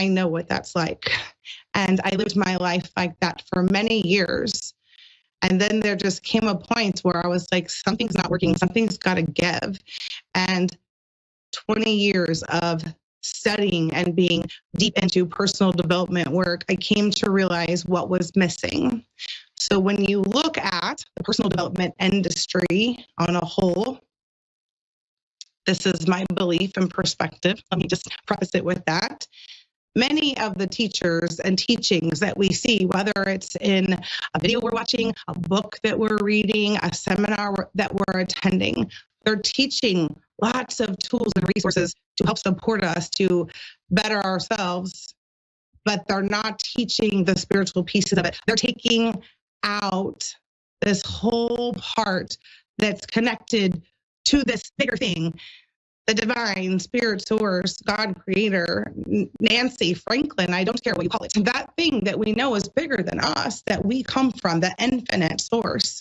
I know what that's like. And I lived my life like that for many years. And then there just came a point where I was like, something's not working, something's got to give. And 20 years of studying and being deep into personal development work, I came to realize what was missing. So when you look at the personal development industry on a whole, this is my belief and perspective. Let me just preface it with that. Many of the teachers and teachings that we see, whether it's in a video we're watching, a book that we're reading, a seminar that we're attending, they're teaching lots of tools and resources to help support us to better ourselves, but they're not teaching the spiritual pieces of it. They're taking out this whole part that's connected to this bigger thing, the divine, spirit source, God creator, Nancy, Franklin, I don't care what you call it, that thing that we know is bigger than us, that we come from, the infinite source.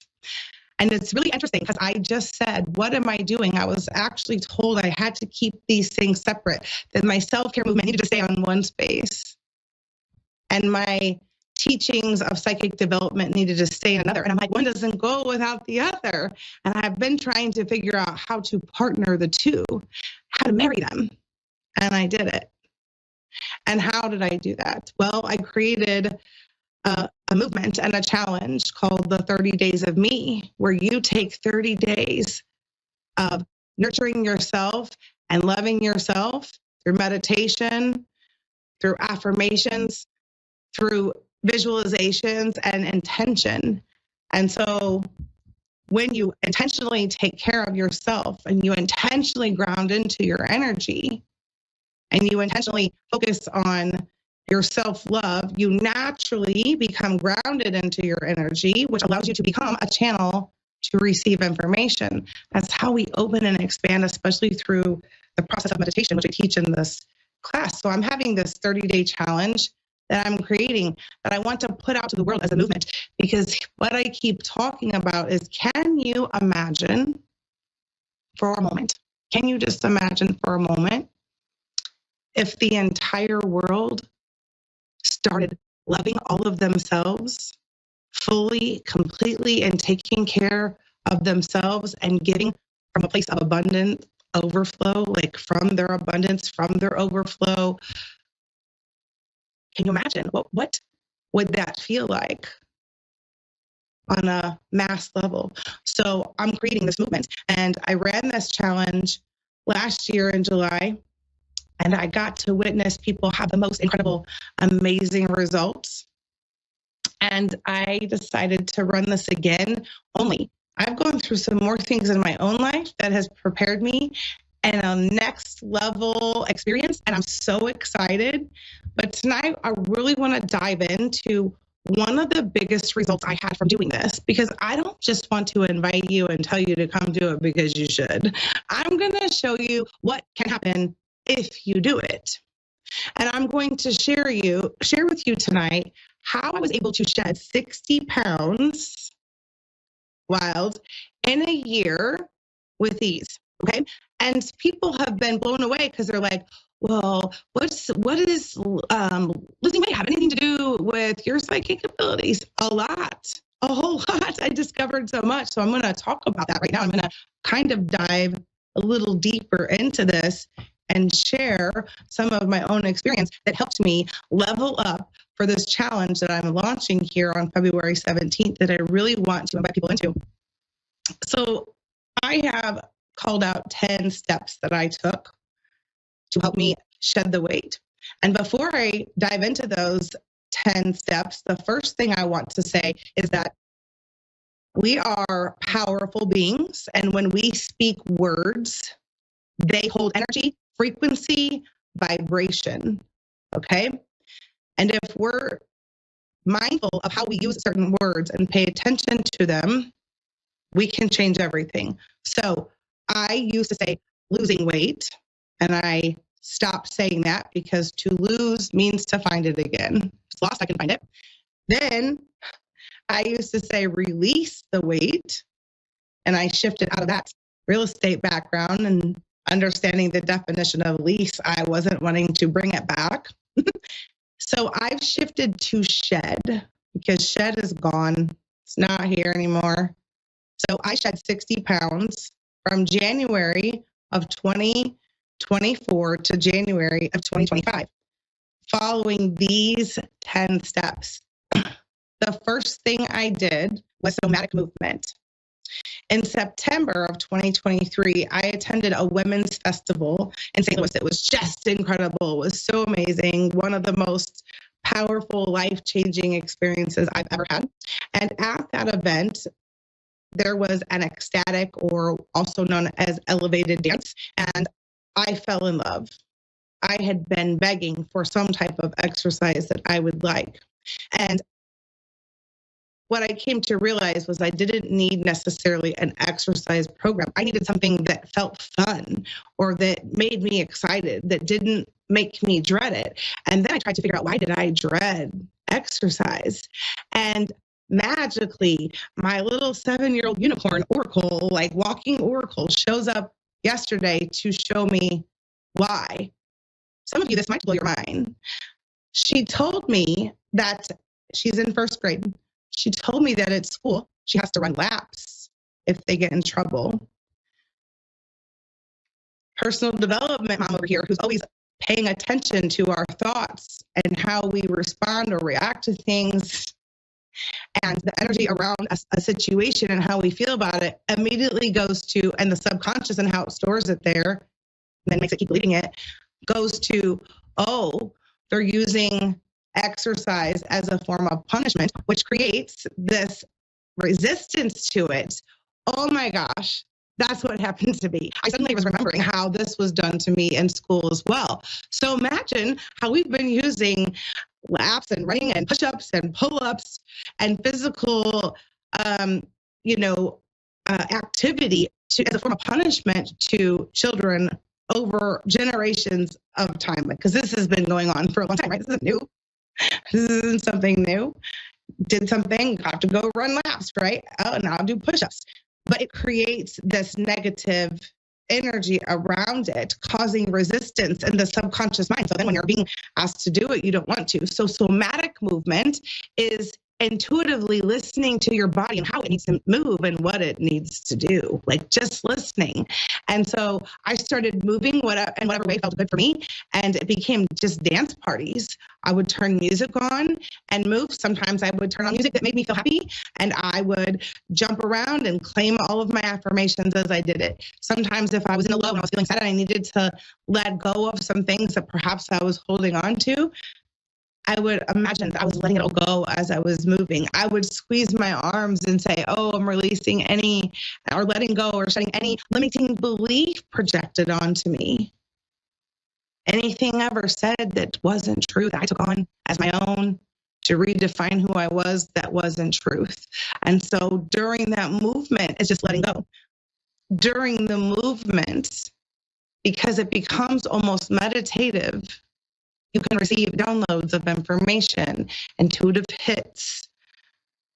And it's really interesting because I just said, what am I doing? I was actually told I had to keep these things separate, that my self-care movement needed to stay on one space. And my teachings of psychic development needed to stay in another. And I'm like, one doesn't go without the other. And I've been trying to figure out how to partner the two, how to marry them. And I did it. And how did I do that? Well, I created a movement and a challenge called the 30 Days of Me, where you take 30 days of nurturing yourself and loving yourself through meditation, through affirmations, through visualizations and intention. And so when you intentionally take care of yourself and you intentionally ground into your energy and you intentionally focus on your self-love, you naturally become grounded into your energy, which allows you to become a channel to receive information. That's how we open and expand, especially through the process of meditation, which I teach in this class. So I'm having this 30-day challenge that I'm creating that I want to put out to the world as a movement, because what I keep talking about is, can you imagine for a moment, can you just imagine for a moment if the entire world started loving all of themselves fully, completely, and taking care of themselves and giving from a place of abundant overflow, like from their abundance, from their overflow? Can you imagine what would that feel like on a mass level? So I'm creating this movement, and I ran this challenge last year in July, and I got to witness people have the most incredible, amazing results. And I decided to run this again. Only I've gone through some more things in my own life that has prepared me and a next level experience. And I'm so excited. But tonight, I really want to dive into one of the biggest results I had from doing this, because I don't just want to invite you and tell you to come do it because you should. I'm going to show you what can happen if you do it. And I'm going to share with you tonight how I was able to shed 60 pounds wild in a year with ease. Okay. And people have been blown away because they're like, well, what is losing weight have anything to do with your psychic abilities? A whole lot. I discovered so much. So I'm going to talk about that right now. I'm going to kind of dive a little deeper into this and share some of my own experience that helped me level up for this challenge that I'm launching here on February 17th that I really want to invite people into. So I have called out 10 steps that I took to help me shed the weight. And before I dive into those 10 steps, the first thing I want to say is that we are powerful beings. And when we speak words, they hold energy, frequency, vibration. Okay. And if we're mindful of how we use certain words and pay attention to them, we can change everything. So I used to say losing weight, and I stopped saying that because to lose means to find it again. If it's lost, I can find it. Then I used to say release the weight, and I shifted out of that real estate background and understanding the definition of lease. I wasn't wanting to bring it back So I've shifted to shed because shed is gone. It's not here anymore. So I shed 60 pounds from January of 2024 to January of 2025, following these 10 steps. The first thing I did was somatic movement. In September of 2023, I attended a women's festival in St. Louis. It was just incredible. It was so amazing. One of the most powerful, life-changing experiences I've ever had. And at that event, there was an ecstatic, or also known as elevated dance, and I fell in love. I had been begging for some type of exercise that I would like. And what I came to realize was I didn't need necessarily an exercise program. I needed something that felt fun or that made me excited, that didn't make me dread it. And then I tried to figure out, why did I dread exercise? And magically, my little 7-year-old unicorn oracle, like walking oracle, shows up yesterday to show me why. Some of you, this might blow your mind. She told me that she's in first grade. She told me that at school, she has to run laps if they get in trouble. Personal development mom over here, who's always paying attention to our thoughts and how we respond or react to things and the energy around a situation and how we feel about it, immediately goes to, and the subconscious and how it stores it there, and then makes it keep leading it, goes to, oh, they're using exercise as a form of punishment, which creates this resistance to it. Oh my gosh, that's what happened to me. I suddenly was remembering how this was done to me in school as well. So imagine how we've been using laps and running and push-ups and pull-ups and physical, activity as a form of punishment to children over generations of time. Because this has been going on for a long time, right? This isn't new. This isn't something new. Did something, have to go run laps, right? Oh, now I'll do push-ups. But it creates this negative energy around it, causing resistance in the subconscious mind. So then when you're being asked to do it, you don't want to. So somatic movement is intuitively listening to your body and how it needs to move and what it needs to do, like just listening. And so I started moving in whatever way felt good for me. And it became just dance parties. I would turn music on and move. Sometimes I would turn on music that made me feel happy, and I would jump around and claim all of my affirmations as I did it. Sometimes if I was in a low and I was feeling sad and I needed to let go of some things that perhaps I was holding on to, I would imagine that I was letting it all go as I was moving. I would squeeze my arms and say, oh, I'm releasing any, or letting go or shedding any limiting belief projected onto me. Anything ever said that wasn't true, that I took on as my own to redefine who I was, that wasn't truth. And so during that movement, it's just letting go. During the movement, because it becomes almost meditative, you can receive downloads of information, intuitive hits,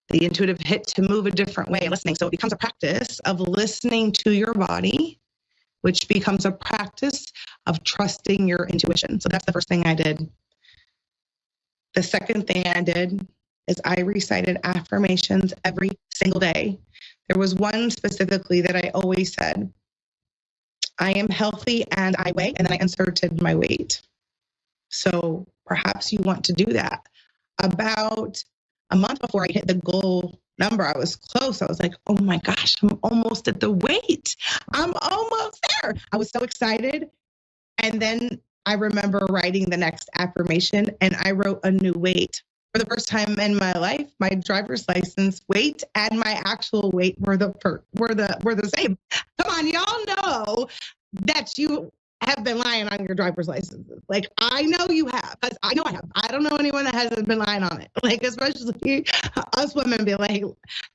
the intuitive hit to move a different way, listening. So it becomes a practice of listening to your body, which becomes a practice of trusting your intuition. So that's the first thing I did. The second thing I did is I recited affirmations every single day. There was one specifically that I always said, I am healthy and I weigh, and then I inserted my weight. So perhaps you want to do that. About a month before I hit the goal number, I was close. I was like, oh my gosh, I'm almost at the weight. I'm almost there. I was so excited. And then I remember writing the next affirmation, and I wrote a new weight. For the first time in my life, my driver's license weight and my actual weight were the same. Come on, y'all know that you have been lying on your driver's licenses. Like, I know you have, because I know I have. I don't know anyone that hasn't been lying on it. Like, especially us women be like,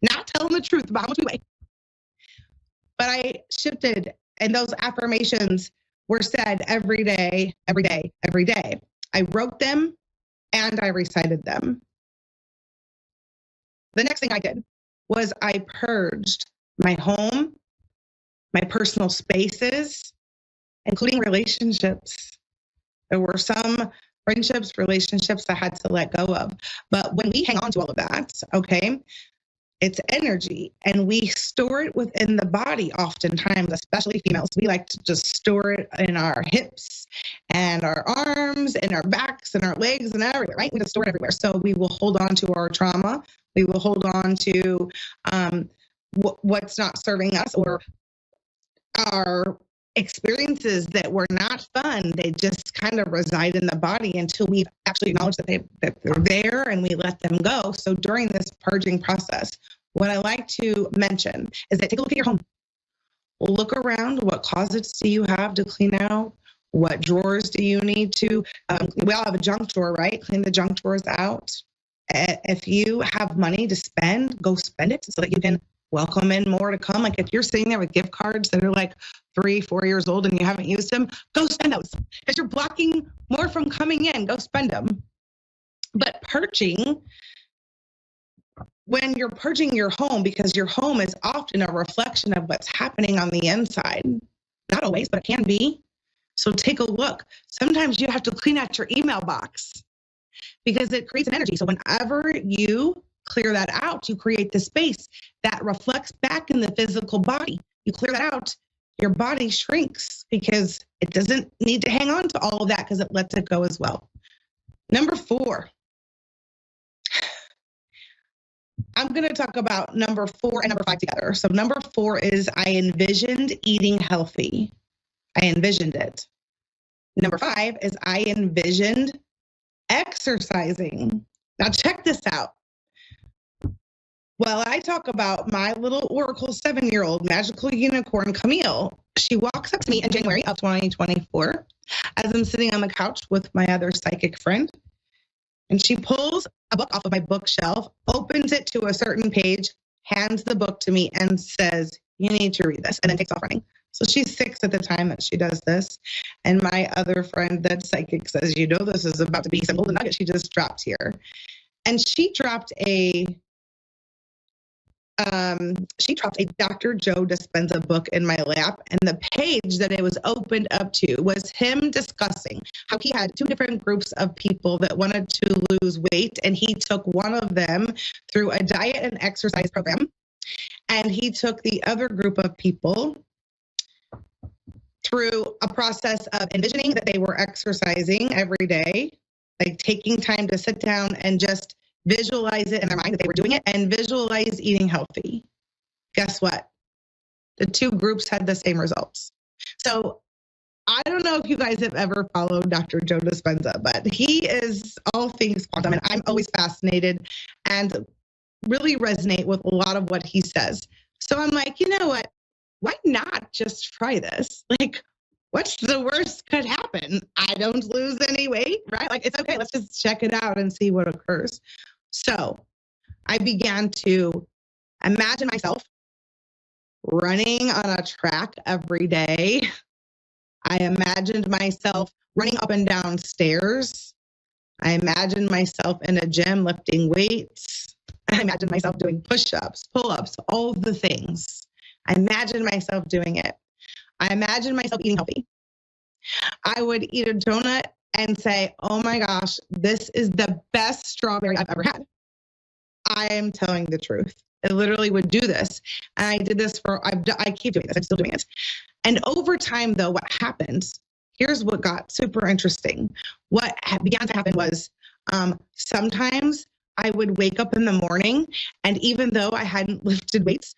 not telling the truth about how much we weigh. But I shifted, and those affirmations were said every day, every day, every day. I wrote them and I recited them. The next thing I did was I purged my home, my personal spaces, including relationships. There were some friendships, relationships I had to let go of. But when we hang on to all of that, okay, it's energy, and we store it within the body oftentimes, especially females. We like to just store it in our hips and our arms and our backs and our legs and everywhere, right? We just store it everywhere. So we will hold on to our trauma. We will hold on to what's not serving us, or our experiences that were not fun. They just kind of reside in the body until we actually acknowledge that they're there, and we let them go. So during this purging process, what I like to mention is that take a look at your home. Look around. What closets do you have to clean out? What drawers do you need to? We all have a junk drawer, right? Clean the junk drawers out. If you have money to spend, go spend it so that you can welcome in more to come. Like if you're sitting there with gift cards that are like 3-4 years old and you haven't used them, go spend those. If you're blocking more from coming in, go spend them. But purging, when you're purging your home, because your home is often a reflection of what's happening on the inside. Not always, but it can be. So take a look. Sometimes you have to clean out your email box because it creates an energy. So whenever you clear that out, you create the space that reflects back in the physical body. You clear that out, your body shrinks because it doesn't need to hang on to all of that because it lets it go as well. Number 4. I'm going to talk about number 4 and number 5 together. So number 4 is I envisioned eating healthy. I envisioned it. Number 5 is I envisioned exercising. Now check this out. Well, I talk about my little Oracle 7-year-old magical unicorn, Camille. She walks up to me in January of 2024 as I'm sitting on the couch with my other psychic friend. And she pulls a book off of my bookshelf, opens it to a certain page, hands the book to me and says, you need to read this, and then takes off running. So she's 6 at the time that she does this. And my other friend that's psychic says, you know, this is about to be some golden nugget she just dropped here. And she dropped a Dr. Joe Dispenza book in my lap, and the page that it was opened up to was him discussing how he had 2 different groups of people that wanted to lose weight, and he took one of them through a diet and exercise program, and he took the other group of people through a process of envisioning that they were exercising every day, like taking time to sit down and just visualize it in their mind that they were doing it, and visualize eating healthy. Guess what? The 2 groups had the same results. So I don't know if you guys have ever followed Dr. Joe Dispenza, but he is all things quantum, and I'm always fascinated and really resonate with a lot of what he says. So I'm like, you know what? Why not just try this? Like, what's the worst could happen? I don't lose any weight, right? Like, it's okay. Let's just check it out and see what occurs. So I began to imagine myself running on a track every day. I imagined myself running up and down stairs. I imagined myself in a gym lifting weights. I imagined myself doing push-ups, pull-ups, all the things. I imagined myself doing it. I imagined myself eating healthy. I would eat a donut and say, oh my gosh, this is the best strawberry I've ever had. I am telling the truth. I literally would do this. And I did this I keep doing this. I'm still doing it. And over time, though, what happened, here's what got super interesting. What began to happen was sometimes I would wake up in the morning, and even though I hadn't lifted weights,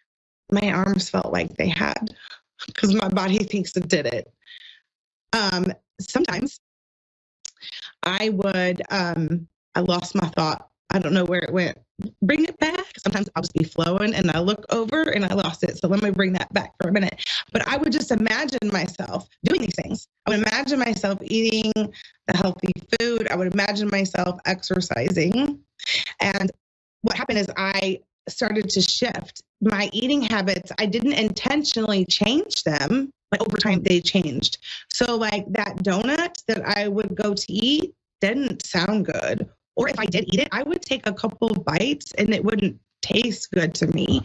my arms felt like they had, because my body thinks it did it. Sometimes I would, I lost my thought. I don't know where it went. Bring it back. Sometimes I'll just be flowing and I look over and I lost it. So let me bring that back for a minute. But I would just imagine myself doing these things. I would imagine myself eating the healthy food. I would imagine myself exercising. And what happened is I started to shift my eating habits. I didn't intentionally change them, but over time they changed. So like that donut that I would go to eat didn't sound good. Or if I did eat it, I would take a couple of bites and it wouldn't taste good to me.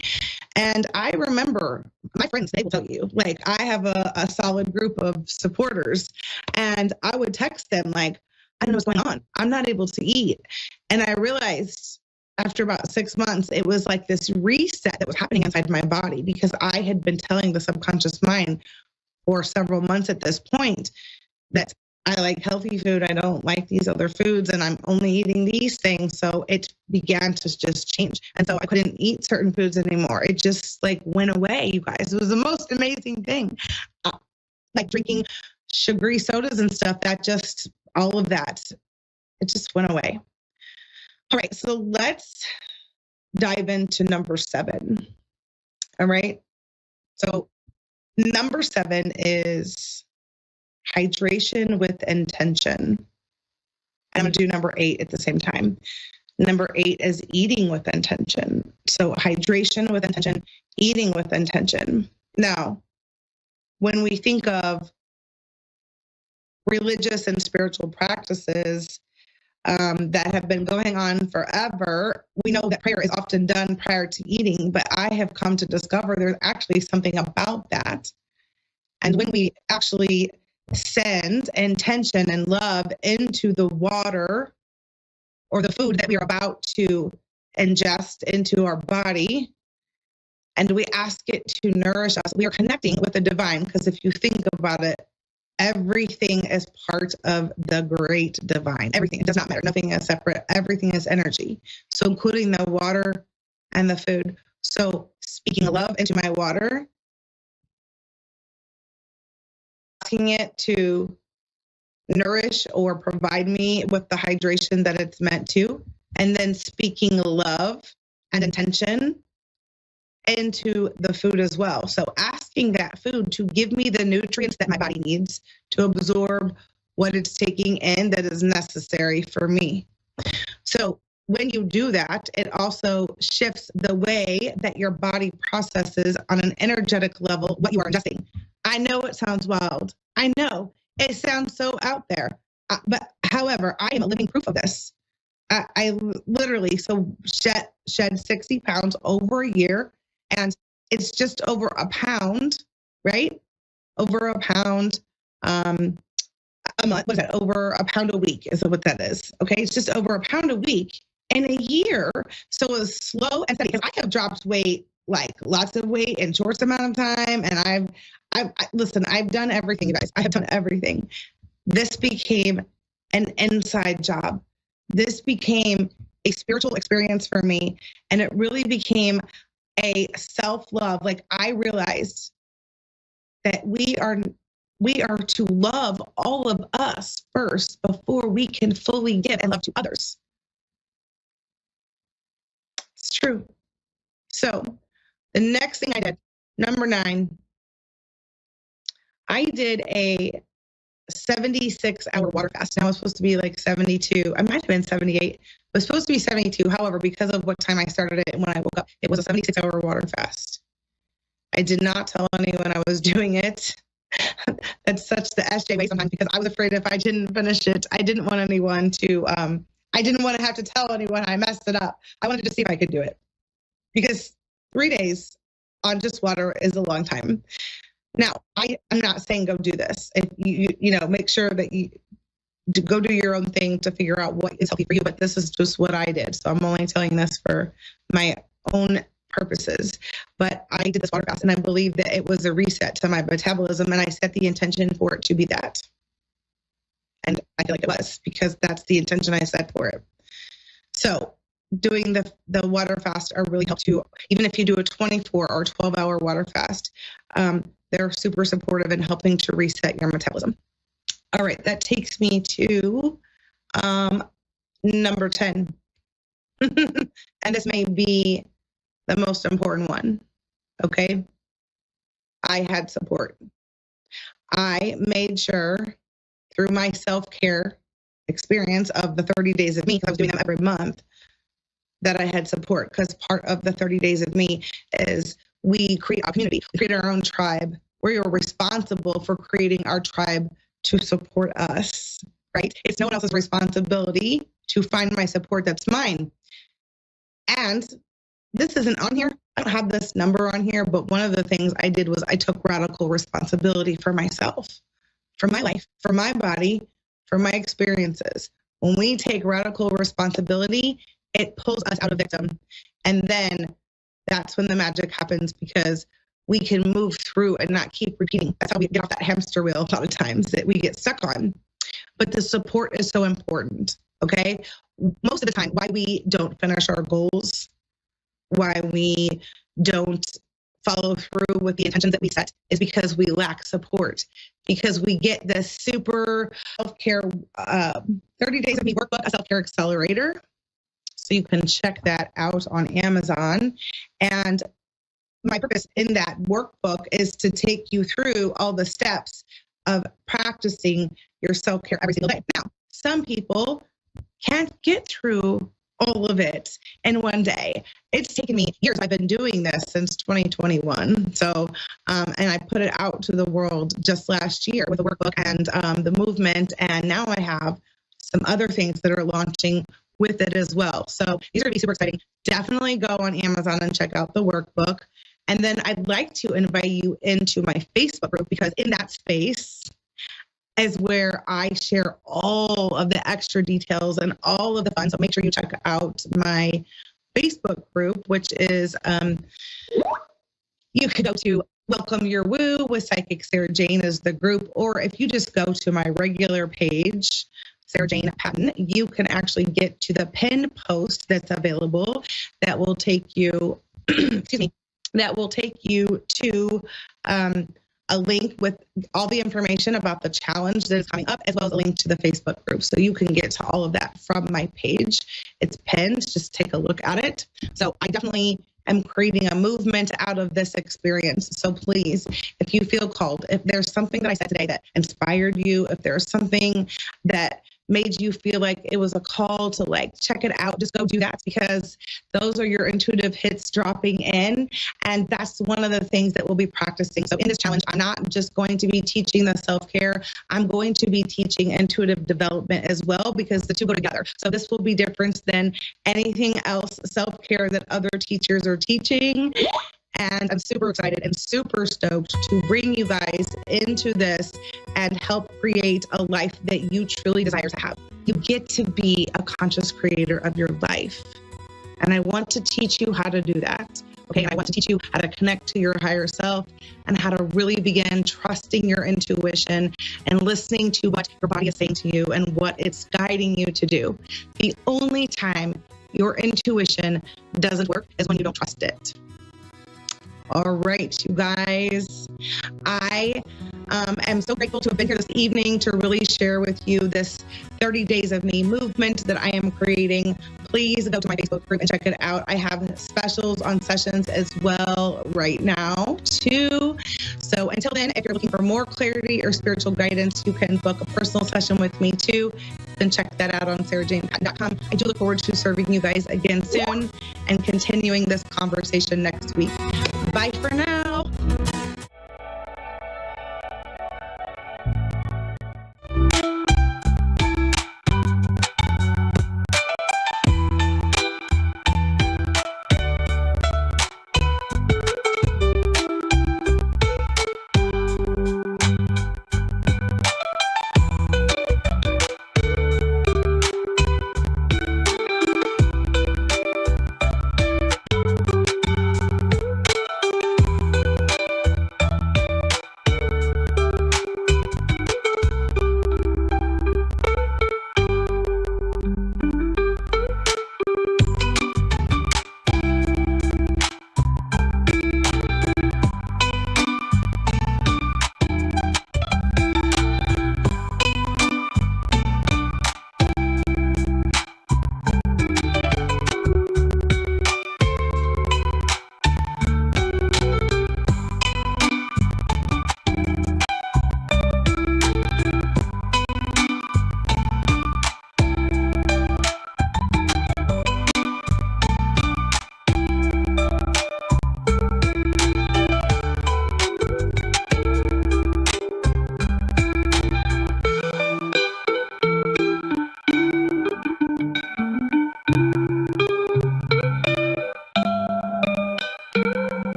And I remember my friends, they will tell you, like I have a solid group of supporters, and I would text them like, I don't know what's going on. I'm not able to eat. And I realized after about 6 months, it was like this reset that was happening inside my body, because I had been telling the subconscious mind for several months at this point that I like healthy food. I don't like these other foods, and I'm only eating these things. So it began to just change. And so I couldn't eat certain foods anymore. It just like went away, you guys. It was the most amazing thing. Like drinking sugary sodas and stuff, all of that, it just went away. All right, so let's dive into number 7. All right. So number 7 is hydration with intention. I'm going to do number 8 at the same time. Number 8 is eating with intention. So hydration with intention, eating with intention. Now, when we think of religious and spiritual practices that have been going on forever, we know that prayer is often done prior to eating, but I have come to discover there's actually something about that. And when we actually send intention and love into the water or the food that we are about to ingest into our body, and we ask it to nourish us, we are connecting with the divine. Because if you think about it, everything is part of the great divine. Everything. It does not matter. Nothing is separate. Everything is energy. So including the water and the food. So speaking love into my water, asking it to nourish or provide me with the hydration that it's meant to, and then speaking love and intention into the food as well. So asking that food to give me the nutrients that my body needs to absorb what it's taking in that is necessary for me. So when you do that, it also shifts the way that your body processes on an energetic level what you are ingesting. I know it sounds wild. I know it sounds so out there. But however, I am a living proof of this. I literally shed 60 pounds over a year. And it's just over a pound, right? Over a pound a month. What is that? Over a pound a week is what that is. Okay, it's just over a pound a week in a year. So it's slow and steady. Because I have dropped weight, like lots of weight in short amount of time. And I've done everything, you guys. I have done everything. This became an inside job. This became a spiritual experience for me, and it really became a self-love. Like I realized that we are to love all of us first before we can fully give and love to others. It's true. So the next thing I did, number 9, I did a 76-hour water fast. Now it was supposed to be like 72. I might have been 78. It was supposed to be 72. However, because of what time I started it and when I woke up, it was a 76-hour water fast. I did not tell anyone I was doing it. That's such the SJ way sometimes, because I was afraid if I didn't finish it, I didn't want anyone to, I didn't want to have to tell anyone I messed it up. I wanted to see if I could do it, because 3 days on just water is a long time. Now, I'm not saying go do this. If you make sure that you go do your own thing to figure out what is healthy for you. But this is just what I did. So I'm only telling this for my own purposes. But I did this water fast, and I believe that it was a reset to my metabolism, and I set the intention for it to be that. And I feel like it was, because that's the intention I set for it. So doing the water fast are really helps you. Even if you do a 24 or 12-hour water fast, they're super supportive in helping to reset your metabolism. All right, that takes me to number 10. And this may be the most important one, okay? I had support. I made sure through my self-care experience of the 30 days of me, because I was doing them every month, that I had support. Because part of the 30 days of me is we create a community. We create our own tribe. We are responsible for creating our tribe to support us, right? It's no one else's responsibility to find my support. That's mine. And this isn't on here. I don't have this number on here, but one of the things I did was I took radical responsibility for myself, for my life, for my body, from my experiences, when we take radical responsibility, it pulls us out of victim. And then that's when the magic happens, because we can move through and not keep repeating. That's how we get off that hamster wheel a lot of times that we get stuck on. But the support is so important, okay? Most of the time, why we don't finish our goals, why we don't follow through with the intentions that we set, is because we lack support, because we get this super self-care 30 Days of Me workbook, a self-care accelerator. So you can check that out on Amazon. And my purpose in that workbook is to take you through all the steps of practicing your self-care every single day. Now, some people can't get through all of it in one day. It's taken me years. I've been doing this since 2021. So, and I put it out to the world just last year with the workbook and the movement. And now I have some other things that are launching with it as well. So these are going to be super exciting. Definitely go on Amazon and check out the workbook. And then I'd like to invite you into my Facebook group, because in that space is where I share all of the extra details and all of the fun. So make sure you check out my Facebook group, which is, you could go to Welcome Your Woo with Psychic Sarah Jane as the group, or if you just go to my regular page, Sarah Jane Patton, you can actually get to the pinned post that's available that will take you, excuse me, that will take you to a link with all the information about the challenge that is coming up, as well as a link to the Facebook group. So you can get to all of that from my page. It's pinned, just take a look at it. So I definitely am creating a movement out of this experience. So please, if you feel called, if there's something that I said today that inspired you, if there's something that made you feel like it was a call to like check it out, just go do that, because those are your intuitive hits dropping in. And that's one of the things that we'll be practicing. So in this challenge, I'm not just going to be teaching the self-care, I'm going to be teaching intuitive development as well, because the two go together. So this will be different than anything else self-care that other teachers are teaching. And I'm super excited and super stoked to bring you guys into this and help create a life that you truly desire to have. You get to be a conscious creator of your life. And I want to teach you how to do that. Okay, and I want to teach you how to connect to your higher self and how to really begin trusting your intuition and listening to what your body is saying to you and what it's guiding you to do. The only time your intuition doesn't work is when you don't trust it. All right, you guys, I am so grateful to have been here this evening to really share with you this 30 Days of Me movement that I am creating. Please go to my Facebook group and check it out. I have specials on sessions as well right now, too. So until then, if you're looking for more clarity or spiritual guidance, you can book a personal session with me, too. Then check that out on sarahjanepatton.com. I do look forward to serving you guys again soon and continuing this conversation next week. Bye for now.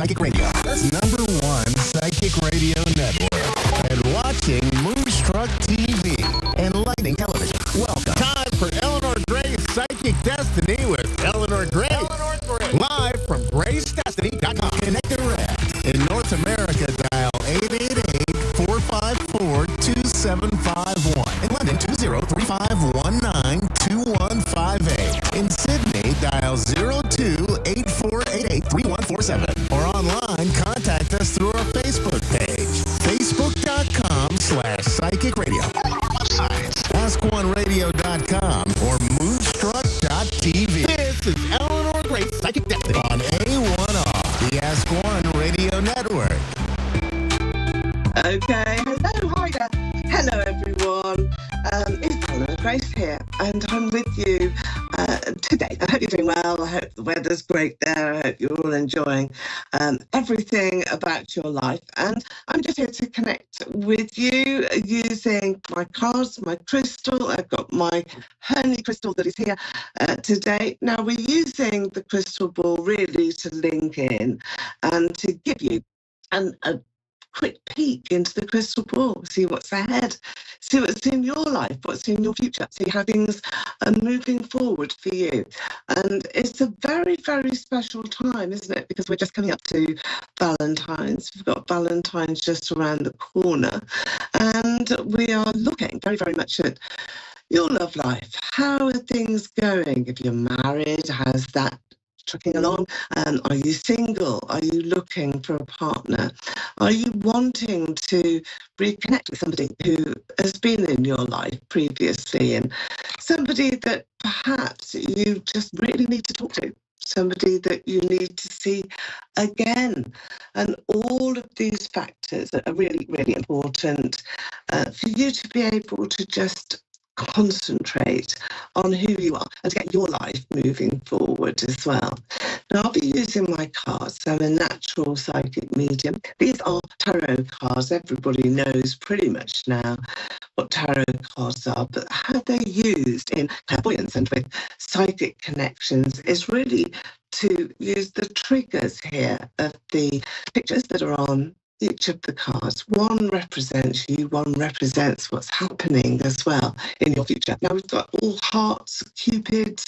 Psychic Radio. That's #1 Psychic Radio Network. And watching Moonstruck TV and Lightning Television. Welcome. Time for Eleanor Gray's Psychic Destiny with Eleanor Gray. Live from GraysDestiny.com. Connect direct. In North America, dial 888-454-2751. In London, 203-519-2158. In Sydney, dial 02-8488-3147. Or online, contact us through our Facebook page. Facebook.com/Psychic Radio. AskOneRadio.com or Moonstruck.tv. This is Eleanor Gray's Psychic Destiny on A1R, the Ask One Radio Network. Okay, hello, hi there. Hello, everyone. It's Eleanor Grace here, and I'm with you today. I hope you're doing well. I hope the weather's great there. I hope you're all enjoying everything about your life. And I'm just here to connect with you using my cards, my crystal. I've got my honey crystal that is here today. Now, we're using the crystal ball really to link in and to give you a quick peek into the crystal ball, see what's ahead, see what's in your life, what's in your future, see how things are moving forward for you. And it's a very, very special time, isn't it? Because we're just coming up to Valentine's. We've got Valentine's just around the corner. And we are looking very, very much at your love life. How are things going? If you're married, how's that trucking along? Are you single? Are you looking for a partner? Are you wanting to reconnect with somebody who has been in your life previously and somebody that perhaps you just really need to talk to? Somebody that you need to see again. And all of these factors are really, really important for you to be able to just concentrate on who you are and to get your life moving forward as well. Now, I'll be using my cards. So I'm a natural psychic medium. These are tarot cards. Everybody knows pretty much now what tarot cards are, but how they're used in clairvoyance and with psychic connections is really to use the triggers here of the pictures that are on each of the cards. One represents you, one represents what's happening as well in your future. Now, we've got all hearts, cupids,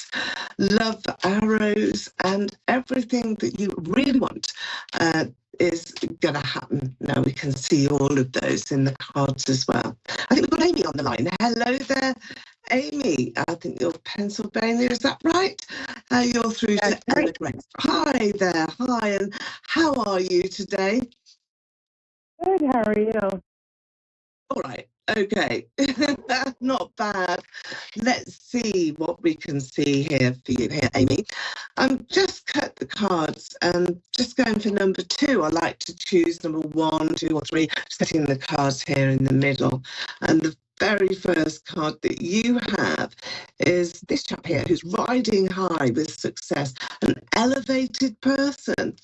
love arrows, and everything that you really want is going to happen. Now, we can see all of those in the cards as well. I think we've got Amy on the line. Hello there, Amy. I think you're Pennsylvania, is that right? You're through to Eleanor Grace. Hi there, hi, and how are you today? Good, how are you? All right, okay. Not bad. Let's see what we can see here for you here, Amy. Just cut the cards and just going for number 2. I like to choose number 1, 2 or 3, setting the cards here in the middle. And the very first card that you have is this chap here who's riding high with success, an elevated person.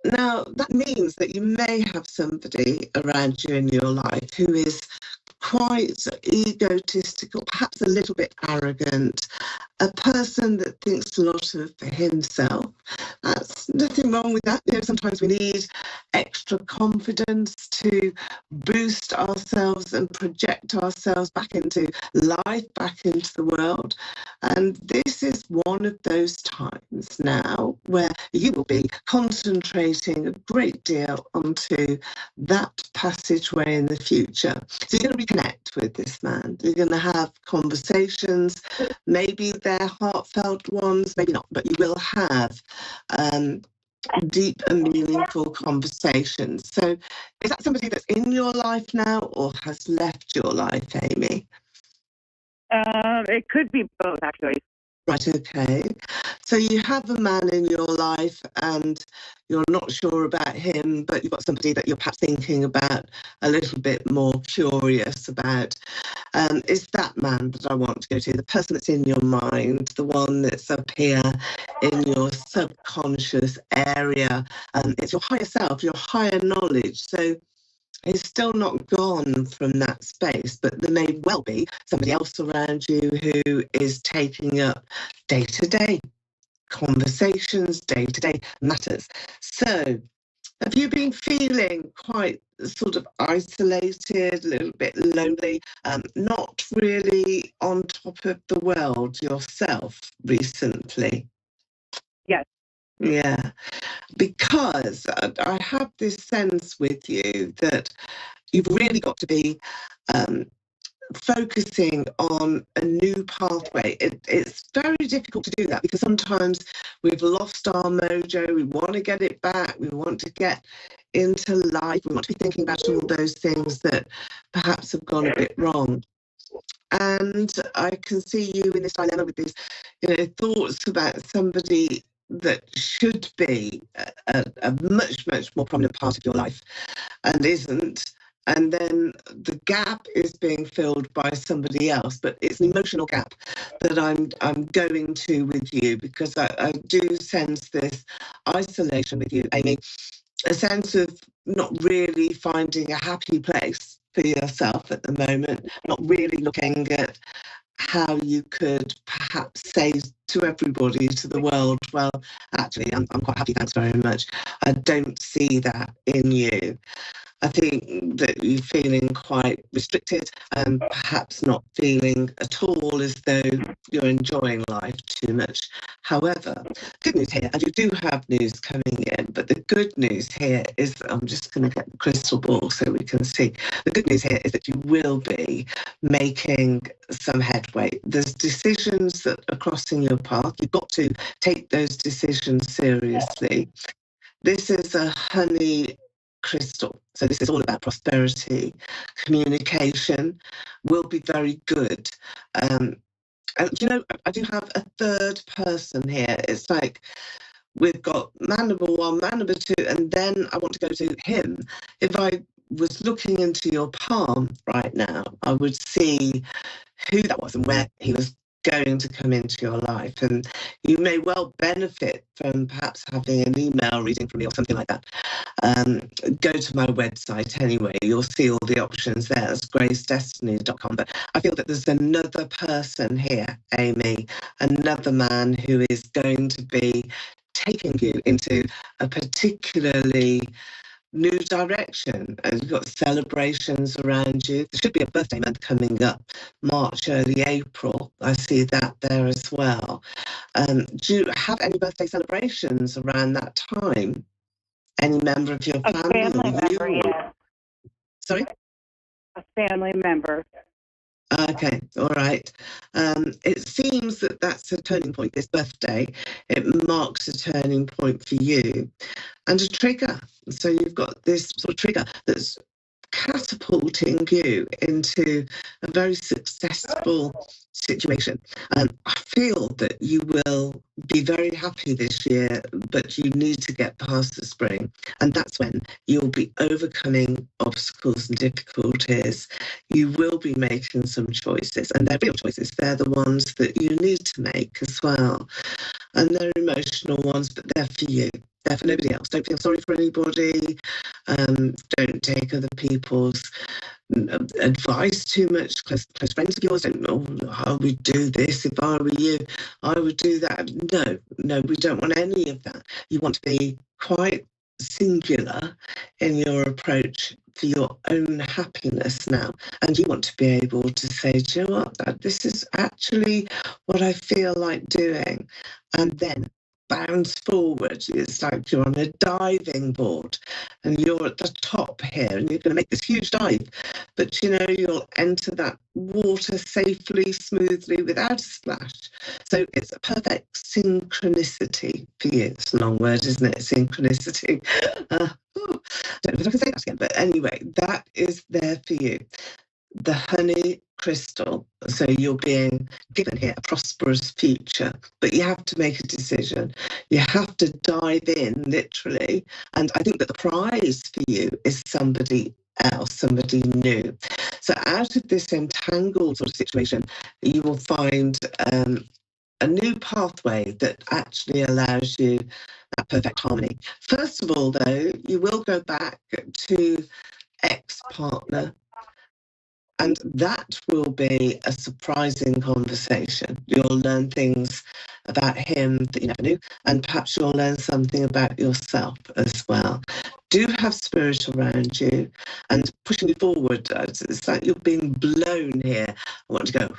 Now, that means that you may have somebody around you in your life who is quite egotistical, perhaps a little bit arrogant, a person that thinks a lot of himself. That's nothing wrong with that. You know, sometimes we need extra confidence to boost ourselves and project ourselves back into life, back into the world. And this is one of those times now where you will be concentrating a great deal onto that passageway in the future. So you're going to reconnect with this man. You're going to have conversations, maybe they're heartfelt ones, maybe not, but you will have deep and meaningful conversations. So is that somebody that's in your life now or has left your life, Amy? It could be both, actually. Right, okay. So you have a man in your life and you're not sure about him, but you've got somebody that you're perhaps thinking about a little bit more curious about. Is that man that I want to go to, the person that's in your mind, the one that's up here in your subconscious area. It's your higher self, your higher knowledge. So it's still not gone from that space, but there may well be somebody else around you who is taking up day to day conversations, day-to-day matters. So have you been feeling quite sort of isolated, a little bit lonely, not really on top of the world yourself recently? Yes. Yeah, because I have this sense with you that you've really got to be focusing on a new pathway. It's very difficult to do that because sometimes we've lost our mojo, we want to get it back, we want to get into life, we want to be thinking about all those things that perhaps have gone a bit wrong. And I can see you in this dilemma with these, thoughts about somebody that should be a much, much more prominent part of your life and isn't. And then the gap is being filled by somebody else, but it's an emotional gap that I'm going to with you, because I do sense this isolation with you, Amy, a sense of not really finding a happy place for yourself at the moment, not really looking at how you could perhaps say to everybody, to the world, well, actually, I'm quite happy, thanks very much. I don't see that in you. I think that you're feeling quite restricted and perhaps not feeling at all as though you're enjoying life too much. However, good news here, and you do have news coming in, but the good news here is that I'm just going to get the crystal ball so we can see. The good news here is that you will be making some headway. There's decisions that are crossing your path. You've got to take those decisions seriously. This is a honey crystal. So this is all about prosperity. Communication will be very good. And I do have a third person here. It's like we've got man number one, man number two, and then I want to go to him. If I was looking into your palm right now, I would see who that was and where he was going to come into your life. And you may well benefit from perhaps having an email reading from me or something like that. Go to my website anyway, you'll see all the options there. It's gracedestiny.com. But I feel that there's another person here, Amy, another man who is going to be taking you into a particularly new direction. And you've got celebrations around you. There should be a birthday month coming up, March, early April. I see that there as well. Do you have any birthday celebrations around that time? Any member of your family? A family member, yeah. Sorry? A family member. Okay, all right. It seems that that's a turning point, this birthday. It marks a turning point for you and a trigger. So you've got this sort of trigger that's catapulting you into a very successful situation. I feel that you will be very happy this year, but you need to get past the spring. And that's when you'll be overcoming obstacles and difficulties. You will be making some choices, and they're real choices. They're the ones that you need to make as well. And they're emotional ones, but they're for you. They're for nobody else. Don't feel sorry for anybody. Don't take other people's advice too much. Close friends of yours don't know how we do this. If I were you, I would do that. No, we don't want any of that. You want to be quite singular in your approach for your own happiness now. And you want to be able to say, do you know what, this is actually what I feel like doing. And then bounce forward. It's like you're on a diving board and you're at the top here and you're going to make this huge dive, but you'll enter that water safely, smoothly, without a splash. So it's a perfect synchronicity for you. It's a long word, isn't it? Synchronicity. I don't know if I can say that again, but anyway, that is there for you. The honey crystal. So you're being given here a prosperous future, but you have to make a decision. You have to dive in, literally. And I think that the prize for you is somebody else, somebody new. So out of this entangled sort of situation, you will find a new pathway that actually allows you that perfect harmony. First of all, though, you will go back to ex-partner. And that will be a surprising conversation. You'll learn things about him that you never knew, and perhaps you'll learn something about yourself as well. Do have spirit around you and pushing you forward. It's like you're being blown here. I want to go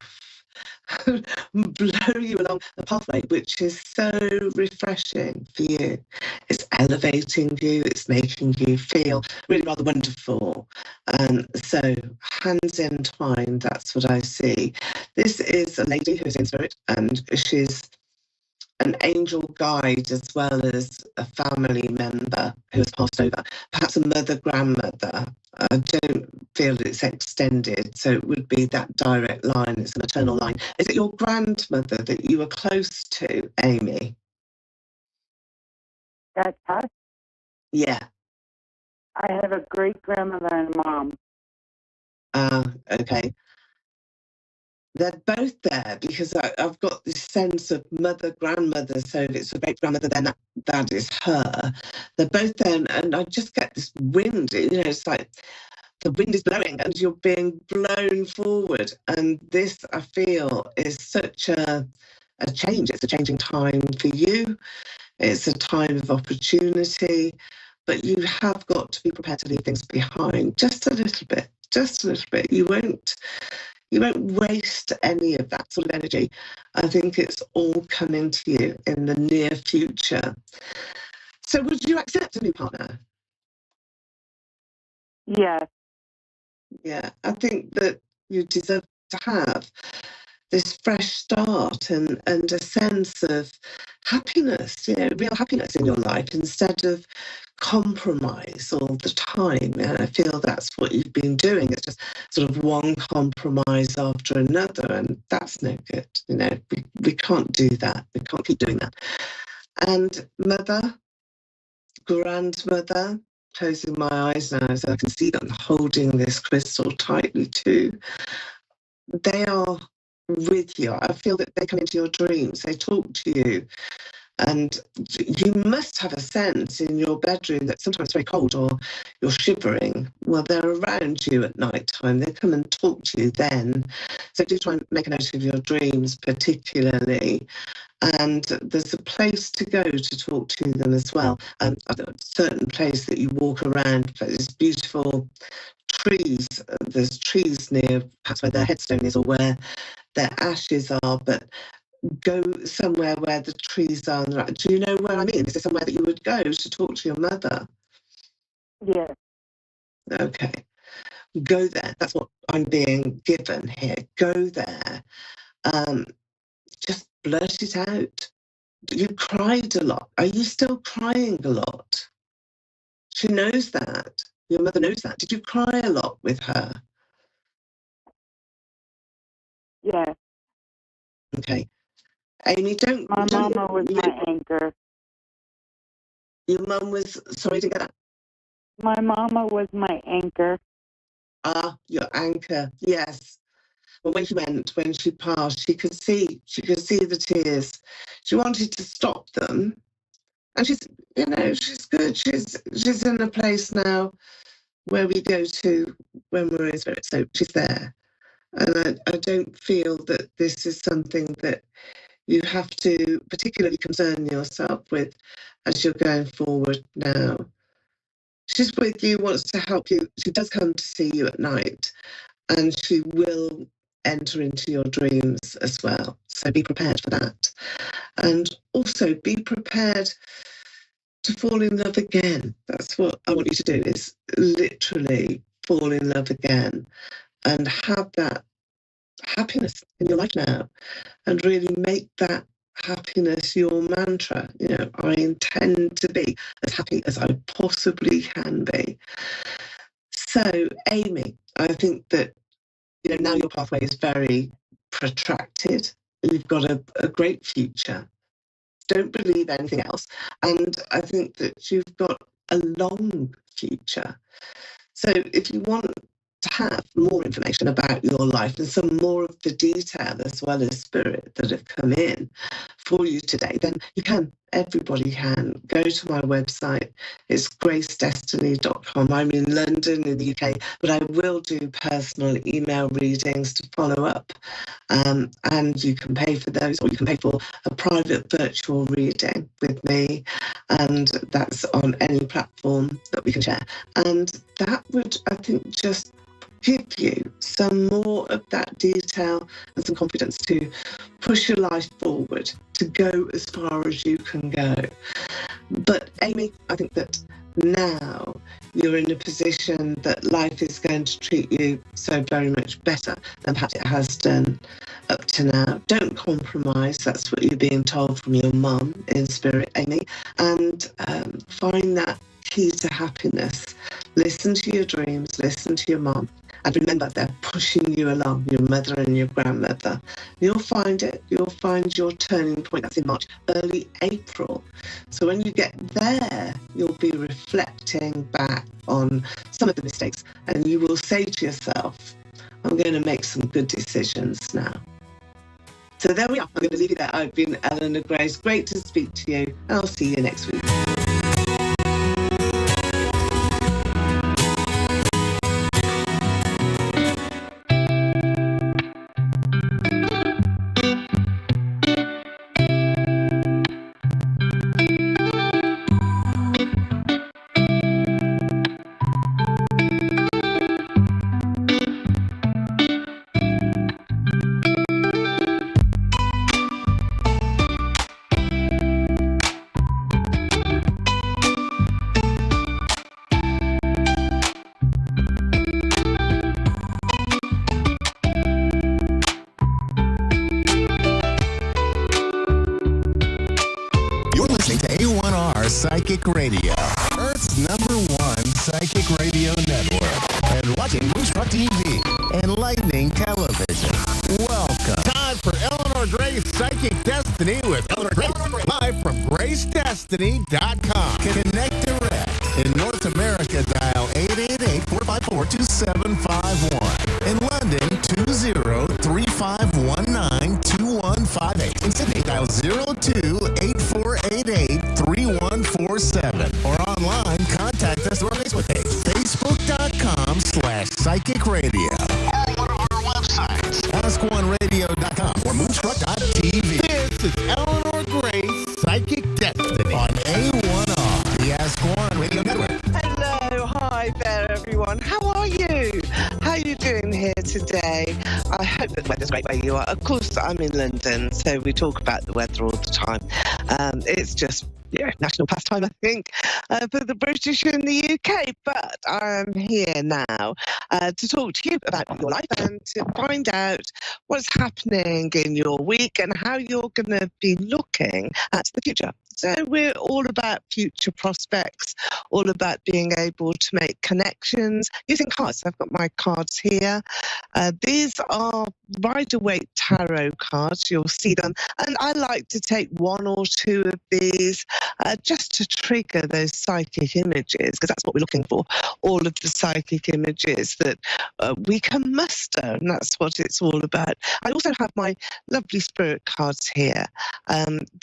blow you along the pathway, which is so refreshing for you. It's elevating you, it's making you feel really rather wonderful. And so, hands entwined, that's what I see. This is a lady who's in spirit, and she's an angel guide as well as a family member who has passed over, perhaps a mother, grandmother. I don't feel it's extended, so it would be that direct line. It's a maternal line. Is it your grandmother that you were close to, Amy? That's us. Yeah. I have a great grandmother and mom. Okay. They're both there because I've got this sense of mother, grandmother. So if it's a great grandmother, then that is her. They're both there, and I just get this wind. It's like the wind is blowing, and you're being blown forward. And this, I feel, is such a change. It's a changing time for you. It's a time of opportunity, but you have got to be prepared to leave things behind just a little bit. Just a little bit. You won't waste any of that sort of energy. I think it's all coming to you in the near future. So would you accept a new partner? Yes. Yeah, I think that you deserve to have this fresh start and a sense of happiness, real happiness in your life instead of compromise all the time. And I feel that's what you've been doing. It's just sort of one compromise after another, and that's no good. We can't do that. We can't keep doing that. And mother, grandmother, closing my eyes now so I can see them holding this crystal tightly too. They are with you. I feel that they come into your dreams. They talk to you. And you must have a sense in your bedroom that sometimes it's very cold or you're shivering. Well, they're around you at night time. They come and talk to you then. So do try and make a note of your dreams particularly. And there's a place to go to talk to them as well. A certain place that you walk around. There's beautiful trees. There's trees near perhaps where their headstone is or where their ashes are, but go somewhere where the trees are. Do you know where I mean? Is there somewhere that you would go to talk to your mother? Yes. Okay. Go there. That's what I'm being given here. Go there. Just blurt it out. You cried a lot. Are you still crying a lot? She knows that. Your mother knows that. Did you cry a lot with her? Yes. Okay. Amy, My mama was my anchor. Your mum was, sorry to get that. My mama was my anchor. Your anchor, yes. Well, when she passed, she could see the tears. She wanted to stop them. And she's good. She's in a place now where we go to when we're in spirit. So she's there. And I don't feel that this is something that you have to particularly concern yourself with as you're going forward now. She's with you, wants to help you. She does come to see you at night, and she will enter into your dreams as well. So be prepared for that. And also be prepared to fall in love again. That's what I want you to do, is literally fall in love again and have that happiness in your life now, and really make that happiness your mantra. I intend to be as happy as I possibly can be. So, Amy, I think that now your pathway is very protracted. You've got a great future. Don't believe anything else. And I think that you've got a long future. So if you want to have more information about your life and some more of the detail as well as spirit that have come in for you today, then everybody can go to my website. It's gracedestiny.com. I'm in London in the UK, but I will do personal email readings to follow up. And you can pay for those, or you can pay for a private virtual reading with me. And that's on any platform that we can share. And that would, I think, just give you some more of that detail and some confidence to push your life forward, to go as far as you can go. But Amy, I think that now you're in a position that life is going to treat you so very much better than perhaps it has done up to now. Don't compromise. That's what you're being told from your mum in spirit, Amy. And find that key to happiness. Listen to your dreams, listen to your mum. And remember, they're pushing you along, your mother and your grandmother. You'll find it. You'll find your turning point. That's in March, early April. So when you get there, you'll be reflecting back on some of the mistakes. And you will say to yourself, I'm going to make some good decisions now. So there we are. I'm going to leave you there. I've been Eleanor Grace. Great to speak to you. And I'll see you next week. A1R Psychic Radio, Earth's #1 psychic radio network, and watching Moonstruck TV and Lightning Television. Welcome. Time for Eleanor Grace Psychic Destiny with Eleanor Grace, live from gracedestiny.com. Connect direct. In North America, dial 888-454-2751. In London, 20-3519-2158. In Sydney, dial 02-8488-3147. Or online, contact us through our Facebook page, facebook.com/psychic radio. Or our websites, askoneradio.com or moonstruck.tv. This is Eleanor Grace Psychic Destiny on A1R, the Ask One Radio Network. Hello, hi there, everyone. How are you? How are you doing here today? I hope that the weather's great where you are. Of course, I'm in London, so we talk about the weather all the time. It's just national pastime, I think, for the British in the UK. But I'm here now to talk to you about your life and to find out what's happening in your week and how you're going to be looking at the future. So we're all about future prospects, all about being able to make connections using cards. I've got my cards here. These are Rider-Waite tarot cards. You'll see them. And I like to take one or two of these just to trigger those psychic images, because that's what we're looking for, all of the psychic images that we can muster, and that's what it's all about. I also have my lovely spirit cards here.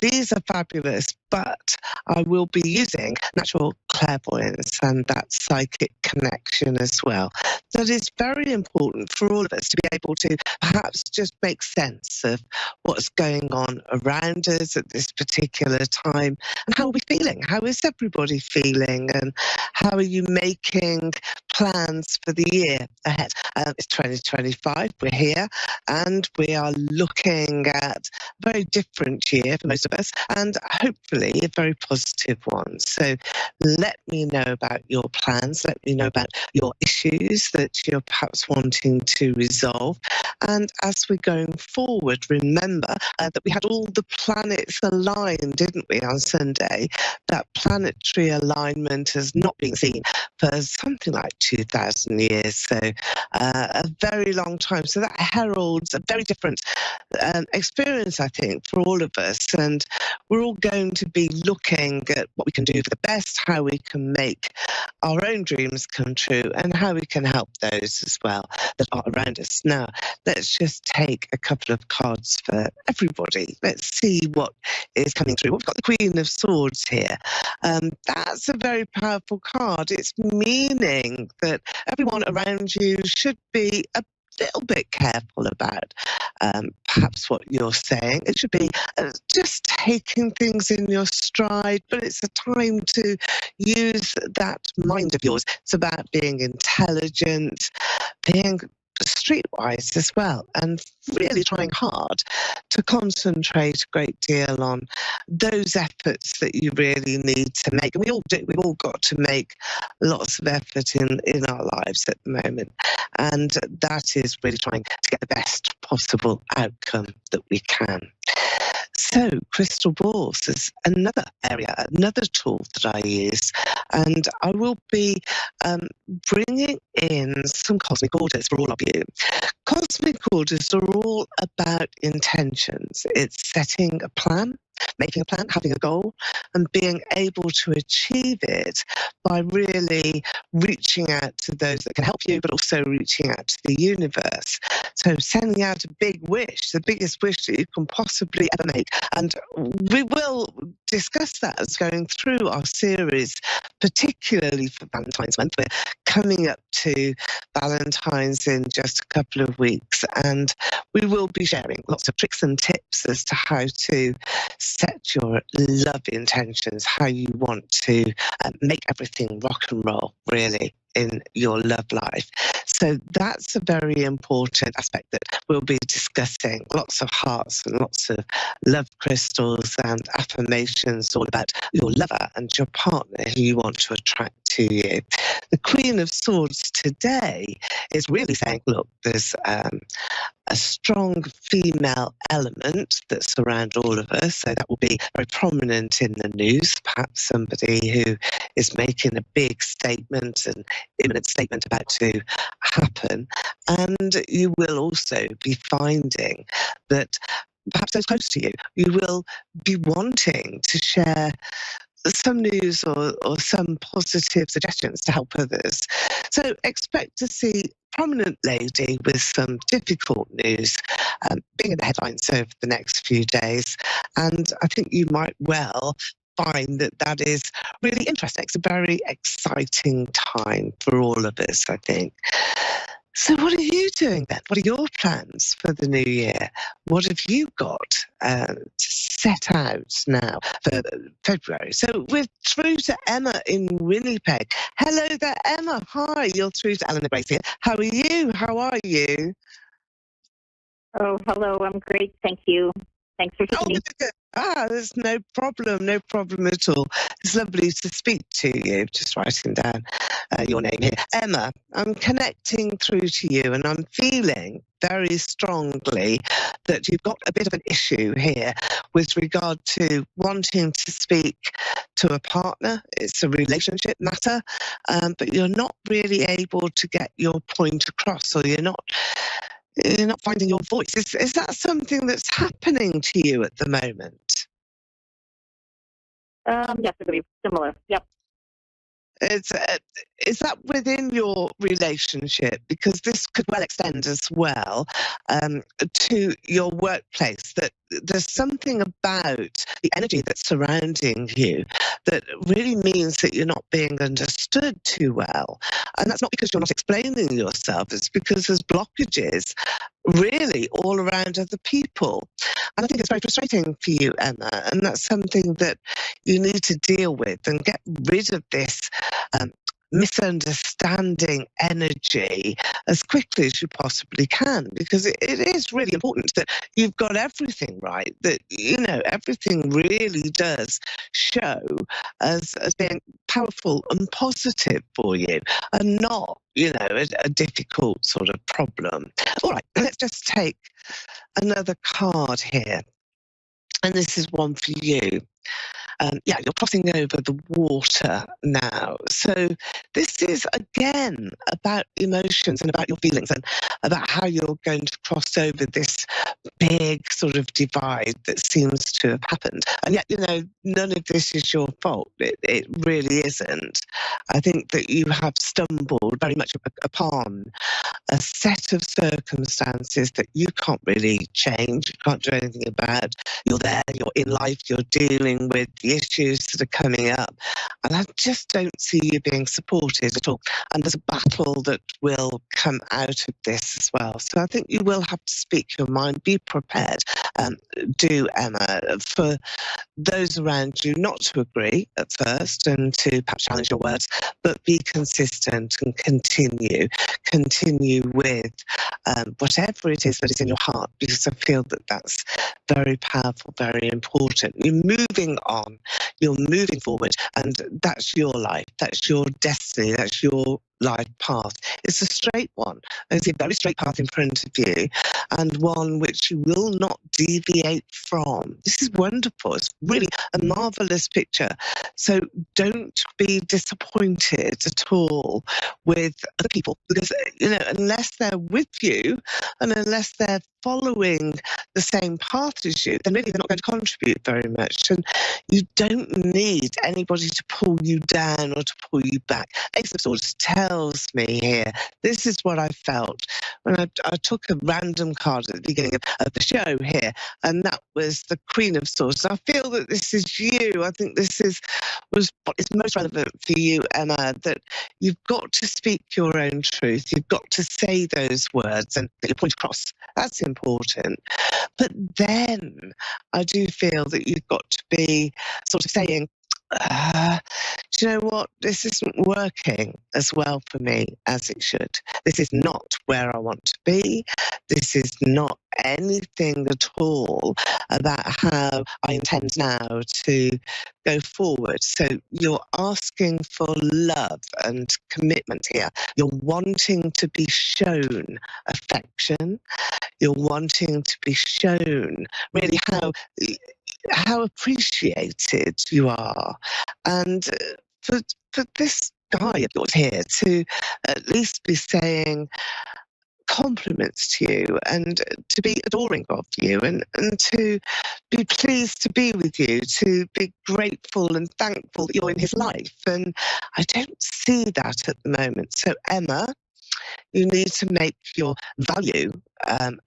These are fabulous, but I will be using natural clairvoyance and that psychic connection as well. So it is very important for all of us to be able to perhaps just make sense of what's going on around us at this particular time, and how are we feeling? How is everybody feeling? And how are you making plans for the year ahead? It's 2025, we're here, and we are looking at a very different year for most of us, and hopefully a very positive one. So let me know about your plans, let me know about your issues that you're perhaps wanting to resolve. And as we're going forward, remember that we had all the planets aligned, didn't we, on Sunday? That planetary alignment has not been seen for something like 2,000 years, so a very long time. So that heralds a very different experience, I think, for all of us. And we're all going to be looking at what we can do for the best, how we we can make our own dreams come true and how we can help those as well that are around us. Now, let's just take a couple of cards for everybody. Let's see what is coming through. We've got the Queen of Swords here. That's a very powerful card. It's meaning that everyone around you should be a little bit careful about perhaps what you're saying. It should be just taking things in your stride, but it's a time to use that mind of yours. It's about being intelligent, being streetwise as well, and really trying hard to concentrate a great deal on those efforts that you really need to make. And we all do. We've all got to make lots of effort in our lives at the moment. And that is really trying to get the best possible outcome that we can. So, crystal balls is another area, another tool that I use, and I will be bringing in some cosmic orders for all of you. Cosmic orders are all about intentions. It's setting a plan, making a plan, having a goal, and being able to achieve it by really reaching out to those that can help you, but also reaching out to the universe. So sending out a big wish, the biggest wish that you can possibly ever make. And we will discuss that as going through our series, particularly for Valentine's Month. We're coming up to Valentine's in just a couple of weeks, and we will be sharing lots of tricks and tips as to how to set your love intentions, how you want to make everything rock and roll, really, in your love life. So that's a very important aspect that we'll be discussing. Lots of hearts and lots of love crystals and affirmations all about your lover and your partner who you want to attract to you. The Queen of Swords today is really saying, look, there's a strong female element that's around all of us. So that will be very prominent in the news, perhaps somebody who is making a big statement, an imminent statement about to happen. And you will also be finding that perhaps those close to you, you will be wanting to share some news or some positive suggestions to help others. So expect to see prominent lady with some difficult news being in the headlines over the next few days. And I think you might well find that that is really interesting. It's a very exciting time for all of us, I think. So what are you doing then? What are your plans for the new year? What have you got to set out now for February? So we're through to Emma in Winnipeg. Hello there, Emma. Hi, you're through to Eleanor Grace here. How are you? How are you? Oh, hello. I'm great. Thank you. Thanks for taking me. There's no problem at all. It's lovely to speak to you. Just writing down your name here. Emma, I'm connecting through to you, and I'm feeling very strongly that you've got a bit of an issue here with regard to wanting to speak to a partner. It's a relationship matter, but you're not really able to get your point across, or you're not finding your voice. Is that something that's happening to you at the moment? Yes, it would be similar. Yep. Is that within your relationship? Because this could well extend as well to your workplace, that there's something about the energy that's surrounding you that really means that you're not being understood too well. And that's not because you're not explaining yourself, it's because there's blockages really all around other people. And I think it's very frustrating for you, Emma, and that's something that you need to deal with and get rid of this misunderstanding energy as quickly as you possibly can, because it is really important that you've got everything right, that everything really does show as being powerful and positive for you, and not a difficult sort of problem. All right, let's just take another card here, and this is one for you. you're crossing over the water now. So this is, again, about emotions and about your feelings and about how you're going to cross over this big sort of divide that seems to have happened. And yet, none of this is your fault. It really isn't. I think that you have stumbled very much upon a set of circumstances that you can't really change, you can't do anything about. You're there, you're in life, you're dealing with the issues that are coming up. And I just don't see you being supported at all. And there's a battle that will come out of this as well. So I think you will have to speak your mind, be prepared. Do, Emma, for those around you not to agree at first and to perhaps challenge your words, but be consistent and continue with whatever it is that is in your heart, because I feel that that's very powerful, very important. You're moving on, you're moving forward, and that's your life, that's your destiny, that's your life path. It's a straight one. There's a very straight path in front of you, and one which you will not deviate from. This is wonderful. It's really a marvelous picture. So don't be disappointed at all with other people, because unless they're with you and unless they're following the same path as you, then really they're not going to contribute very much. And you don't need anybody to pull you down or to pull you back. Ace of Swords tells me here, this is what I felt when I took a random card at the beginning of the show here, and that was the Queen of Swords. And I feel that this is you. I think this was what is most relevant for you, Emma, that you've got to speak your own truth. You've got to say those words and get your point across. That's important. But then I do feel that you've got to be sort of saying, do you know what? This isn't working as well for me as it should. This is not where I want to be. This is not anything at all about how I intend now to go forward. So you're asking for love and commitment here. You're wanting to be shown affection. You're wanting to be shown really how appreciated you are. And for this guy of yours here to at least be saying compliments to you and to be adoring of you and to be pleased to be with you, to be grateful and thankful that you're in his life. And I don't see that at the moment. So Emma, you need to make your value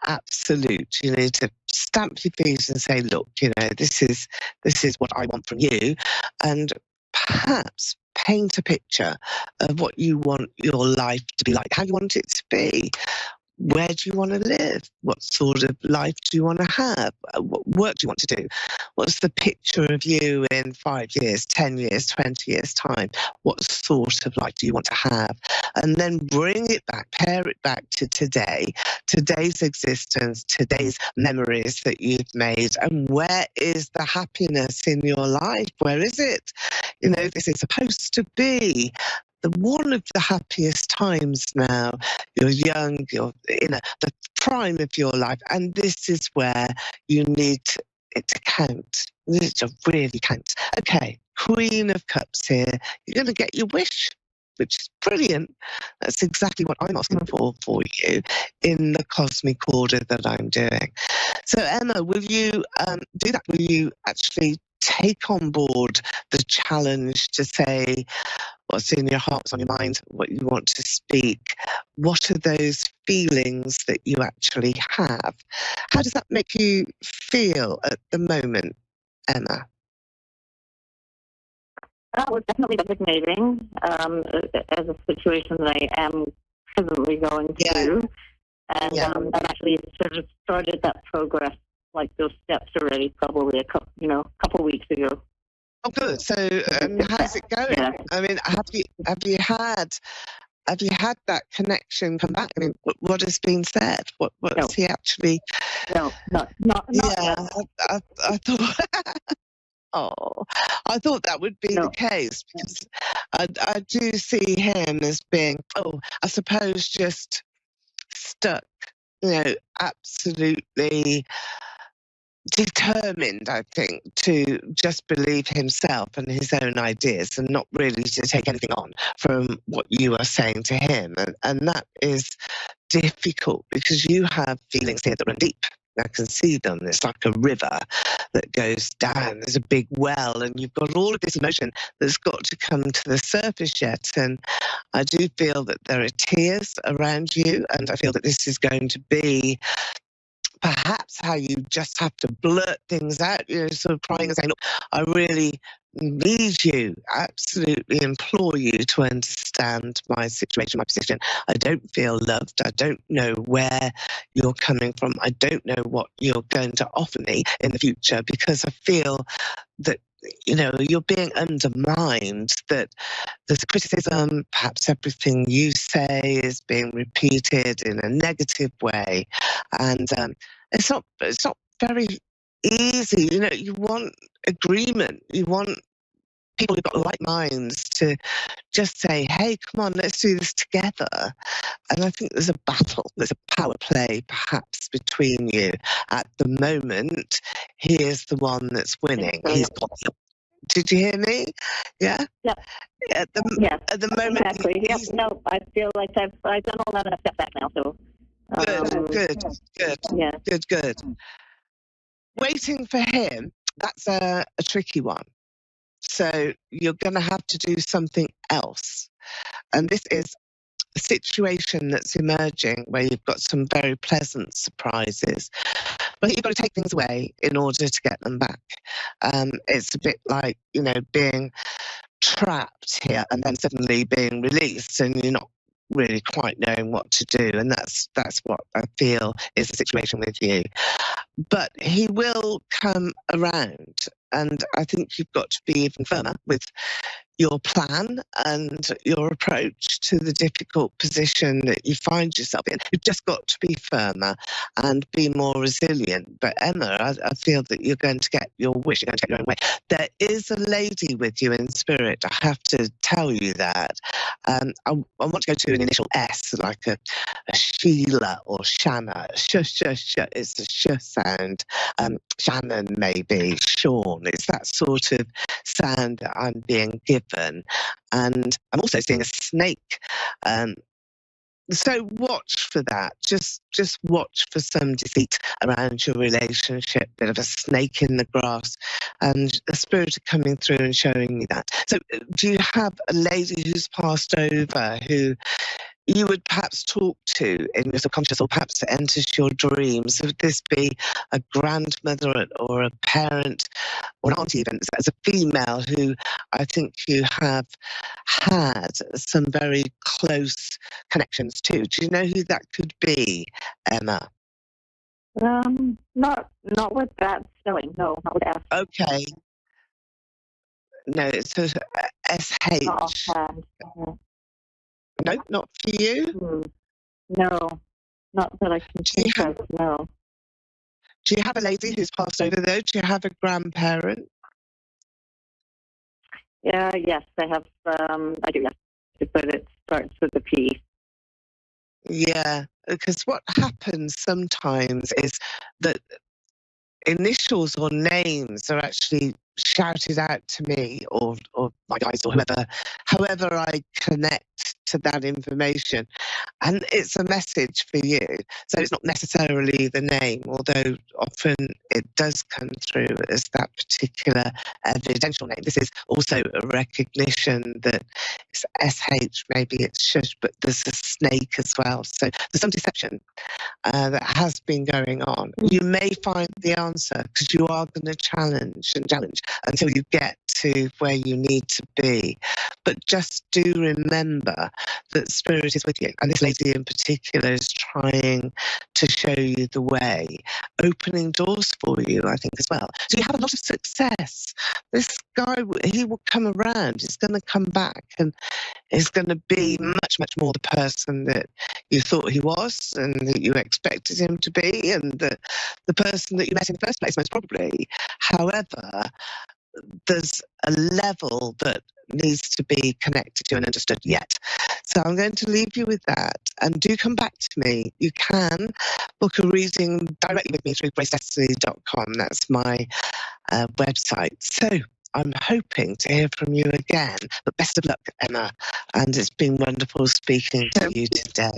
absolute. You need to stamp your feet and say, look, this is what I want from you, and perhaps paint a picture of what you want your life to be like, how you want it to be. Where do you want to live? What sort of life do you want to have? What work do you want to do? What's the picture of you in 5 years, 10 years, 20 years' time? What sort of life do you want to have? And then bring it back, pair it back to today's existence, today's memories that you've made. And where is the happiness in your life? Where is it? This is supposed to be one of the happiest times now. You're young, you're in the prime of your life, and this is where you need it to count. You need it to really count. Okay, Queen of Cups here. You're going to get your wish, which is brilliant. That's exactly what I'm asking for you in the cosmic order that I'm doing. So Emma, will you do that? Will you actually take on board the challenge to say what's in your heart, what's on your mind, what you want to speak? What are those feelings that you actually have? How does that make you feel at the moment, Emma? That was definitely designating as a situation that I am presently going through. And I've actually sort of started that progress, like those steps already, probably a couple weeks ago. Oh, good. So, how's it going? Yeah. I mean, have you had that connection come back? I mean, what has been said? What's he actually? No, not yeah, yet. I thought. Oh, I thought that would be the case, because I do see him as being, I suppose, just stuck. Absolutely determined, I think, to just believe himself and his own ideas and not really to take anything on from what you are saying to him. And that is difficult because you have feelings here that run deep. I can see them. It's like a river that goes down. There's a big well, and you've got all of this emotion that's got to come to the surface yet. And I do feel that there are tears around you, and I feel that this is going to be perhaps how you just have to blurt things out, sort of crying and saying, look, I really need you, absolutely implore you to understand my situation, my position. I don't feel loved. I don't know where you're coming from. I don't know what you're going to offer me in the future, because I feel that you're being undermined, that there's criticism, perhaps everything you say is being repeated in a negative way. And it's not very easy. You want agreement. You want people who've got like minds to just say, hey, come on, let's do this together. And I think there's a battle, there's a power play perhaps between you. At the moment, he is the one that's winning. He's got the... Did you hear me? Yeah? Yeah. At the moment... Exactly. Yep. No, I feel like I've done all that and I've stepped back now, so... Good. Yeah. Good. Waiting for him, that's a tricky one. So you're going to have to do something else. And this is a situation that's emerging where you've got some very pleasant surprises, but you've got to take things away in order to get them back. It's a bit like, being trapped here and then suddenly being released and you're not really quite knowing what to do. And that's what I feel is the situation with you. But he will come around, and I think you've got to be even firmer with your plan and your approach to the difficult position that you find yourself in. You've just got to be firmer and be more resilient. But Emma, I feel that you're going to get your wish, you're going to take your own way. There is a lady with you in spirit, I have to tell you that. I want to go to an initial S, like a Sheila or Shanna. It's a sh sound. Shannon maybe, Sean. It's that sort of sound that I'm being given. And I'm also seeing a snake. So watch for that. Just watch for some deceit around your relationship, bit of a snake in the grass. And the spirit are coming through and showing me that. So do you have a lady who's passed over who you would perhaps talk to in your subconscious, or perhaps that enters your dreams? Would this be a grandmother or a parent or an auntie even, as a female who I think you have had some very close connections to? Do you know who that could be, Emma? Not with that spelling. No, not with S. Okay. No, it's a SH. Not offhand. No, not for you? No, not that I can think of, no. Do you have a lady who's passed over, though? Do you have a grandparent? Yeah, yes, I have, I do, yes. But it starts with a P. Yeah, because what happens sometimes is that initials or names are actually shouted out to me or my guys or however I connect to that information, and it's a message for you. So it's not necessarily the name, although often it does come through as that particular evidential name. This is also a recognition that it's SH, maybe it's shush, but there's a snake as well. So there's some deception that has been going on. You may find the answer, because you are going to challenge until you get to where you need to be. But just do remember that spirit is with you, and this lady in particular is trying to show you the way, opening doors for you, I think, as well. So you have a lot of success. This guy, he will come around, he's going to come back, and is going to be much, much more the person that you thought he was and that you expected him to be, and the person that you met in the first place, most probably. However, there's a level that needs to be connected to and understood yet. So I'm going to leave you with that, and do come back to me. You can book a reading directly with me through gracedestiny.com. That's my website. So I'm hoping to hear from you again, but best of luck, Emma, and it's been wonderful speaking to you today.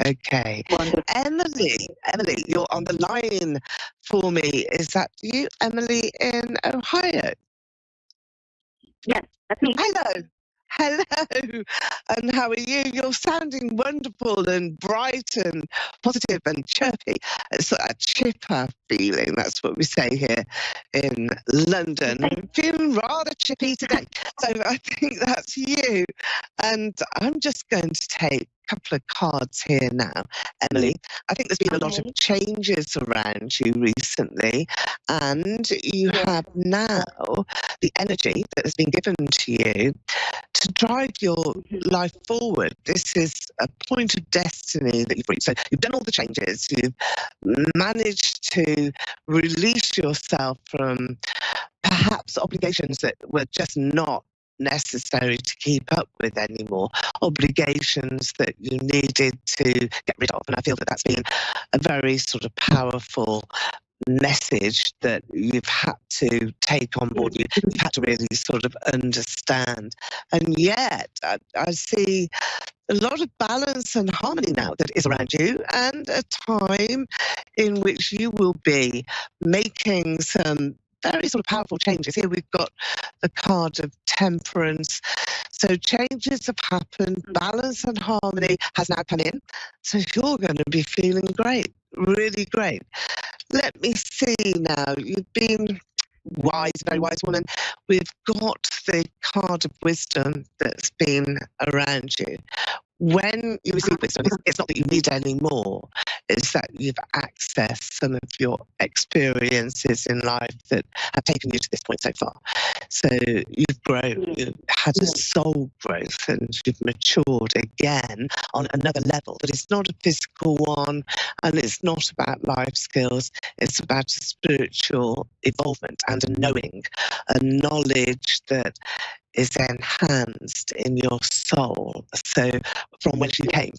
Okay. Wonderful. Emily, you're on the line for me. Is that you, Emily, in Ohio? Yes, that's me. Hello. And how are you? You're sounding wonderful and bright and positive and chirpy. It's a chipper feeling. That's what we say here in London. I'm feeling rather chippy today. So I think that's you. And I'm just going to take a couple of cards here now, Emily. I think there's been a lot of changes around you recently, and you have now the energy that has been given to you to drive your life forward. This is a point of destiny that you've reached. So you've done all the changes. You've managed to release yourself from perhaps obligations that were just not necessary to keep up with anymore, obligations that you needed to get rid of. And I feel that that's been a very sort of powerful message that you've had to take on board. You've had to really sort of understand. And yet I see a lot of balance and harmony now that is around you, and a time in which you will be making some very sort of powerful changes. Here we've got the card of Temperance. So changes have happened, balance and harmony has now come in. So you're going to be feeling great, really great. Let me see now. You've been wise, very wise woman. We've got the card of wisdom that's been around you. When you receive wisdom, it's not that you need any more. It's that you've accessed some of your experiences in life that have taken you to this point so far. So you've grown, you've had a soul growth, and you've matured again on another level. But it's not a physical one, and it's not about life skills. It's about a spiritual evolvement and a knowing, a knowledge that is enhanced in your soul. So from where you came,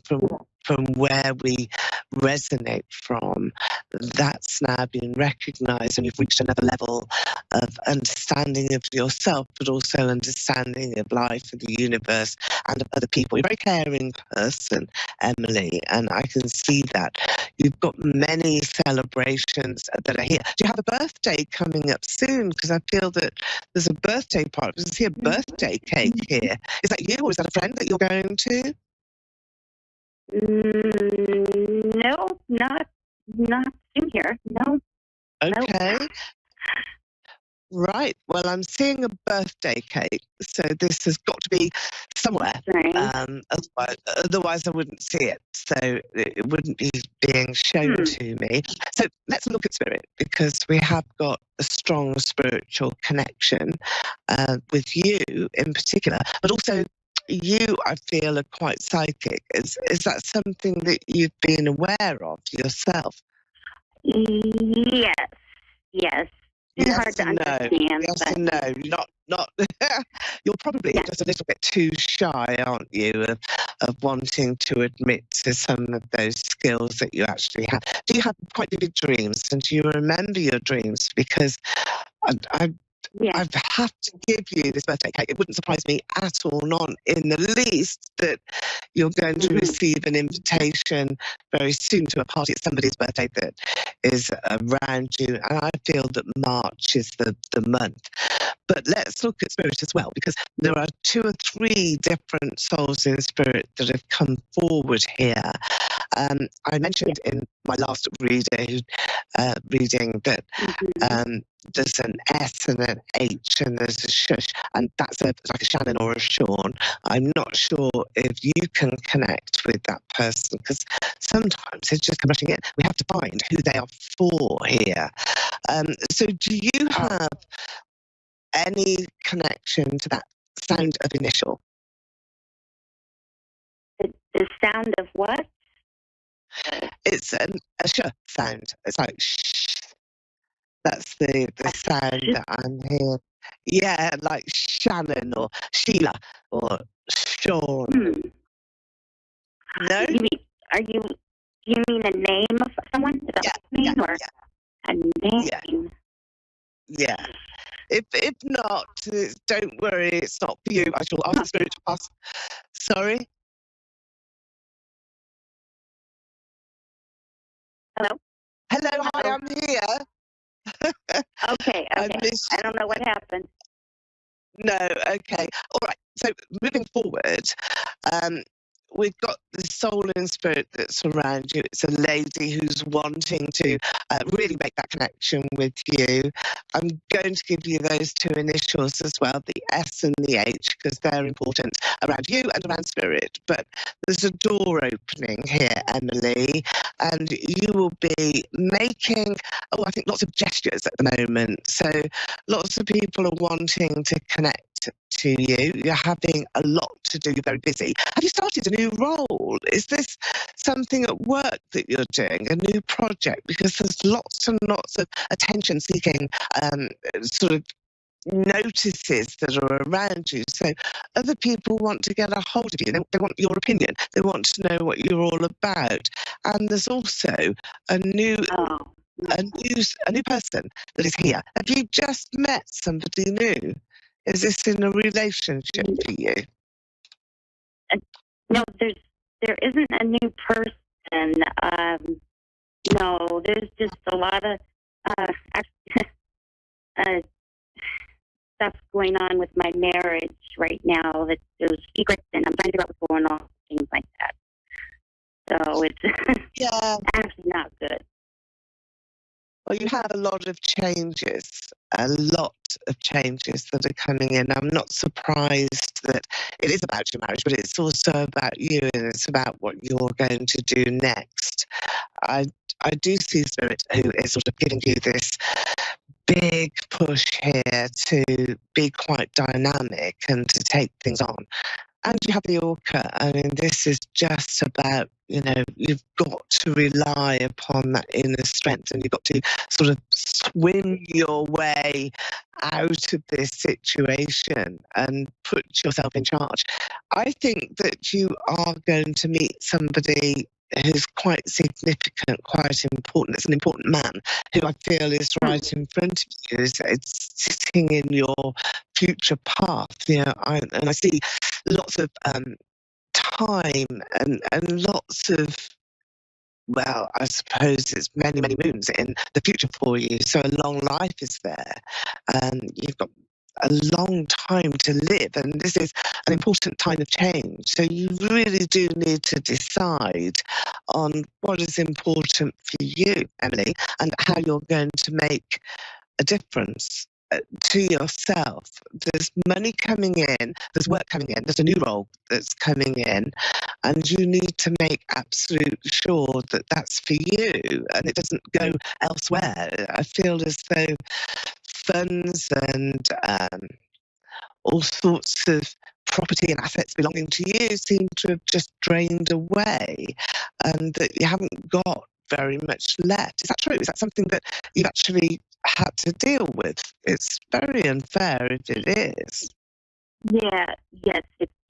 from where we resonate from, that's now been recognised, and you've reached another level of understanding of yourself, but also understanding of life and the universe and of other people. You're a very caring person, Emily, and I can see that. You've got many celebrations that are here. Do you have a birthday coming up soon? Because I feel that there's a birthday party. I see a birthday cake here. Is that you, or is that a friend that you're going to? No, not in here. No. Okay. No. Right. Well, I'm seeing a birthday cake, so this has got to be somewhere. Right. Otherwise, I wouldn't see it. So it wouldn't be being shown to me. So let's look at spirit, because we have got a strong spiritual connection with you in particular, but also you, I feel, are quite psychic. Is that something that you've been aware of yourself? Yes. It's hard to understand. Yes and no. Not. You're probably just a little bit too shy, aren't you, of wanting to admit to some of those skills that you actually have. Do you have quite vivid dreams, and do you remember your dreams? Because I have to give you this birthday cake. It wouldn't surprise me at all, not in the least, that you're going to receive an invitation very soon to a party at somebody's birthday that is around you. And I feel that March is the month. But let's look at spirit as well, because there are 2 or 3 different souls in spirit that have come forward here. I mentioned in my last reading that there's an S and an H and there's a shush, and that's like a Shannon or a Sean. I'm not sure if you can connect with that person, because sometimes it's just come rushing in. We have to find who they are for here. So do you have any connection to that sound of initial? The sound of what? It's a sh sound. It's like shh. That's the sound that I'm here. Yeah, like Shannon or Sheila or Sean. No? You mean a name of someone? Is that what you mean? Or a name? Yeah. If not, don't worry, it's not for you. I shall ask the spirit to pass. Sorry? Hello? Hello, hi, I'm here. Okay. I don't know what happened. No, okay. All right. So moving forward, we've got the soul and spirit that's around you. It's a lady who's wanting to really make that connection with you. I'm going to give you those two initials as well, the S and the H, because they're important around you and around spirit. But there's a door opening here, Emily, and you will be making, I think lots of gestures at the moment. So lots of people are wanting to connect to you. You're having a lot to do. You're very busy. Have you started a new role? Is this something at work that you're doing, a new project? Because there's lots and lots of attention-seeking sort of notices that are around you. So other people want to get a hold of you. They want your opinion. They want to know what you're all about. And there's also a new person that is here. Have you just met somebody new? Is this in a relationship for you? No, there isn't a new person. No, there's just a lot of stuff going on with my marriage right now. That there's secrets, and I'm trying to figure out what's going on, things like that. So it's actually not good. Well, you have a lot of changes that are coming in. I'm not surprised that it is about your marriage, but it's also about you, and it's about what you're going to do next. I do see Spirit who is sort of giving you this big push here to be quite dynamic and to take things on. And you have the Orca. I mean, this is just about, you've got to rely upon that inner strength, and you've got to sort of swim your way out of this situation and put yourself in charge. I think that you are going to meet somebody who's quite significant, quite important. It's an important man who I feel is right in front of you. It's sitting in your future path. I see lots of time and lots of, well, I suppose it's many, many moons in the future for you. So a long life is there. You've got a long time to live, and this is an important time of change. So you really do need to decide on what is important for you, Emily, and how you're going to make a difference to yourself. There's money coming in, there's work coming in, there's a new role that's coming in, and you need to make absolute sure that that's for you and it doesn't go elsewhere. I feel as though funds and all sorts of property and assets belonging to you seem to have just drained away, and that you haven't got very much left. Is that true? Is that something that you've actually had to deal with? It's very unfair if it is. Yes.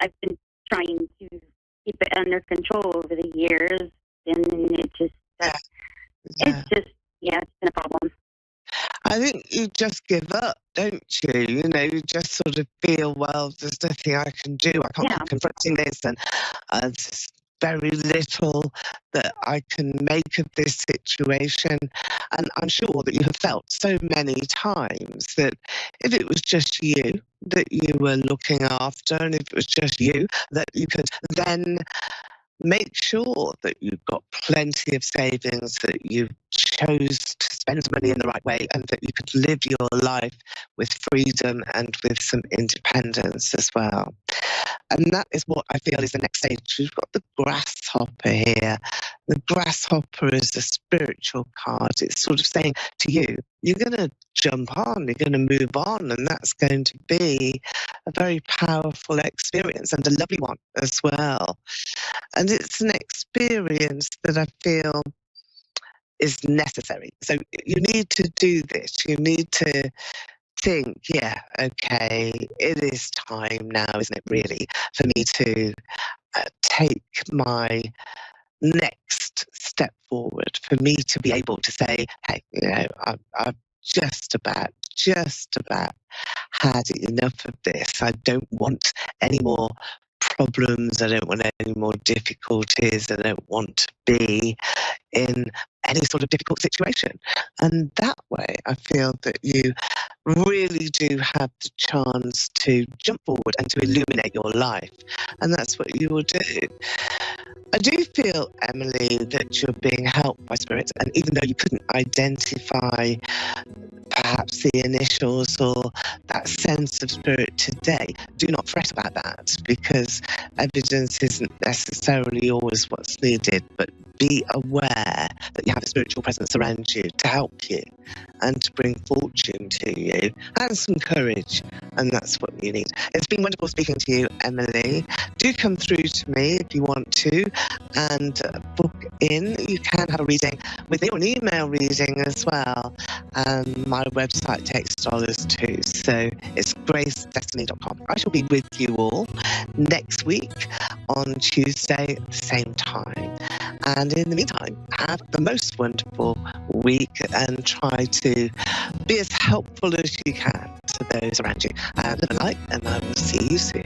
I've been trying to keep it under control over the years, and it just, it's been a problem. I think you just give up, don't you? You just sort of feel, well, there's nothing I can do. I can't keep confronting this, and there's very little that I can make of this situation. And I'm sure that you have felt so many times that if it was just you that you were looking after, and if it was just you that you could then make sure that you've got plenty of savings, that you chose to spend money in the right way, and that you could live your life with freedom and with some independence as well. And that is what I feel is the next stage. You've got the grasshopper here. The grasshopper is a spiritual card. It's sort of saying to you, you're going to jump on, you're going to move on, and that's going to be a very powerful experience, and a lovely one as well. And it's an experience that I feel is necessary. So you need to do this. You need to think, yeah, okay, it is time now, isn't it, really, for me to take my next step forward, for me to be able to say, hey, I've just about had enough of this. I don't want any more problems. I don't want any more difficulties. I don't want to be in any sort of difficult situation. And that way, I feel that you really do have the chance to jump forward and to illuminate your life. And that's what you will do. I do feel, Emily, that you're being helped by spirits, and even though you couldn't identify perhaps the initials or that sense of spirit today, do not fret about that, because evidence isn't necessarily always what's needed, but be aware that you have a spiritual presence around you to help you and to bring fortune to you and some courage, and that's what you need. It's been wonderful speaking to you, Emily. Do come through to me if you want to and book in. You can have a reading with me, or an email reading as well. My website takes dollars too, so it's gracedestiny.com. I shall be with you all next week on Tuesday at the same time. And in the meantime, have the most wonderful week and try to be as helpful as you can to those around you. Live a light, and I will see you soon.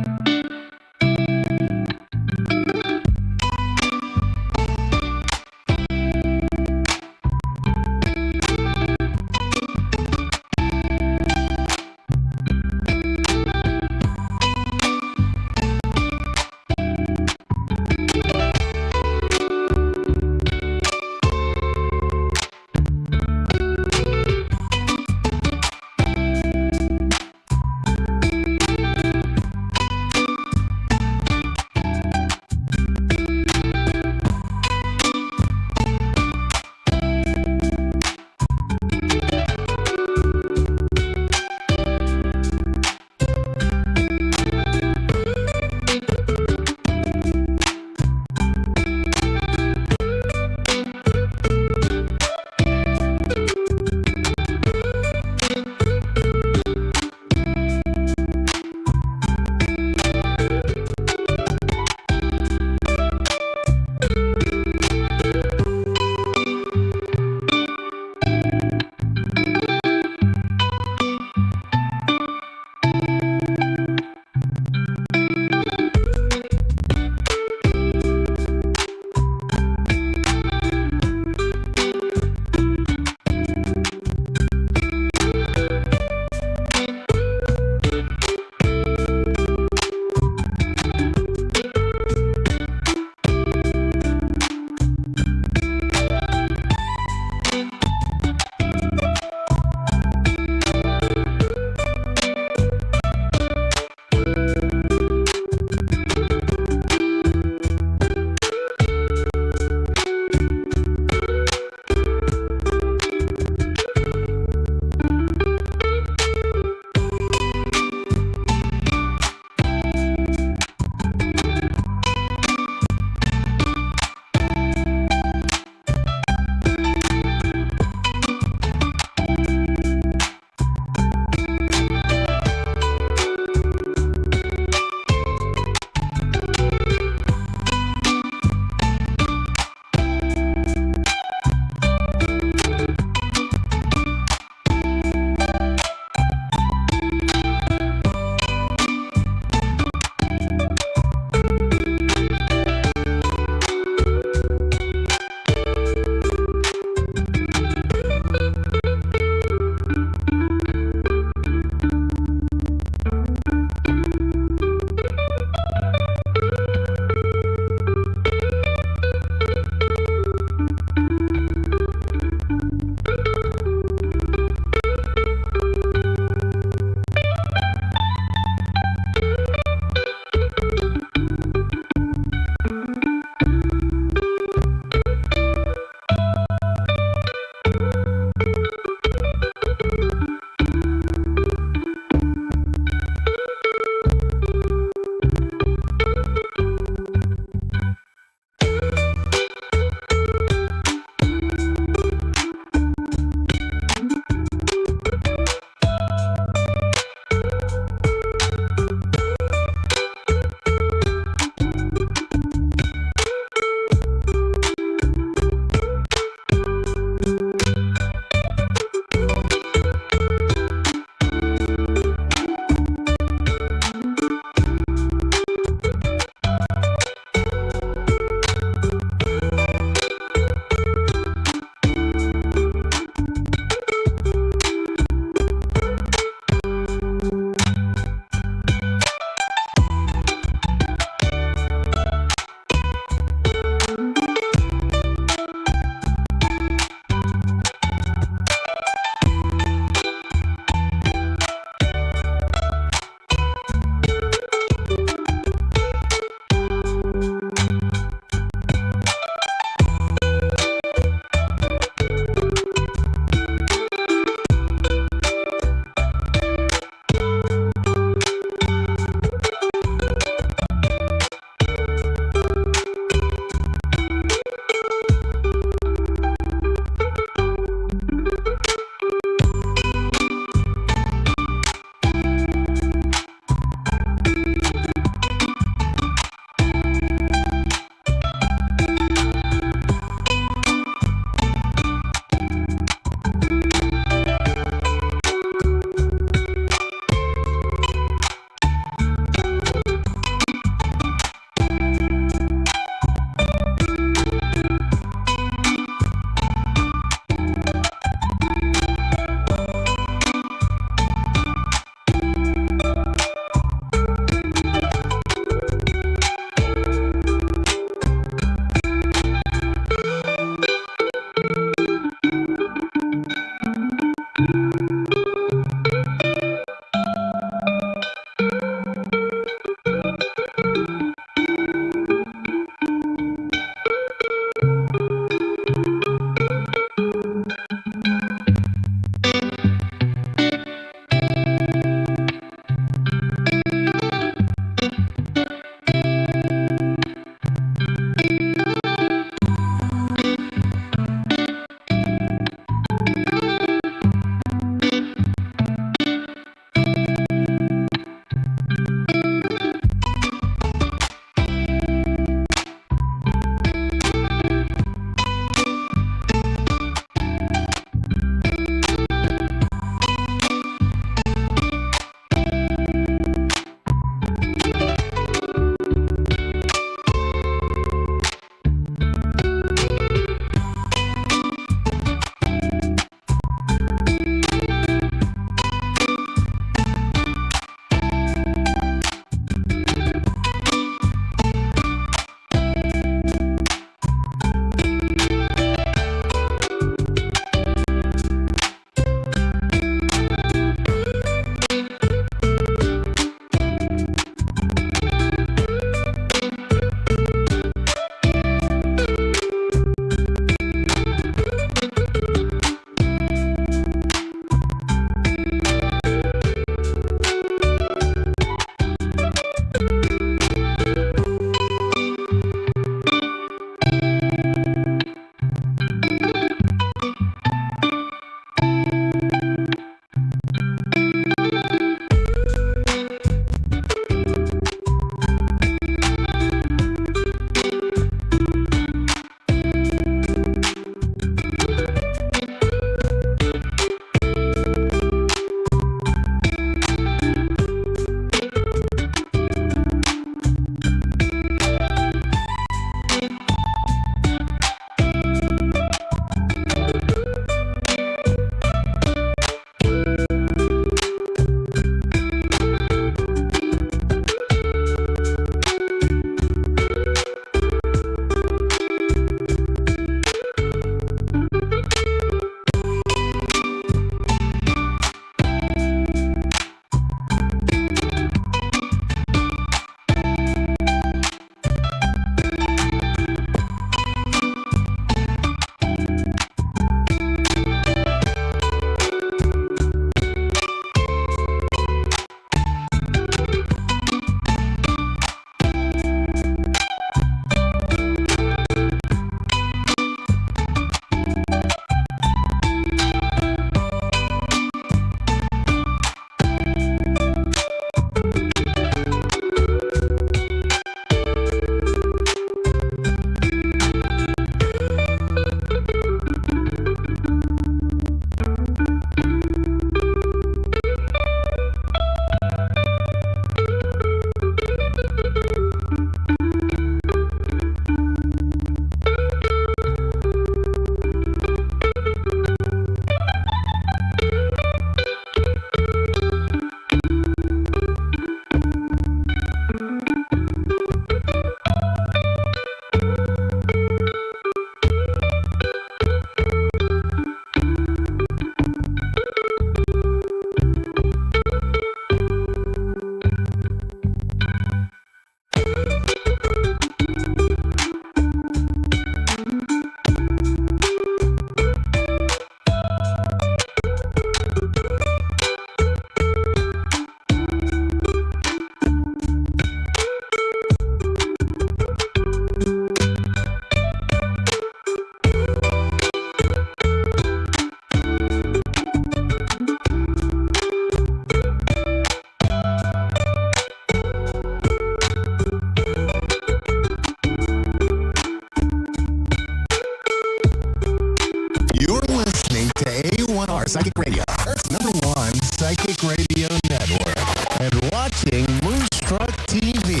Psychic Radio, Earth's #1 psychic radio network, and watching Moonstruck TV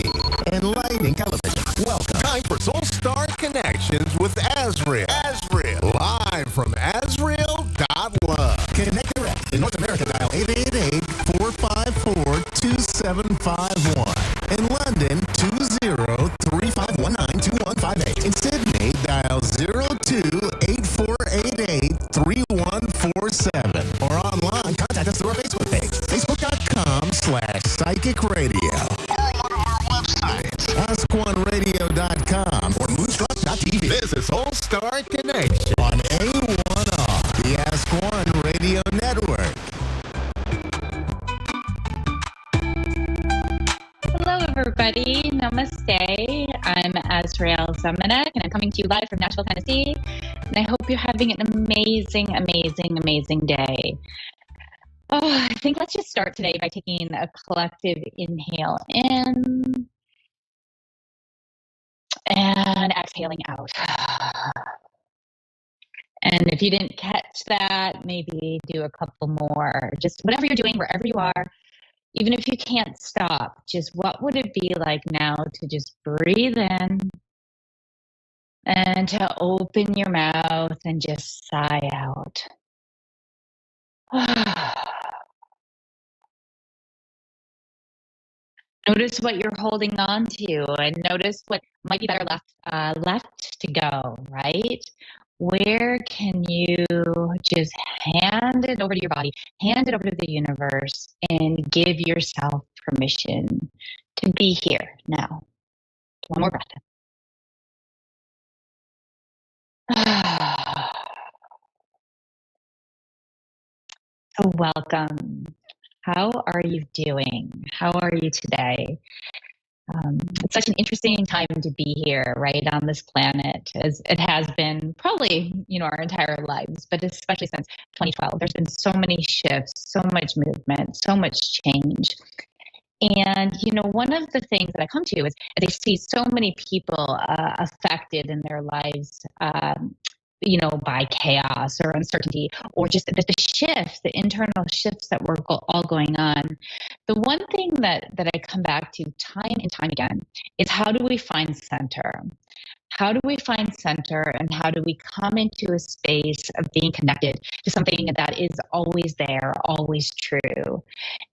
and lighting television. Welcome. Time for Soul Star Connections with Azrael. Live from Azrael.love. Connect direct. In North America, dial 888-454-2751. In London, 20-3519-2158. In Sydney, dial 02-8488-3147. Or online, contact us through our Facebook page, facebook.com/psychic radio. Or our website, AskOneRadio.com or Moonstruck.tv. This is Soul Star Connection on A1R, the Ask One Radio Network. Hello, everybody. Namaste. I'm Azrael Zamenek, and I'm coming to you live from Nashville, Tennessee. And I hope you're having an amazing, amazing, amazing day. Oh, I think let's just start today by taking a collective inhale in and exhaling out. And if you didn't catch that, maybe do a couple more. Just whatever you're doing, wherever you are, even if you can't stop, just what would it be like now to just breathe in and to open your mouth and just sigh out. Notice what you're holding on to, and notice what might be better left to go, right? Where can you just hand it over to your body, hand it over to the universe, and give yourself permission to be here now? One more breath. So welcome. How are you doing? How are you today? It's such an interesting time to be here, right, on this planet, as it has been probably, our entire lives, but especially since 2012. There's been so many shifts, so much movement, so much change. And, one of the things that I come to is I see so many people affected in their lives, by chaos or uncertainty, or just the shifts, the internal shifts that we're all going on. The one thing that I come back to time and time again is, how do we find center? How do we find center, and how do we come into a space of being connected to something that is always there, always true?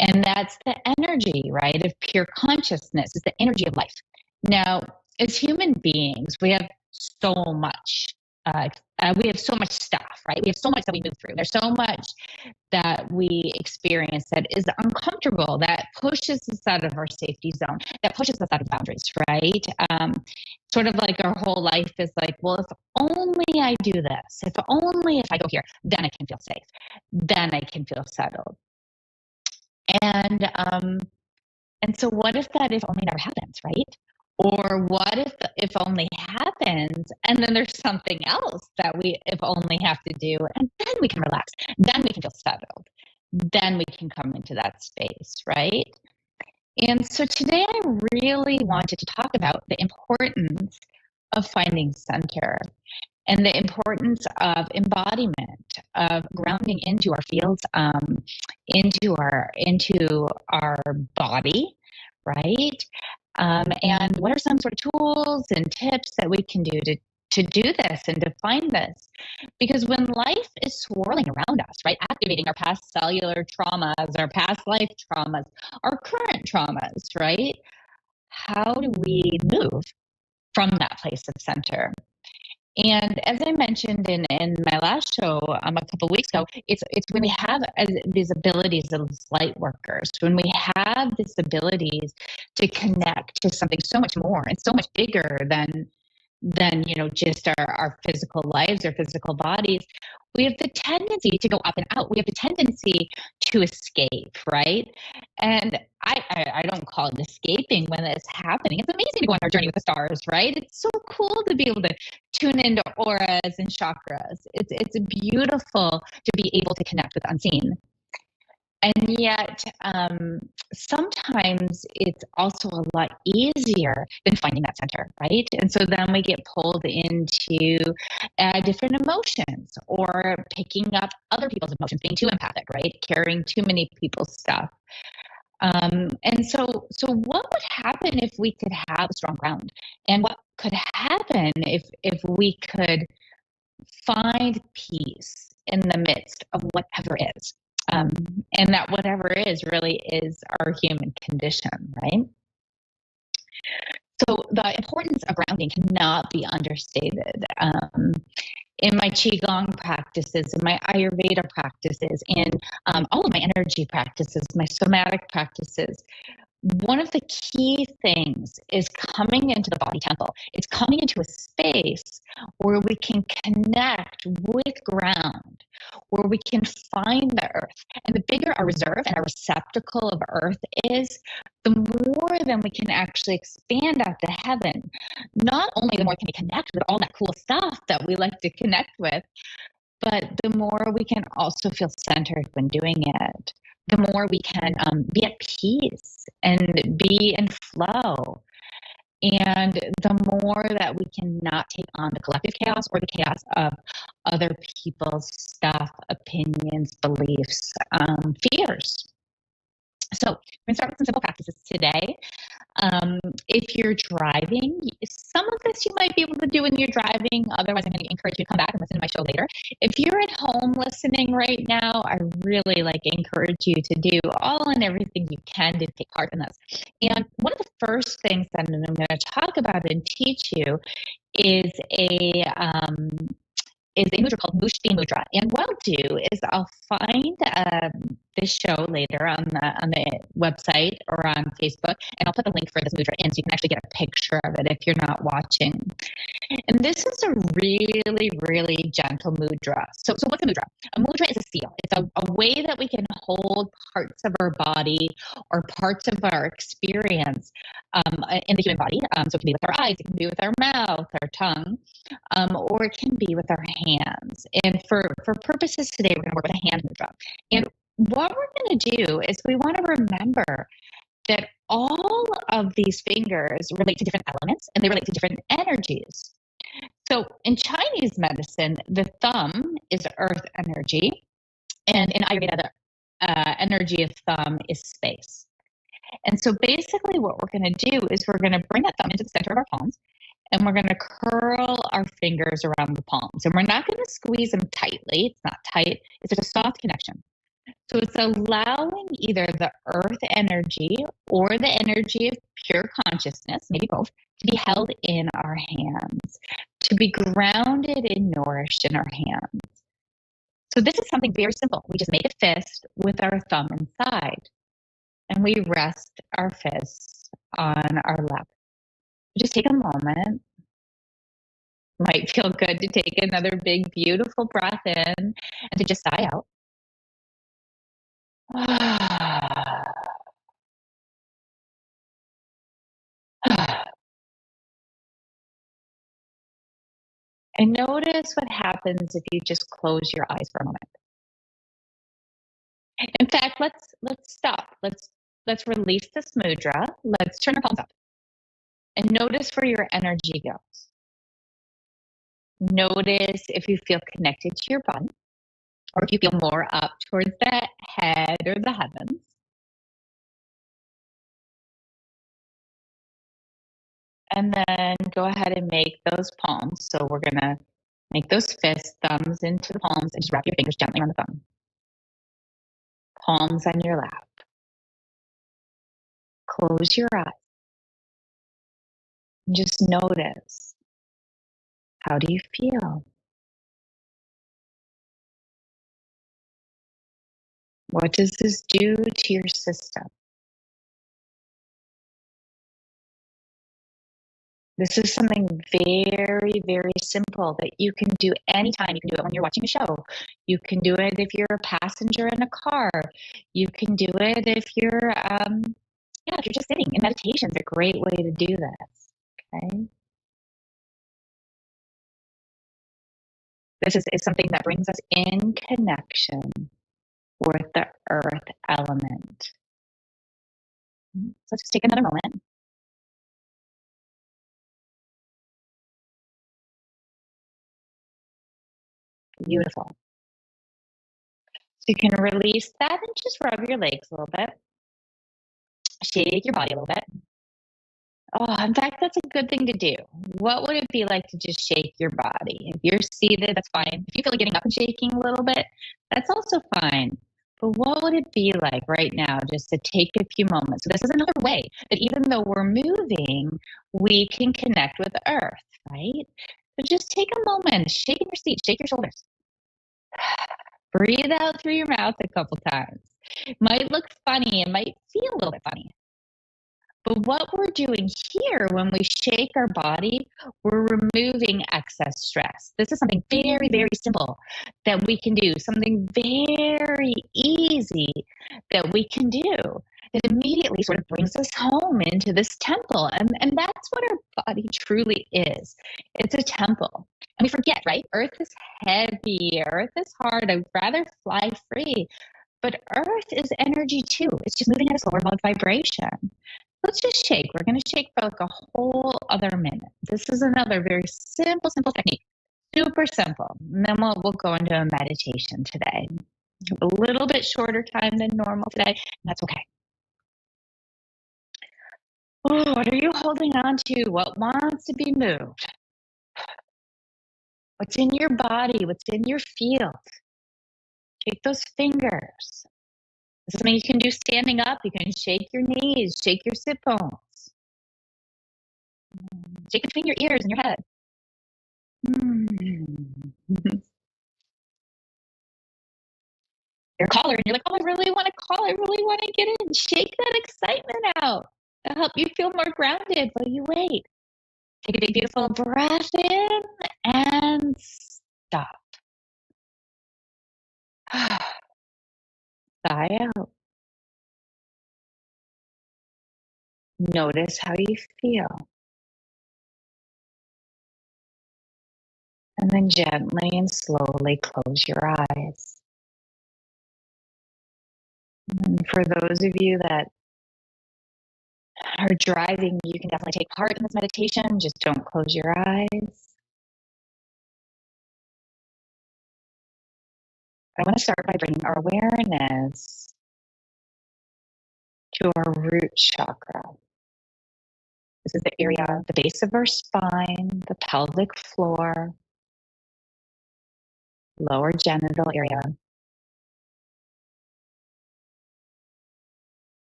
And that's the energy, right, of pure consciousness. It's the energy of life. Now, as human beings, we have so much. We have so much stuff, right? We have so much that we move through. There's so much that we experience that is uncomfortable, that pushes us out of our safety zone, that pushes us out of boundaries, right? Sort of like our whole life is like, well, if only I do this, if I go here, then I can feel safe, then I can feel settled. And so what if that if only never happens, right? Or what if only happens, and then there's something else that we if only have to do, and then we can relax, then we can feel settled, then we can come into that space, right? And so today I really wanted to talk about the importance of finding center, and the importance of embodiment, of grounding into our fields, into our body, right? And what are some sort of tools and tips that we can do to do this and to find this? Because when life is swirling around us, right, activating our past cellular traumas, our past life traumas, our current traumas, right, how do we move from that place of center? And as I mentioned in my last show a couple of weeks ago, it's when we have these abilities as light workers, when we have these abilities to connect to something so much more and so much bigger than just our physical lives, our physical bodies, we have the tendency to go up and out. We have the tendency to escape, right? And I don't call it escaping when it's happening. It's amazing to go on our journey with the stars, right? It's so cool to be able to tune into auras and chakras. It's beautiful to be able to connect with unseen. And yet, sometimes it's also a lot easier than finding that center, right? And so then we get pulled into different emotions or picking up other people's emotions, being too empathic, right? Carrying too many people's stuff. And so what would happen if we could have a strong ground? And what could happen if we could find peace in the midst of whatever is? And that whatever is really is our human condition, right? So the importance of grounding cannot be understated. In my Qigong practices, in my Ayurveda practices, in all of my energy practices, my somatic practices, one of the key things is coming into the body temple. It's coming into a space where we can connect with ground, where we can find the earth. And the bigger our reserve and our receptacle of earth is, the more then we can actually expand out to heaven. Not only the more can we connect with all that cool stuff that we like to connect with, but the more we can also feel centered when doing it. The more we can be at peace and be in flow. And the more that we can not take on the collective chaos or the chaos of other people's stuff, opinions, beliefs, fears. So we're going to start with some simple practices today. If you're driving, some of this you might be able to do when you're driving. Otherwise, I'm going to encourage you to come back and listen to my show later. If you're at home listening right now, I really encourage you to do all and everything you can to take part in this. And one of the first things that I'm going to talk about and teach you is a mudra called Mushti Mudra. And what I'll do is I'll find this show later on the website or on Facebook, and I'll put the link for this mudra in so you can actually get a picture of it if you're not watching. And this is a really, really gentle mudra. So what's a mudra? A mudra is a seal. It's a way that we can hold parts of our body or parts of our experience in the human body. So it can be with our eyes, it can be with our mouth, our tongue, or it can be with our hands. And for purposes today, we're going to work with a hand mudra. And what we're going to do is we want to remember that all of these fingers relate to different elements and they relate to different energies. So in Chinese medicine, the thumb is earth energy, and in Ayurveda, the energy of thumb is space. And so basically what we're going to do is we're going to bring that thumb into the center of our palms, and we're going to curl our fingers around the palms. And we're not going to squeeze them tightly. It's not tight. It's just a soft connection. So it's allowing either the earth energy or the energy of pure consciousness, maybe both, to be held in our hands, to be grounded and nourished in our hands. So this is something very simple. We just make a fist with our thumb inside, and we rest our fists on our lap. Just take a moment. Might feel good to take another big, beautiful breath in and to just sigh out. And notice what happens if you just close your eyes for a moment. In fact, let's stop. Let's release this mudra. Let's turn our palms up. And notice where your energy goes. Notice if you feel connected to your body, or if you feel more up towards the head or the heavens. And then go ahead and make those palms. So we're going to make those fists, thumbs into the palms, and just wrap your fingers gently around the thumb. Palms on your lap. Close your eyes. And just notice. How do you feel? What does this do to your system? This is something very, very simple that you can do anytime. You can do it when you're watching a show. You can do it if you're a passenger in a car. You can do it if you're, if you're just sitting. And meditation is a great way to do this. Okay. This is something that brings us in connection with the earth element. So let's just take another moment. Beautiful. So you can release that and just rub your legs a little bit. Shake your body a little bit. Oh, in fact, that's a good thing to do. What would it be like to just shake your body? If you're seated, that's fine. If you feel like getting up and shaking a little bit, that's also fine. But what would it be like right now just to take a few moments? So this is another way that even though we're moving, we can connect with the earth, right? So just take a moment, shake in your seat, shake your shoulders. Breathe out through your mouth a couple times. It might look funny, it might feel a little bit funny. But what we're doing here when we shake our body, we're removing excess stress. This is something very, very simple that we can do, something very easy that we can do. It immediately sort of brings us home into this temple. And that's what our body truly is. It's a temple. And we forget, right? Earth is heavy. Earth is hard. I'd rather fly free. But Earth is energy too. It's just moving at a slower vibration. Let's just shake. We're going to shake for like a whole other minute. This is another very simple technique. Super simple. And then we'll go into a meditation today. A little bit shorter time than normal today. And that's okay. Oh, what are you holding on to? What wants to be moved? What's in your body? What's in your field? Shake those fingers. This is something you can do standing up. You can shake your knees, shake your sit bones. Shake between your ears and your head. Your collar, and you're like, oh, I really want to call. I really want to get in. Shake that excitement out. It'll help you feel more grounded while you wait. Take a big, beautiful breath in and stop. Sigh out. Notice how you feel. And then gently and slowly close your eyes. And for those of you that are driving, you can definitely take part in this meditation. Just don't close your eyes. I want to start by bringing our awareness to our root chakra. This is the area, the base of our spine, the pelvic floor, lower genital area.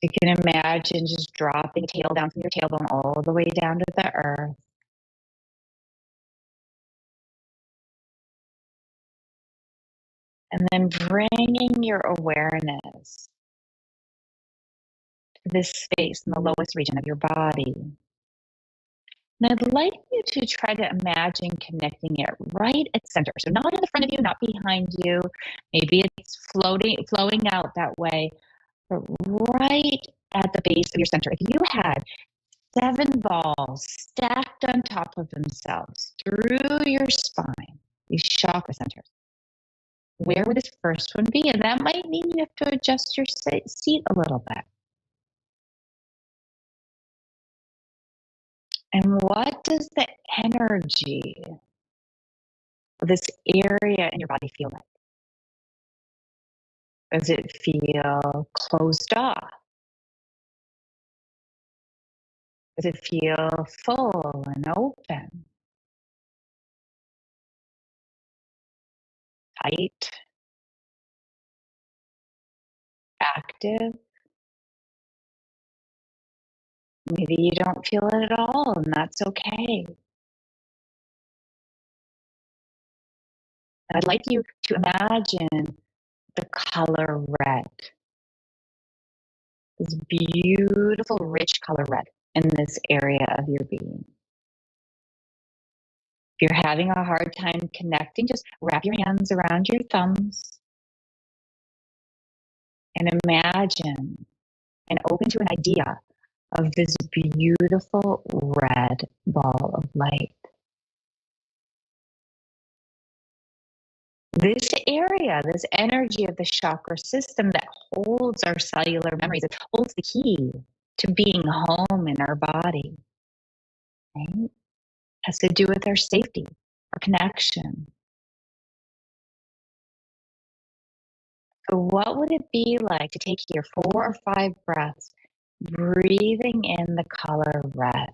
You can imagine just dropping the tail down from your tailbone all the way down to the earth. And then bringing your awareness to this space in the lowest region of your body. And I'd like you to try to imagine connecting it right at center. So not in the front of you, not behind you. Maybe it's flowing out that way, but right at the base of your center. If you had 7 balls stacked on top of themselves through your spine, these chakra centers, where would this first one be? And that might mean you have to adjust your seat a little bit. And what does the energy of this area in your body feel like? Does it feel closed off? Does it feel full and open? Tight? Active? Maybe you don't feel it at all, and that's okay. And I'd like you to imagine the color red. This beautiful, rich color red in this area of your being. If you're having a hard time connecting, just wrap your hands around your thumbs and imagine and open to an idea of this beautiful red ball of light. This area, this energy of the chakra system that holds our cellular memories, it holds the key to being home in our body, right? Has to do with our safety, our connection. So what would it be like to take here 4 or 5 breaths, breathing in the color red?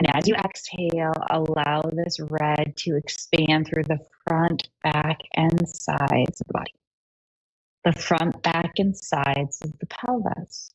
And as you exhale, allow this red to expand through the front, back, and sides of the body. The front, back, and sides of the pelvis.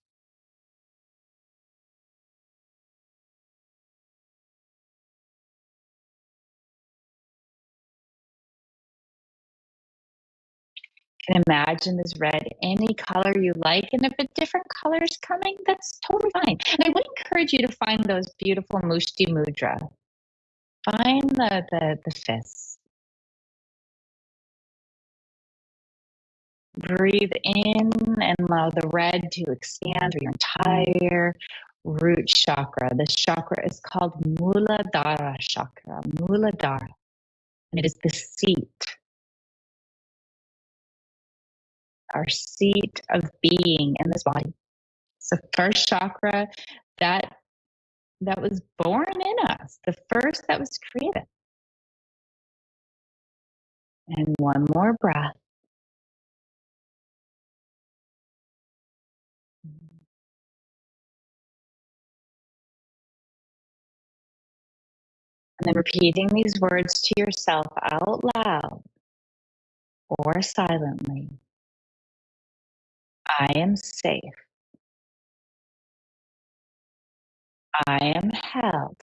You can imagine this red any color you like, and if a different color is coming, that's totally fine. And I would encourage you to find those beautiful Mushti Mudra. Find the fists. Breathe in and allow the red to expand through your entire root chakra. This chakra is called Muladhara chakra, Muladhara. And it is the seat, our seat of being in this body. It's the first chakra that was born in us, the first that was created. And one more breath. And then repeating these words to yourself out loud or silently. I am safe. I am held.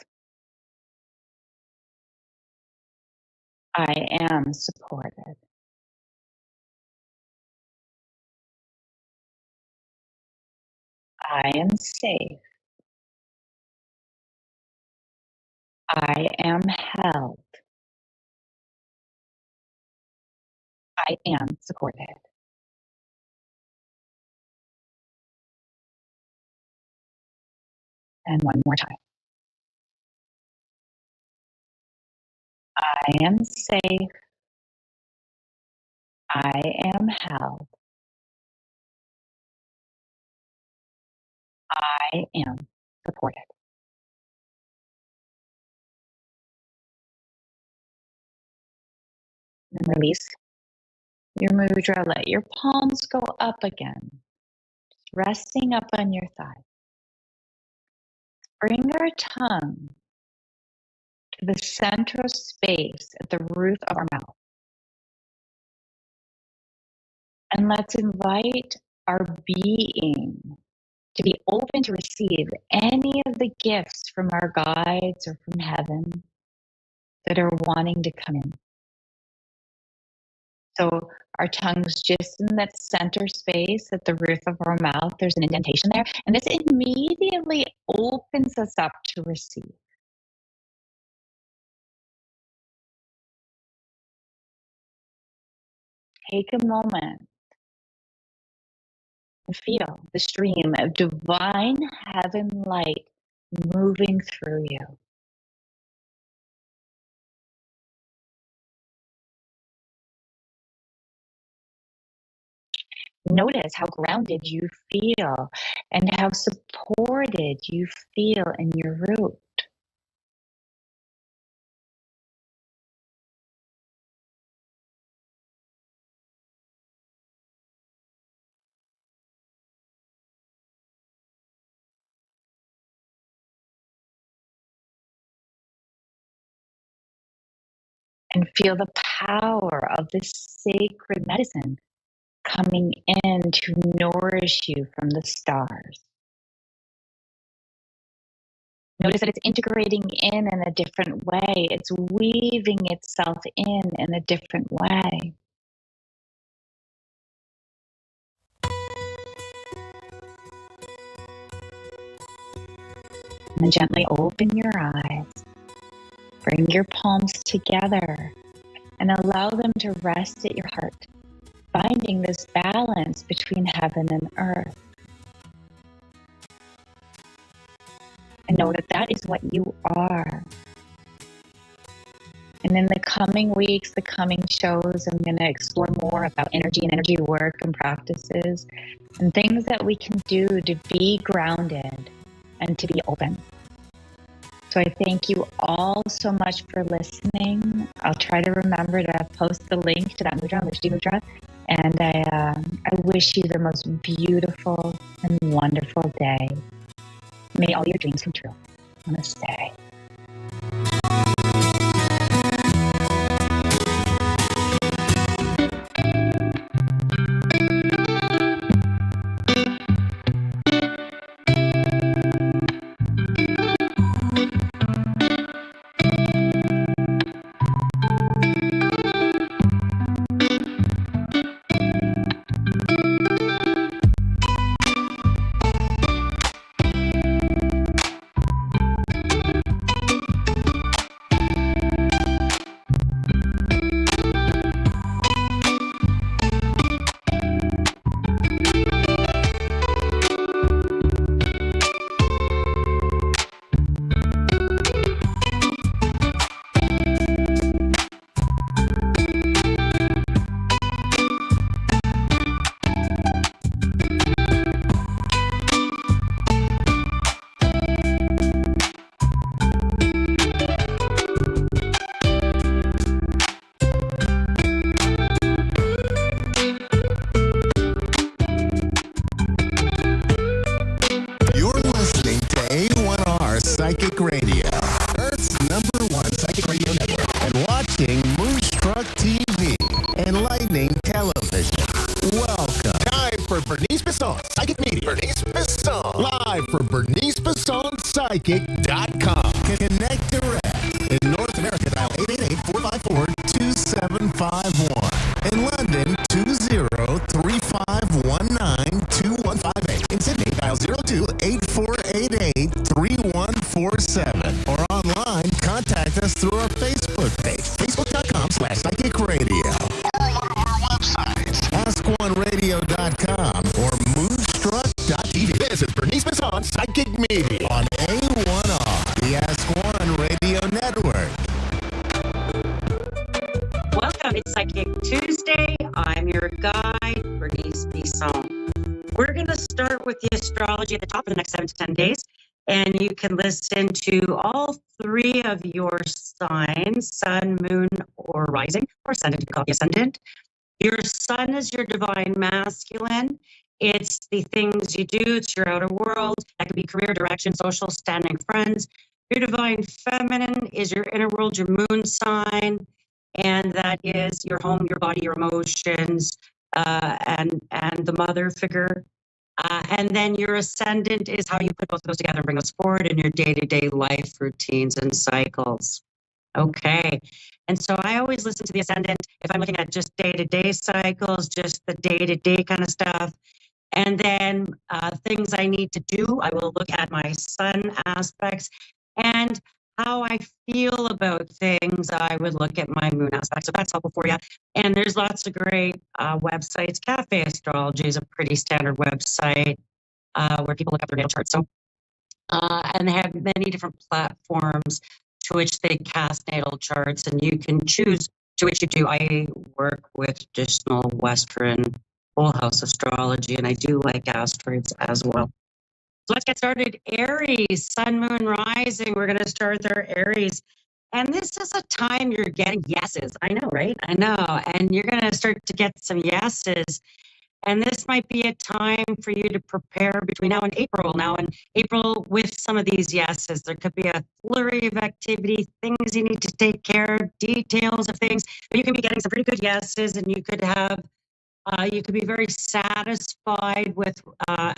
I am supported. I am safe. I am held. I am supported. And one more time. I am safe. I am held. I am supported. And release your mudra. Let your palms go up again, resting up on your thigh. Bring our tongue to the central space at the roof of our mouth. And let's invite our being to be open to receive any of the gifts from our guides or from heaven that are wanting to come in. So our tongue's just in that center space at the roof of our mouth. There's an indentation there. And this immediately opens us up to receive. Take a moment and feel the stream of divine heaven light moving through you. Notice how grounded you feel and how supported you feel in your root. And feel the power of this sacred medicine coming in to nourish you from the stars. Notice that it's integrating in a different way. It's weaving itself in a different way. And then gently open your eyes. Bring your palms together and allow them to rest at your heart, finding this balance between heaven and earth. And know that that is what you are. And And in the coming weeks, the coming shows, I'm going to explore more about energy and energy work and practices and things that we can do to be grounded and to be open. So I thank you all so much for listening. I'll try to remember to post the link to that mudra, Vishti mudra. And I wish you the most beautiful and wonderful day. May all your dreams come true. Namaste. You're listening to A1R Psychic Radio, Earth's #1 psychic radio network, and watching Moonstruck TV, Enlightening Television. Welcome. Time for Bernice Bisson, Psychic Media. Bernice Bisson, live for BerniceBissonPsychic.com. Connect direct. In North America, dial 888-454-2751. In London, 20-3519-2158. In Sydney, dial 02-8488-3147. Or online, contact us through our Facebook page, facebook.com/Psychic Radio. Or our websites, AskOneRadio.com or Moonstruck.tv. Visit Bernice Bisson Psychic Media on A1R, the Ask One Radio Network. Welcome, it's Psychic Tuesday. I'm your guide, Bernice Bisson. We're going to start with the astrology at the top for the next 7 to 10 days. And you can listen to all 3 of your signs, sun, moon, or rising, or ascendant, you can call it ascendant. Your sun is your divine masculine. It's the things you do. It's your outer world. That could be career, direction, social, standing, friends. Your divine feminine is your inner world, your moon sign. And that is your home, your body, your emotions, and the mother figure. And then your ascendant is how you put both of those together and bring us forward in your day-to-day life routines and cycles. Okay. And so I always listen to the ascendant if I'm looking at just day-to-day cycles, just the day-to-day kind of stuff. And then things I need to do, I will look at my sun aspects. And how I feel about things, I would look at my moon aspect. So that's helpful for you. And there's lots of great websites. Cafe Astrology is a pretty standard website where people look up their natal charts. So, and they have many different platforms to which they cast natal charts, and you can choose to which you do. I work with traditional Western whole house astrology, and I do like asteroids as well. So let's get started. Aries, sun, moon, rising. We're going to start with our Aries. And this is a time you're getting yeses. I know, right? I know. And you're going to start to get some yeses. And this might be a time for you to prepare between now and April. Now in April, with some of these yeses, there could be a flurry of activity, things you need to take care of, details of things. But you can be getting some pretty good yeses, and you could have you could be very satisfied with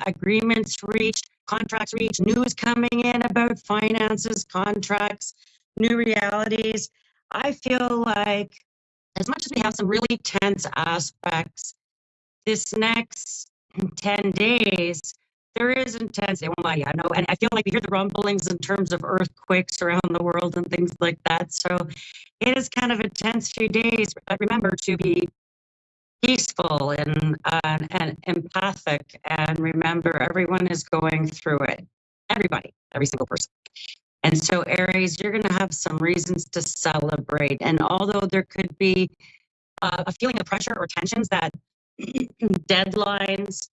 agreements reached, contracts reached, news coming in about finances, contracts, new realities. I feel like as much as we have some really tense aspects, this next 10 days, there is intensity. Well, I know, and I feel like we hear the rumblings in terms of earthquakes around the world and things like that. So it is kind of a tense few days, but remember to be peaceful and empathic, and remember everyone is going through it. Everybody, every single person. And so, Aries, you're going to have some reasons to celebrate. And although there could be a feeling of pressure or tensions that deadlines,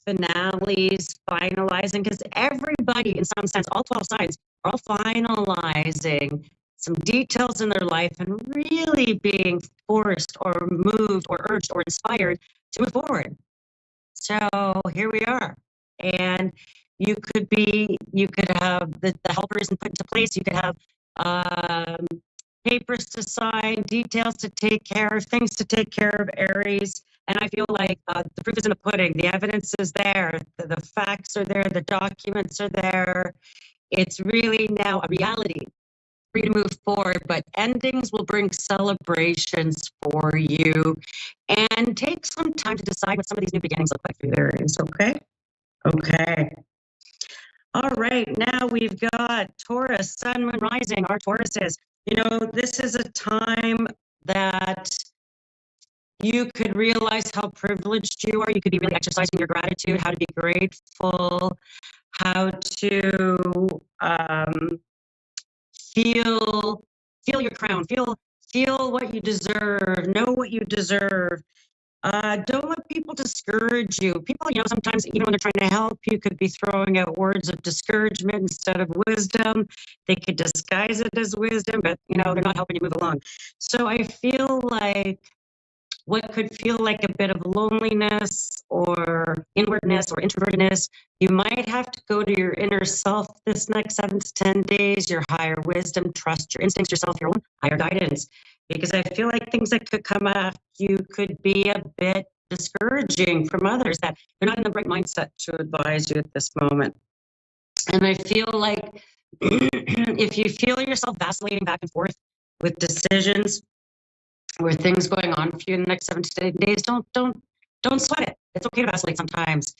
finales, finalizing, because everybody, in some sense, all 12 signs are all finalizing some details in their life and really being forced or moved or urged or inspired to move forward. So here we are. And you could have the helpers put into place. You could have papers to sign, details to take care of, things to take care of, Aries. And I feel like the proof is in the pudding. The evidence is there. The facts are there. The documents are there. It's really now a reality for you to move forward. But endings will bring celebrations for you. And take some time to decide what some of these new beginnings look like for you, Aries. Okay? Okay. All right. Now we've got Taurus, Sun, Moon, Rising. Our Tauruses. This is a time that you could realize how privileged you are. You could be really exercising your gratitude, how to be grateful, how to feel your crown, feel what you deserve, know what you deserve. Don't let people discourage you. People, sometimes even when they're trying to help you, could be throwing out words of discouragement instead of wisdom. They could disguise it as wisdom, but, they're not helping you move along. So I feel like what could feel like a bit of loneliness or inwardness or introvertedness, you might have to go to your inner self this next 7 to 10 days, your higher wisdom, trust your instincts, yourself, your own higher guidance. Because I feel like things that could come at you could be a bit discouraging from others, that they're not in the right mindset to advise you at this moment. And I feel like if you feel yourself vacillating back and forth with decisions, or things going on for you in the next 7 to 10 days, don't sweat it. It's okay to vacillate sometimes.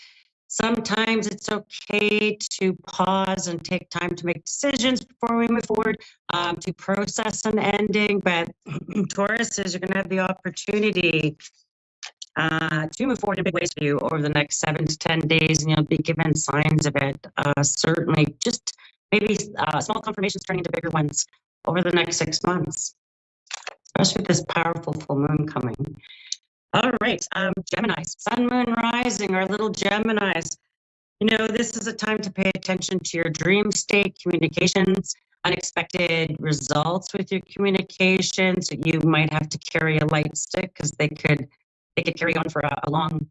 Sometimes it's okay to pause and take time to make decisions before we move forward, to process an ending. But Tauruses, you're going to have the opportunity to move forward in big ways for you over the next 7 to 10 days, and you'll be given signs of it. Certainly, just maybe small confirmations turning into bigger ones over the next 6 months, especially with this powerful full moon coming. All right, Geminis, Sun, Moon, Rising, our little Geminis. This is a time to pay attention to your dream state, communications, unexpected results with your communications. You might have to carry a light stick because they could carry on for a long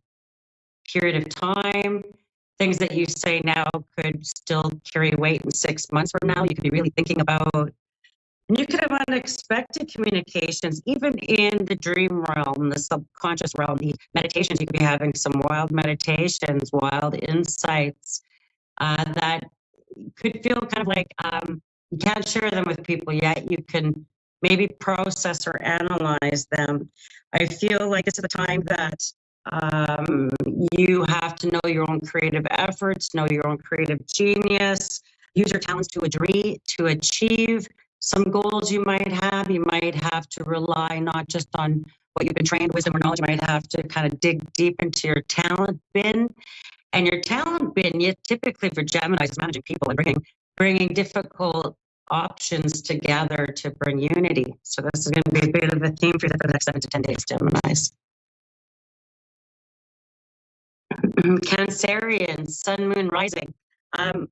period of time. Things that you say now could still carry weight in 6 months from now. You could be really thinking about. And you could have unexpected communications, even in the dream realm, the subconscious realm, the meditations. You could be having some wild meditations, wild insights that could feel kind of like you can't share them with people yet. You can maybe process or analyze them. I feel like this is the time that you have to know your own creative efforts, know your own creative genius, use your talents to achieve some goals you might have. You might have to rely not just on what you've been trained, wisdom, or knowledge. You might have to kind of dig deep into your talent bin. And your talent bin, typically for Geminis, is managing people and bringing difficult options together to bring unity. So this is going to be a bit of a theme for the next 7 to 10 days, Geminis. Cancerian, Sun, Moon, Rising.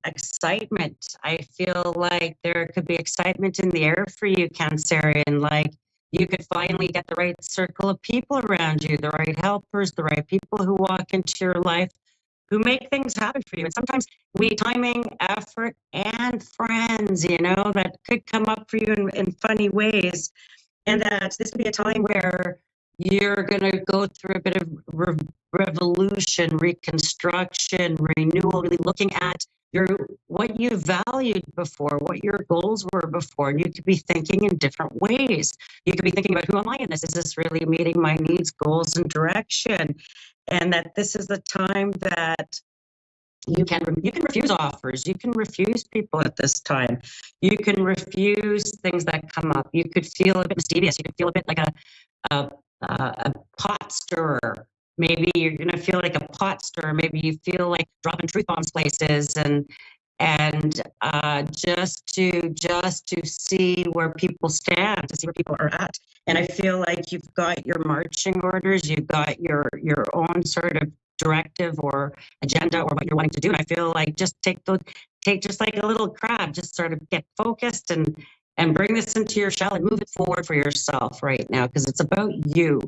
Excitement. I feel like there could be excitement in the air for you, Cancerian. Like you could finally get the right circle of people around you, the right helpers, the right people who walk into your life, who make things happen for you. And sometimes timing, effort, and friends, that could come up for you in funny ways. And that this could be a time where you're going to go through a bit of revolution, reconstruction, renewal, really looking at what you valued before, what your goals were before. And you could be thinking in different ways. You could be thinking about, who am I in this? Is this really meeting my needs, goals, and direction? And that this is the time that you can refuse offers. You can refuse people at this time. You can refuse things that come up. You could feel a bit mysterious. You could feel a bit like a pot stirrer. Maybe you're going to feel like a pot stirrer. Maybe you feel like dropping truth bombs places and and just to see where people stand, to see where people are at. And I feel like you've got your marching orders, you've got your own sort of directive or agenda or what you're wanting to do. And I feel like just take just like a little crab, just sort of get focused and bring this into your shell and move it forward for yourself right now, because it's about you.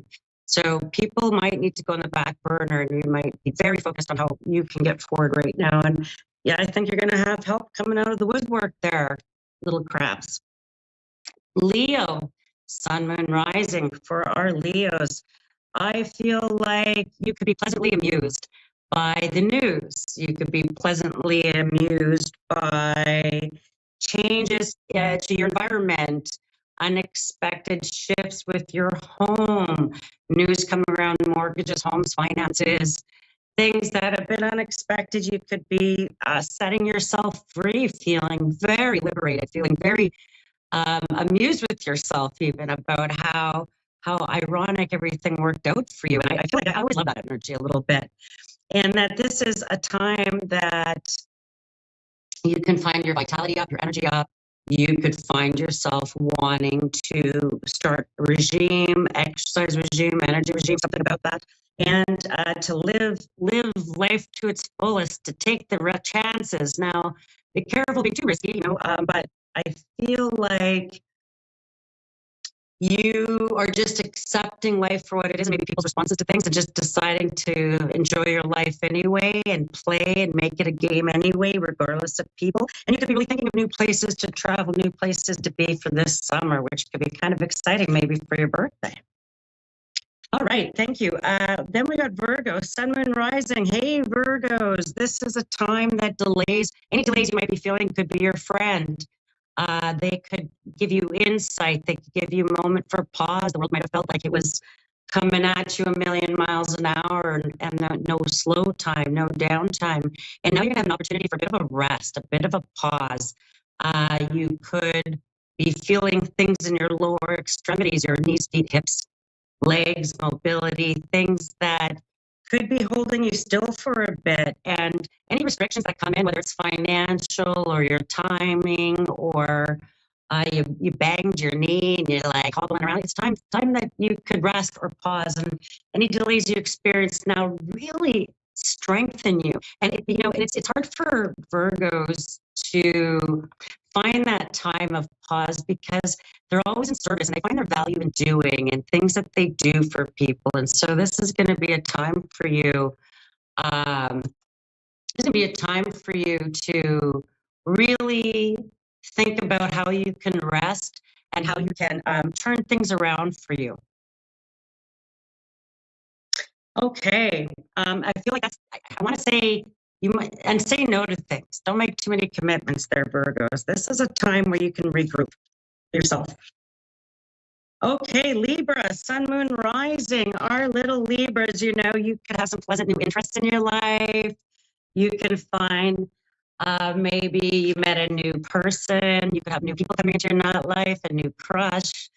So people might need to go on the back burner, and you might be very focused on how you can get forward right now. And yeah, I think you're going to have help coming out of the woodwork there, little crabs. Leo, sun, moon, rising. For our Leos, I feel like you could be pleasantly amused by the news. You could be pleasantly amused by changes to your environment, unexpected shifts with your home, news coming around mortgages, homes, finances, things that have been unexpected. You could be setting yourself free, feeling very liberated, feeling very amused with yourself even about how ironic everything worked out for you. And I feel like I always love that energy a little bit. And that this is a time that you can find your vitality up, your energy up. You could find yourself wanting to start a regime, exercise regime, energy regime, something about that. And to live life to its fullest, to take the chances. Now, be careful being too risky, but I feel like you are just accepting life for what it is, maybe people's responses to things, and just deciding to enjoy your life anyway and play and make it a game anyway, regardless of people. And you could be really thinking of new places to travel, new places to be for this summer, which could be kind of exciting maybe for your birthday. All right, thank you. Then we got Virgo, sun, moon, rising. Hey, Virgos, this is a time that any delays you might be feeling could be your friend. They could give you insight. They could give you a moment for pause. The world might have felt like it was coming at you a million miles an hour and no slow time, no downtime. And now you're going to have an opportunity for a bit of a rest, a bit of a pause. You could be feeling things in your lower extremities, your knees, feet, hips, legs, mobility, things that could be holding you still for a bit. And any restrictions that come in, whether it's financial or your timing or you banged your knee and you're like hobbling around, it's time that you could rest or pause. And any delays you experience now really strengthen you. And it's hard for Virgos to find that time of pause because they're always in service and they find their value in doing and things that they do for people. And so this is going to be a time for you. This is going to be a time for you to really think about how you can rest and how you can turn things around for you. Okay, I feel like I want to say you might, and say no to things. Don't make too many commitments there, Virgos. This is a time where you can regroup yourself. Okay, Libra, sun, moon, rising. Our little Libras, you could have some pleasant new interests in your life. You can find maybe you met a new person. You could have new people coming into your life, a new crush,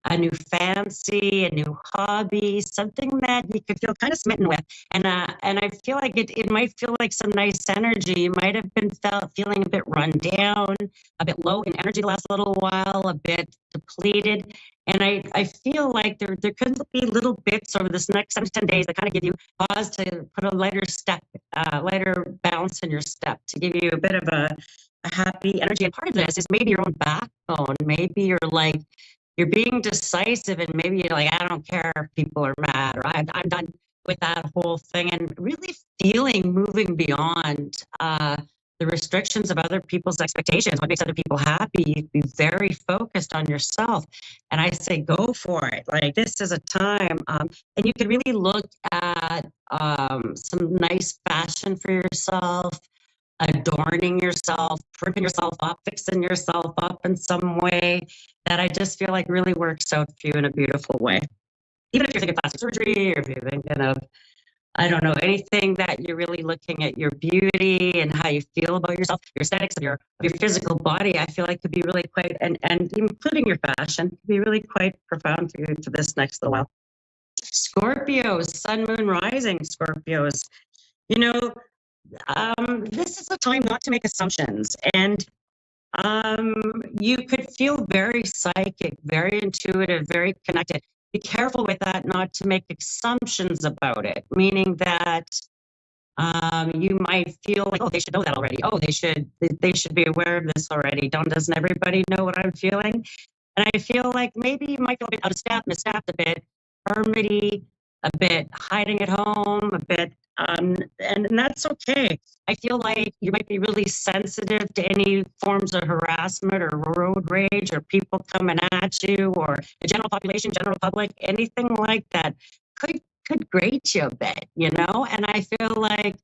a new fancy, a new hobby, something that you could feel kind of smitten with. And I feel like it might feel like some nice energy. You might have been feeling a bit run down, a bit low in energy the last little while, a bit depleted. And I feel like there could be little bits over this next 7 to 10 days that kind of give you pause to put a lighter bounce in your step, to give you a bit of a happy energy. And part of this is maybe your own backbone. Maybe you're being decisive and maybe you're like, I don't care if people are mad, or I'm done with that whole thing, and really moving beyond the restrictions of other people's expectations, what makes other people happy. You be very focused on yourself. And I say, go for it. Like, this is a time. And you can really look at some nice fashion for yourself, adorning yourself, primping yourself up, fixing yourself up in some way that I just feel like really works out for you in a beautiful way. Even if you're thinking plastic surgery, or if you're thinking of, I don't know, anything that you're really looking at your beauty and how you feel about yourself, your aesthetics of your physical body, I feel like could be really quite, and including your fashion, could be really quite profound for you for this next little while. Scorpios, sun, moon, rising Scorpios. this is a time not to make assumptions. And you could feel very psychic, very intuitive, very connected. Be careful with that, not to make assumptions about it, meaning that you might feel like, oh, they should know that already. Oh, they should be aware of this already. Doesn't everybody know what I'm feeling? And I feel like maybe you might feel a bit out of step, misstepped a bit, hermity, a bit hiding at home, a bit, and that's okay. I feel like you might be really sensitive to any forms of harassment or road rage or people coming at you or the general population, general public, anything like that could grate you a bit, And I feel like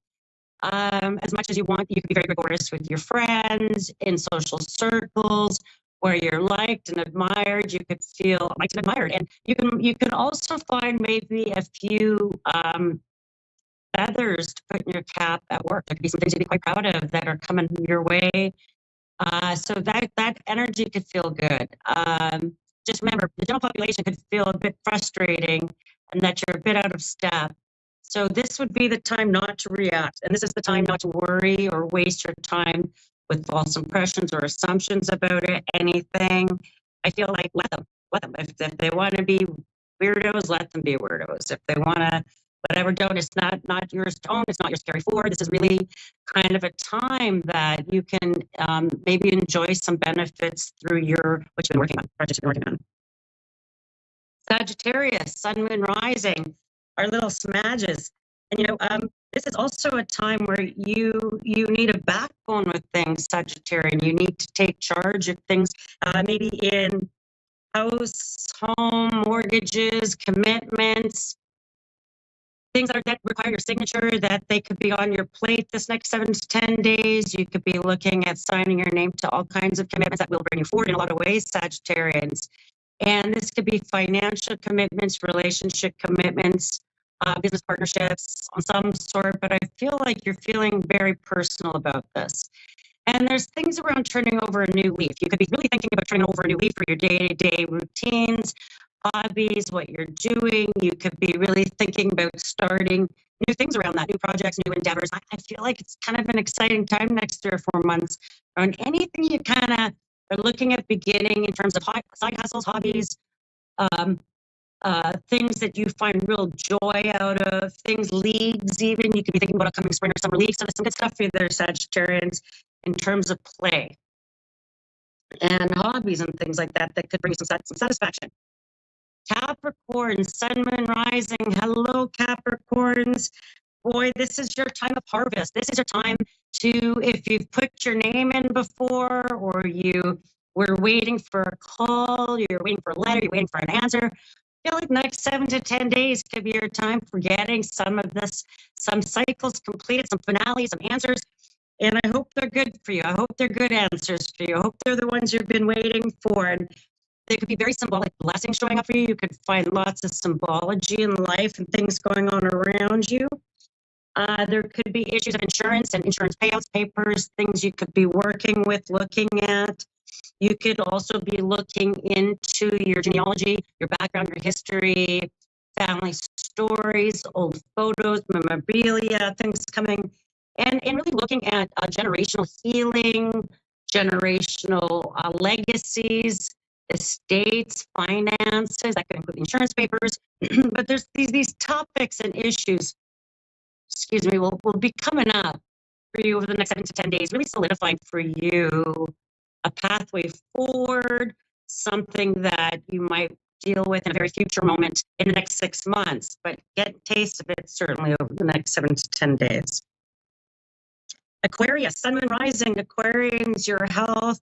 as much as you want, you can be very gregarious with your friends, in social circles, where you're liked and admired. You could feel liked and admired, and you can also find maybe a few feathers to put in your cap at work. There could be some things you'd be quite proud of that are coming your way. So that energy could feel good. Just remember, the general population could feel a bit frustrating and that you're a bit out of step. So this would be the time not to react. And this is the time not to worry or waste your time with false impressions or assumptions about anything. I feel like let them. If they want to be weirdos, let them be weirdos. If they want to, whatever, don't. It's not yours to own. It's not yours to carry forward. This is really kind of a time that you can maybe enjoy some benefits through what you've been working on, projects you've been working on. Sagittarius, Sun, Moon, Rising, our little smadges. And this is also a time where you need a backbone with things, Sagittarian. You need to take charge of things, maybe in house, home, mortgages, commitments, things that require your signature, that they could be on your plate this next 7 to 10 days. You could be looking at signing your name to all kinds of commitments that will bring you forward in a lot of ways, Sagittarians. And this could be financial commitments, relationship commitments, business partnerships on some sort, but I feel like you're feeling very personal about this. And there's things around turning over a new leaf. You could be really thinking about turning over a new leaf for your day-to-day routines, hobbies, what you're doing. You could be really thinking about starting new things around that, new projects, new endeavors. I feel like it's kind of an exciting time next 3 or 4 months on anything you kind of are looking at beginning in terms of side hustles, hobbies, things that you find real joy out of, leagues even. You could be thinking about upcoming spring or summer leagues. So there's some good stuff for you there, Sagittarians, in terms of play and hobbies and things like that could bring you some satisfaction. Capricorn, Sun, Moon, Rising. Hello, Capricorns. Boy, this is your time of harvest. This is your time to, if you've put your name in before, or you were waiting for a call, you're waiting for a letter, you're waiting for an answer, I feel like next 7 to 10 days could be your time for getting some cycles completed, some finales, some answers. And I hope they're good for you. I hope they're good answers for you. I hope they're the ones you've been waiting for. And they could be very symbolic blessings showing up for you. You could find lots of symbology in life and things going on around you. There could be issues of insurance and insurance payouts, papers, things you could be working with, looking at. You could also be looking into your genealogy, your background, your history, family stories, old photos, memorabilia, things coming, and really looking at generational healing, generational legacies, estates, finances. That could include insurance papers. But there's these topics and issues, will be coming up for you over the next 7 to 10 days, really solidifying for you a pathway forward, something that you might deal with in a very future moment in the next 6 months, but get a taste of it certainly over the next 7 to 10 days. Aquarius, Sun, Moon, Rising. Aquarians, your health,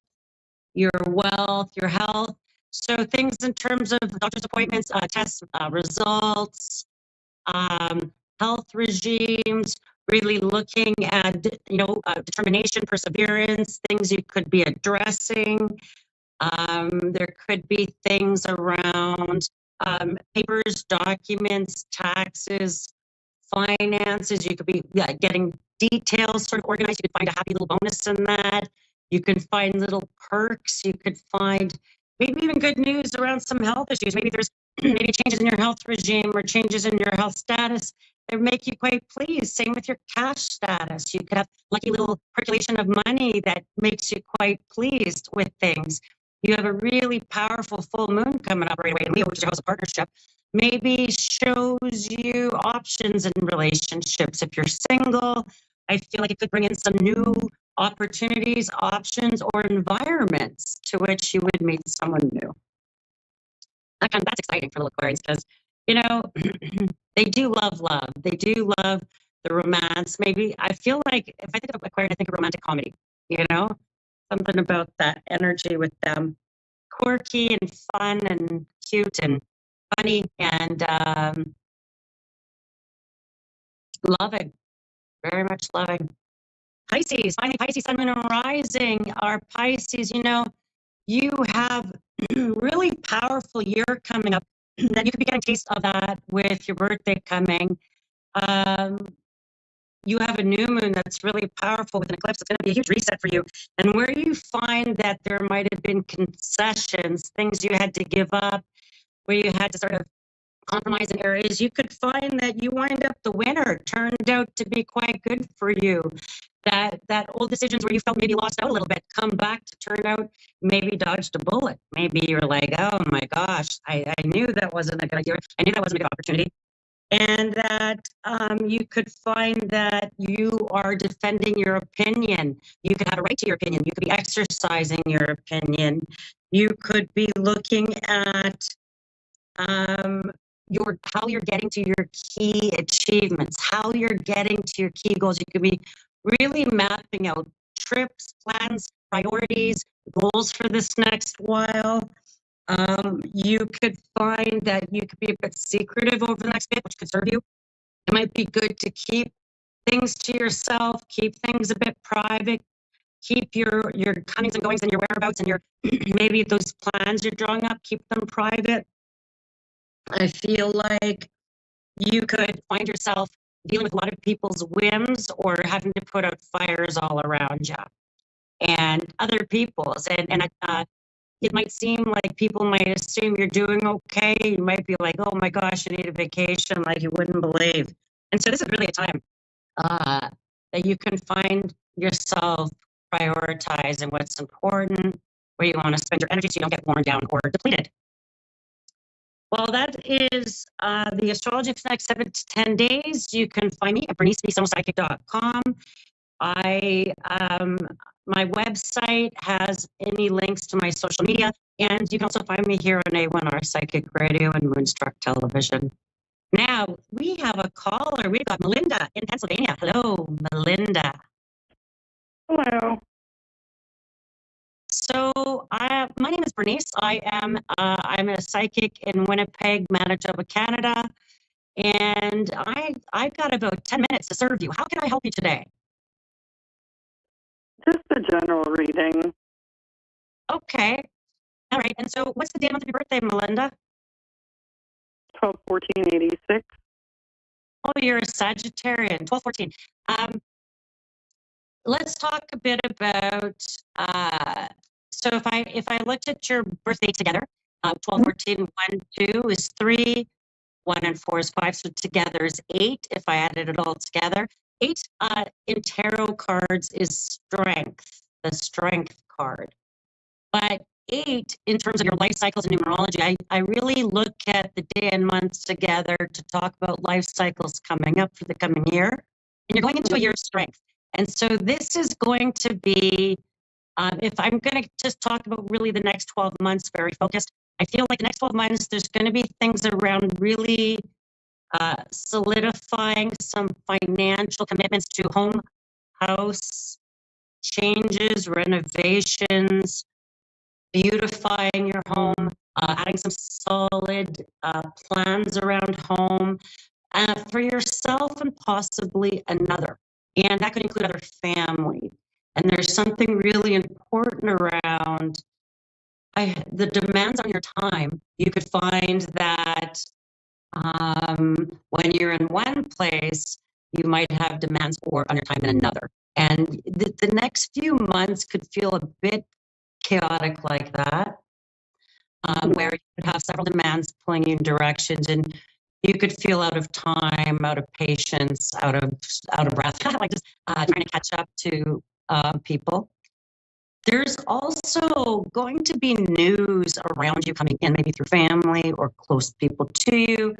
your wealth, your health. So things in terms of doctor's appointments, test results, health regimes, really looking at, determination, perseverance, things you could be addressing. There could be things around papers, documents, taxes, finances. You could be getting details sort of organized. You could find a happy little bonus in that. You can find little perks. You could find maybe even good news around some health issues. Maybe there's maybe changes in your health regime or changes in your health status that make you quite pleased. Same with your cash status. You could have lucky little percolation of money that makes you quite pleased with things. You have a really powerful full moon coming up right away in Leo, which is your house of partnership. Maybe shows you options in relationships. If you're single, I feel like it could bring in some new opportunities, options, or environments to which you would meet someone new. That's exciting for the Aquarians because, you know, they do love love. They do love the romance. Maybe I feel like if I think of Aquarian, I think of romantic comedy, you know, something about that energy with them. Quirky and fun and cute and funny and loving, very much loving. Pisces, finally, Pisces, Sun, Moon, and Rising are Pisces. You know, you have really powerful year coming up that you could be getting a taste of that with your birthday coming. You have a new moon that's really powerful with an eclipse. It's going to be a huge reset for you. And where you find that there might have been concessions, things you had to give up, where you had to sort of compromise in areas, you could find that you wind up the winner. It turned out to be quite good for you. That old decisions where you felt maybe lost out a little bit come back to turn out maybe dodged a bullet. Maybe you're like, oh my gosh, I knew that wasn't a good idea. I knew that wasn't a good opportunity. And that you could find that you are defending your opinion. You could have a right to your opinion. You could be exercising your opinion. You could be looking at how you're getting to your key achievements, how you're getting to your key goals. You could be really mapping out trips, plans, priorities, goals for this next while. You could find that you could be a bit secretive over the next bit, which could serve you. It might be good to keep things to yourself, keep things a bit private, keep your comings and goings and your whereabouts and your maybe those plans you're drawing up, keep them private. I feel like you could find yourself dealing with a lot of people's whims or having to put out fires all around you and other people's. And it might seem like people might assume you're doing okay. You might be like, oh my gosh, you need a vacation like you wouldn't believe. And so this is really a time that you can find yourself prioritizing what's important, where you want to spend your energy so you don't get worn down or depleted. Well, that is the astrology for the next 7 to 10 days. You can find me at bernicebsonpsychic.com. My website has any links to my social media, and you can also find me here on A1R Psychic Radio and Moonstruck Television. Now, we have a caller. We've got Melinda in Pennsylvania. Hello, Melinda. Hello. So, my name is Bernice. I'm a psychic in Winnipeg, Manitoba, Canada, and I've got about 10 minutes to serve you. How can I help you today? Just a general reading. Okay. All right. And so, what's the day and month of your birthday, Melinda? 12/14/86. Oh, you're a Sagittarian. 12/14. Let's talk a bit about. So if I looked at your birthday together, 12/14, 1, 2 is 3, 1 and 4 is 5, so together is 8. If I added it all together, 8 in tarot cards is strength, the strength card. But 8, in terms of your life cycles and numerology, I really look at the day and months together to talk about life cycles coming up for the coming year. And you're going into a year of strength. And so this is going to be, if I'm going to just talk about really the next 12 months, very focused, I feel like the next 12 months, there's going to be things around really solidifying some financial commitments to home, house changes, renovations, beautifying your home, adding some solid plans around home for yourself and possibly another. And that could include other family. And there's something really important around the demands on your time. You could find that when you're in one place, you might have demands on your time in another. And the next few months could feel a bit chaotic like that. where you could have several demands pulling you in directions, and you could feel out of time, out of patience, out of breath, like just trying to catch up to people. There's also going to be news around you coming in, maybe through family or close people to you.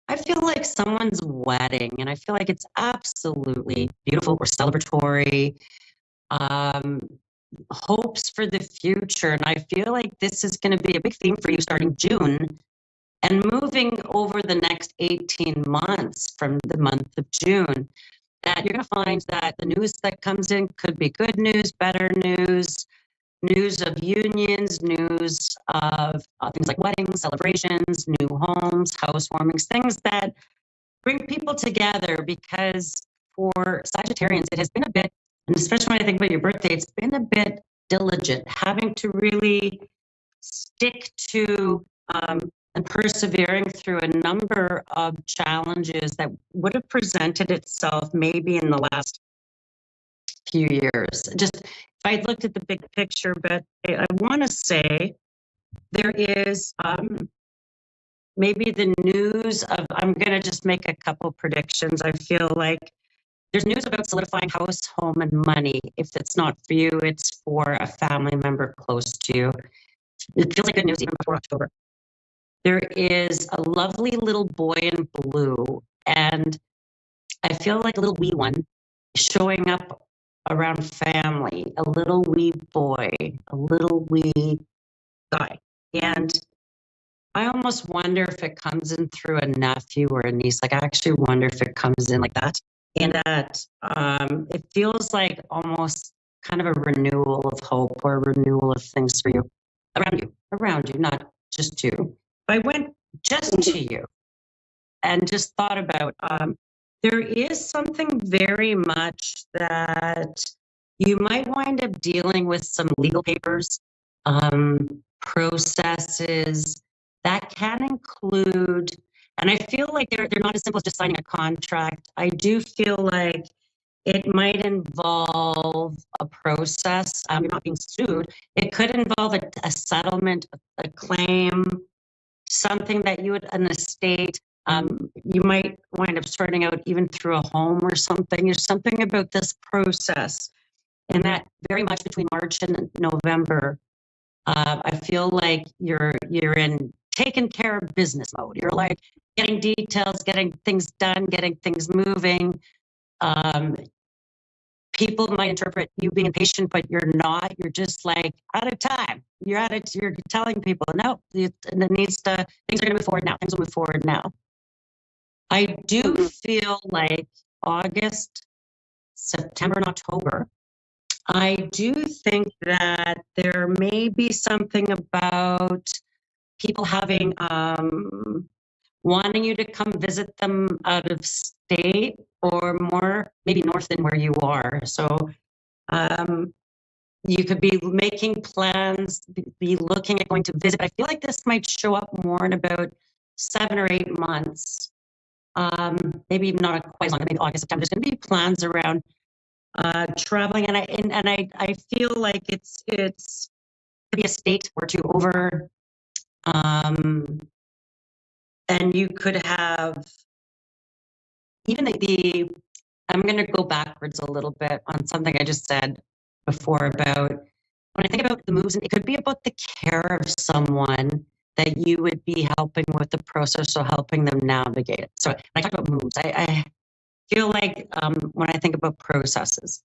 I feel like someone's wedding, and I feel like it's absolutely beautiful or celebratory. Hopes for the future. And I feel like this is going to be a big theme for you starting June and moving over the next 18 months from the month of June, that you're going to find that the news that comes in could be good news, better news, news of unions, news of things like weddings, celebrations, new homes, housewarmings, things that bring people together. Because for Sagittarians, it has been a bit, and especially when I think about your birthday, it's been a bit diligent, having to really stick to and persevering through a number of challenges that would have presented itself maybe in the last few years. Just if I looked at the big picture, but I want to say there is maybe the news of, I'm going to just make a couple predictions. I feel like there's news about solidifying house, home, and money. If it's not for you, it's for a family member close to you. It feels like good news even before October. There is a lovely little boy in blue, and I feel like a little wee one showing up around family, a little wee boy, a little wee guy. And I almost wonder if it comes in through a nephew or a niece. Like, I actually wonder if it comes in like that. And that it feels like almost kind of a renewal of hope or a renewal of things for you, around you, not just you. If I went just to you and just thought about, there is something very much that you might wind up dealing with, some legal papers, processes that can include, and I feel like they're not as simple as just signing a contract. I do feel like it might involve a process. You're not being sued. It could involve a settlement, a claim, something that you would, an estate. You might wind up starting out even through a home or something. There's something about this process, and that very much between March and November, I feel like you're in taking care of business mode. You're like getting details, getting things done, getting things moving. People might interpret you being impatient, but you're not. You're just like out of time. You're telling people, no, it needs to, things are going to move forward now. Things will move forward now. I do feel like August, September, and October, I do think that there may be something about people having, wanting you to come visit them out of state or more, maybe north than where you are. So you could be making plans, be looking at going to visit. But I feel like this might show up more in about 7 or 8 months. Maybe even not quite as long, maybe August, September. There's going to be plans around traveling, and I feel like it's could be a state or two over, and you could have even the. I'm going to go backwards a little bit on something I just said before about when I think about the moves. It could be about the care of someone that you would be helping with the process, or helping them navigate it. So when I talk about moves, I feel like when I think about processes,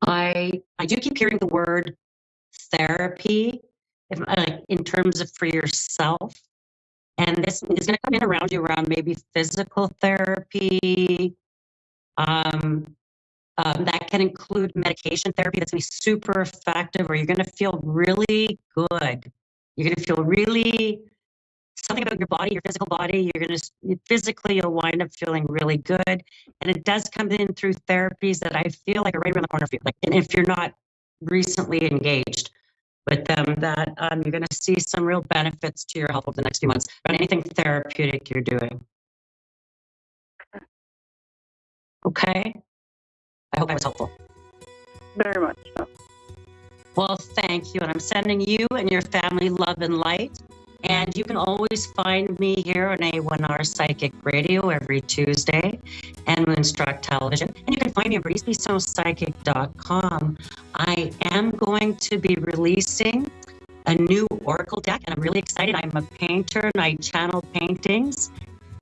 I do keep hearing the word therapy, in terms of for yourself, and this is going to come in around you around maybe physical therapy. That can include medication therapy that's going to be super effective, or you're going to feel really good. You're going to feel really something about your body, your physical body. Physically, you'll wind up feeling really good. And it does come in through therapies that I feel like are right around the corner for you. Like, and if you're not recently engaged with them, that you're going to see some real benefits to your health over the next few months on anything therapeutic you're doing. Okay. I hope I was helpful. Very much so. Well, thank you. And I'm sending you and your family love and light. And you can always find me here on A1R Psychic Radio every Tuesday and Moonstruck Television. And you can find me at BerniceBissonPsychic.com. I am going to be releasing a new Oracle deck, and I'm really excited. I'm a painter, and I channel paintings.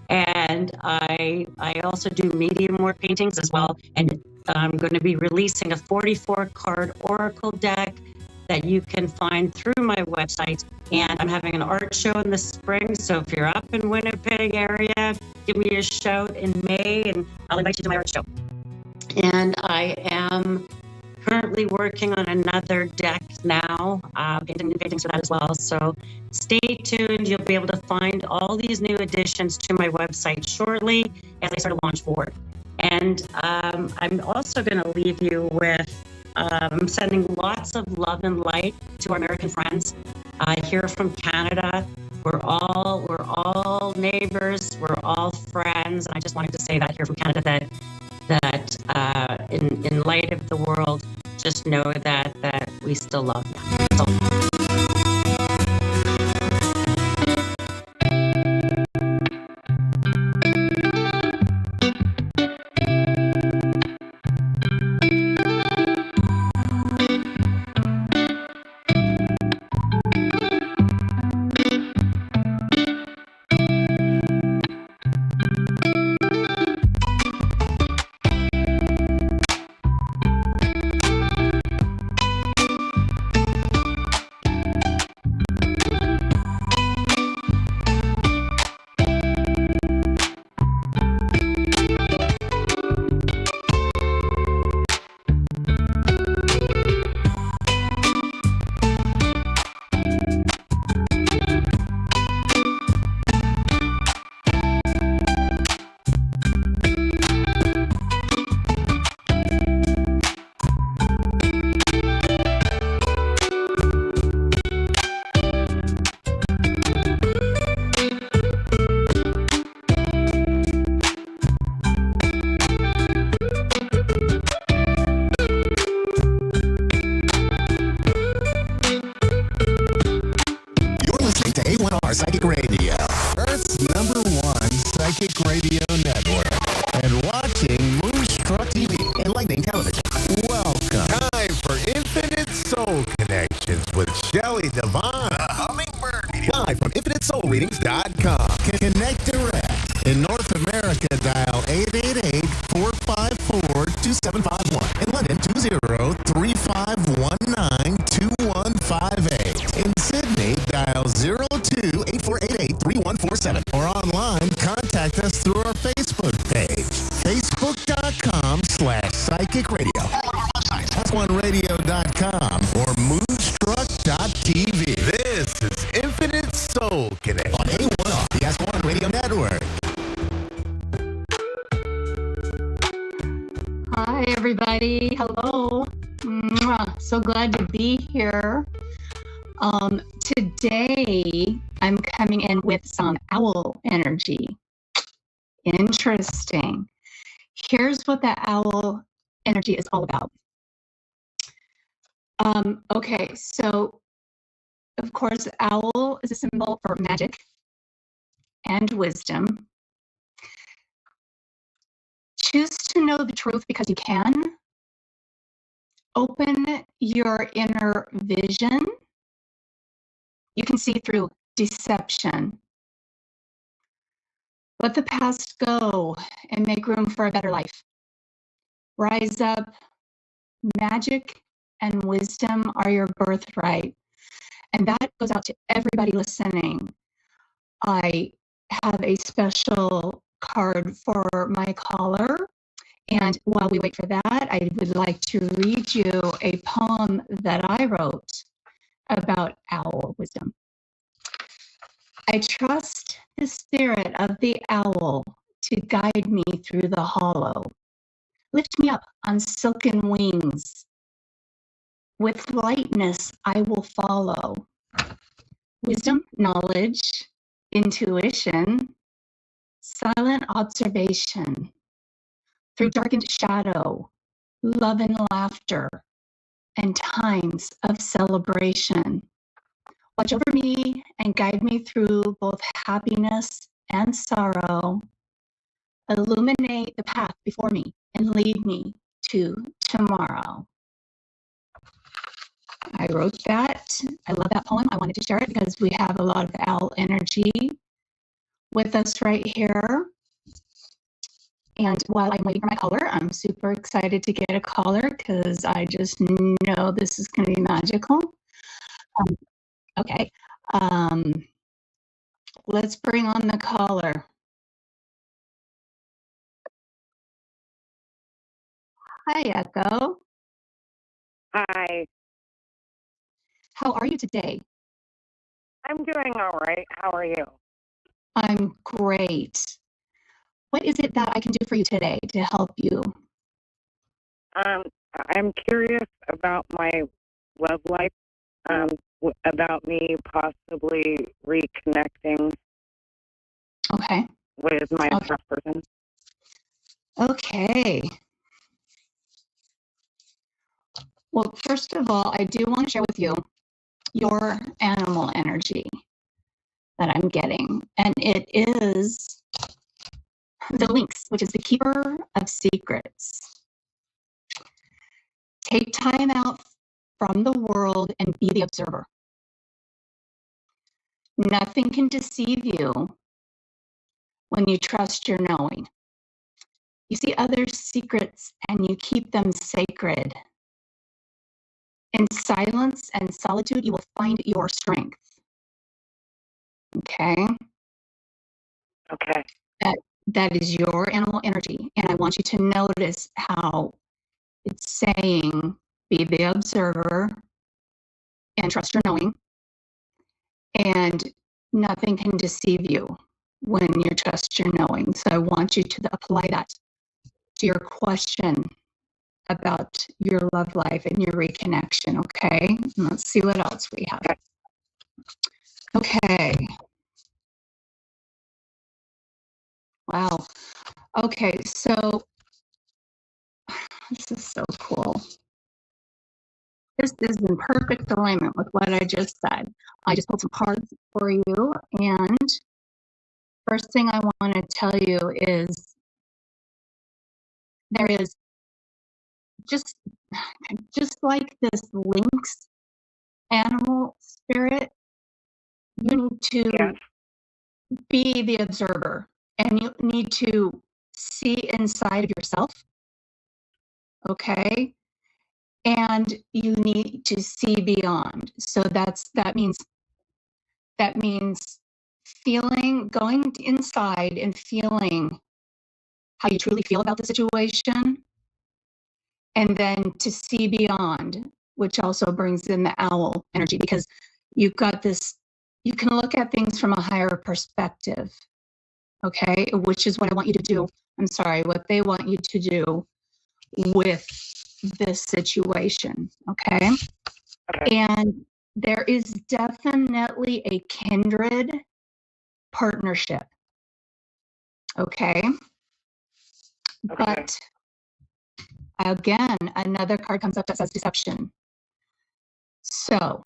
And I also do medium work paintings as well. And I'm going to be releasing a 44-card Oracle deck that you can find through my website. And I'm having an art show in the spring. So if you're up in Winnipeg area, give me a shout in May and I'll invite you to my art show. And I am currently working on another deck now, paintings for that as well. So stay tuned. You'll be able to find all these new additions to my website shortly as I start to launch forward. And I'm also going to leave you with sending lots of love and light to our American friends here from Canada. We're all neighbors. We're all friends. And I just wanted to say that here from Canada, that in light of the world, just know that we still love you. So. A1R Psychic Radio, Earth's #1 psychic radio network, and watching Moonstruck TV, enlightening television. Welcome. Time for Infinite Soul Connections with Shelley Devon. Hummingbird. Live from InfiniteSoulReadings.com. Connect direct. In North America, dial 888-454-2751. In London, 20-3519-2158. In Sydney, dial 02-8488-3147. Or online, contact us through our Facebook page, facebook.com/psychic radio. S1radio.com or moonstruck.tv. This is Infinite Soul Connect on A1R, the S1 Radio Network. Hi, everybody. Hello. Mwah. So glad to be here. Today, I'm coming in with some owl energy. Interesting. Here's what that owl energy is all about. Okay, so, of course, owl is a symbol for magic and wisdom. Choose to know the truth because you can. Open your inner vision. You can see through deception. Let the past go and make room for a better life. Rise up. Magic and wisdom are your birthright. And that goes out to everybody listening. I have a special card for my caller. And while we wait for that, I would like to read you a poem that I wrote about owl wisdom. I trust the spirit of the owl to guide me through the hollow. Lift me up on silken wings. With lightness, I will follow. Wisdom, knowledge, intuition, silent observation. Through darkened shadow, love and laughter, and times of celebration. Watch over me and guide me through both happiness and sorrow. Illuminate the path before me and lead me to tomorrow. I wrote that. I love that poem. I wanted to share it because we have a lot of owl energy with us right here. And while I'm waiting for my caller, I'm super excited to get a caller because I just know this is going to be magical. Okay. Let's bring on the caller. Hi, Echo. Hi. How are you today? I'm doing all right. How are you? I'm great. What is it that I can do for you today to help you? I'm curious about my love life, about me possibly reconnecting Okay. with my past person. Okay. Well, first of all, I do want to share with you your animal energy that I'm getting. And it is the lynx, which is the keeper of secrets. Take time out from the world and be the observer. Nothing can deceive you when you trust your knowing. You see others' secrets and you keep them sacred. In silence and solitude, you will find your strength. Okay? Okay. That is your animal energy. And I want you to notice how it's saying, be the observer and trust your knowing. And nothing can deceive you when you trust your knowing. So I want you to apply that to your question about your love life and your reconnection, okay? And let's see what else we have. Okay. Wow. Okay, so this is so cool. This is in perfect alignment with what I just said. I just pulled some cards for you, and first thing I want to tell you is there is just like this lynx animal spirit, you need to be the observer, and you need to see inside of yourself, okay? And you need to see beyond. So that means feeling, going inside and feeling how you truly feel about the situation, and then to see beyond, which also brings in the owl energy, because you've got this, you can look at things from a higher perspective, okay? Which is what I want you to do. I'm sorry, what they want you to do with this situation, okay? And there is definitely a kindred partnership, okay? But again, another card comes up that says deception. So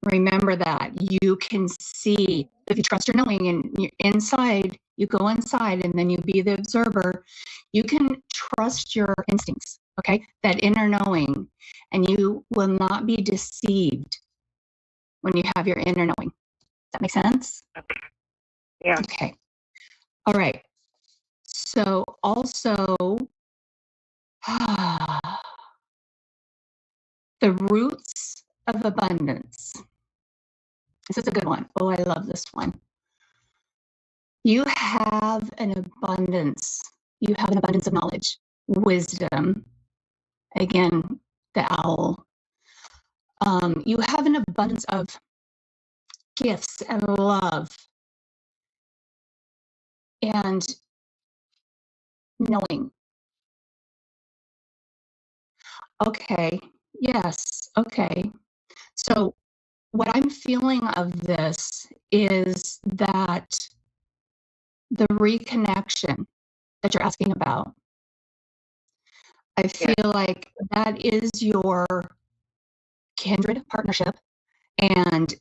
remember that you can see, if you trust your knowing and you're inside, you go inside and then you be the observer, you can trust your instincts, okay? That inner knowing, and you will not be deceived when you have your inner knowing. Does that make sense? Okay. Yeah. Okay. All right. So also, the roots of abundance. This is a good one. Oh, I love this one. You have an abundance. You have an abundance of knowledge, wisdom. Again, the owl. You have an abundance of gifts and love and knowing. Okay. Yes. Okay. So what I'm feeling of this is that the reconnection that you're asking about, I feel like that is your kindred partnership, and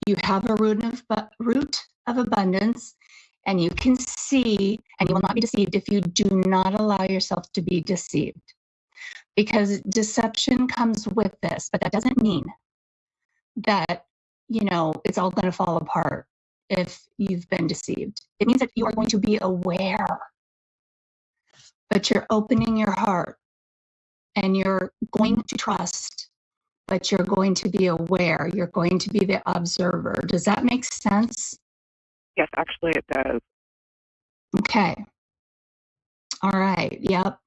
you have a root of abundance, and you can see, and you will not be deceived if you do not allow yourself to be deceived. Because deception comes with this, but that doesn't mean that, it's all going to fall apart if you've been deceived. It means that you are going to be aware, but you're opening your heart, and you're going to trust, but you're going to be aware. You're going to be the observer. Does that make sense? Yes, actually it does. Okay. All right. Yep.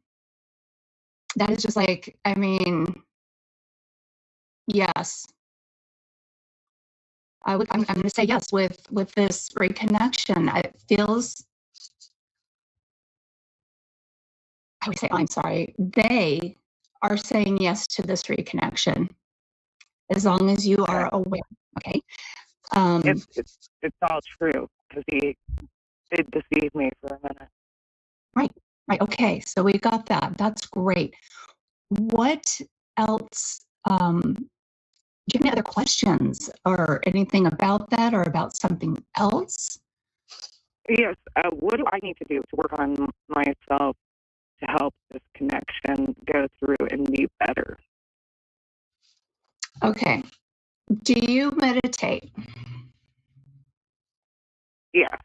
That is just like, yes. I'm going to say yes with this reconnection. It feels, I would say, I'm sorry, they are saying yes to this reconnection, as long as you are aware. Okay. It's all true, because he did deceive me for a minute. Right. Okay. So we got that. That's great. What else? Do you have any other questions or anything about that, or about something else? Yes. What do I need to do to work on myself to help this connection go through and be better? Okay. Do you meditate? Yes.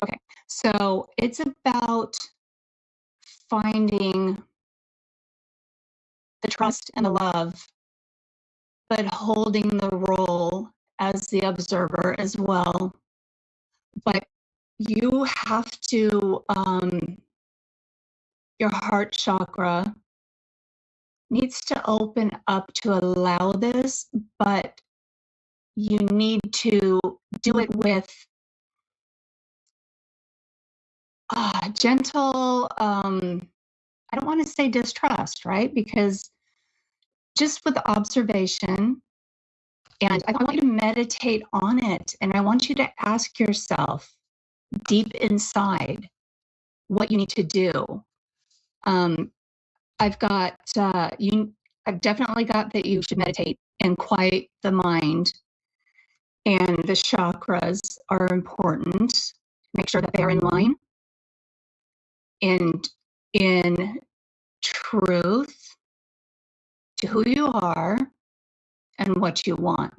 Okay. So it's about finding the trust and the love, but holding the role as the observer as well. But you have to, your heart chakra needs to open up to allow this, but you need to do it with gentle, I don't want to say distrust, right? Because just with observation, and I want you to meditate on it, and I want you to ask yourself deep inside what you need to do. I've definitely got that you should meditate and quiet the mind, and the chakras are important. Make sure that they're in line and in truth to who you are and what you want.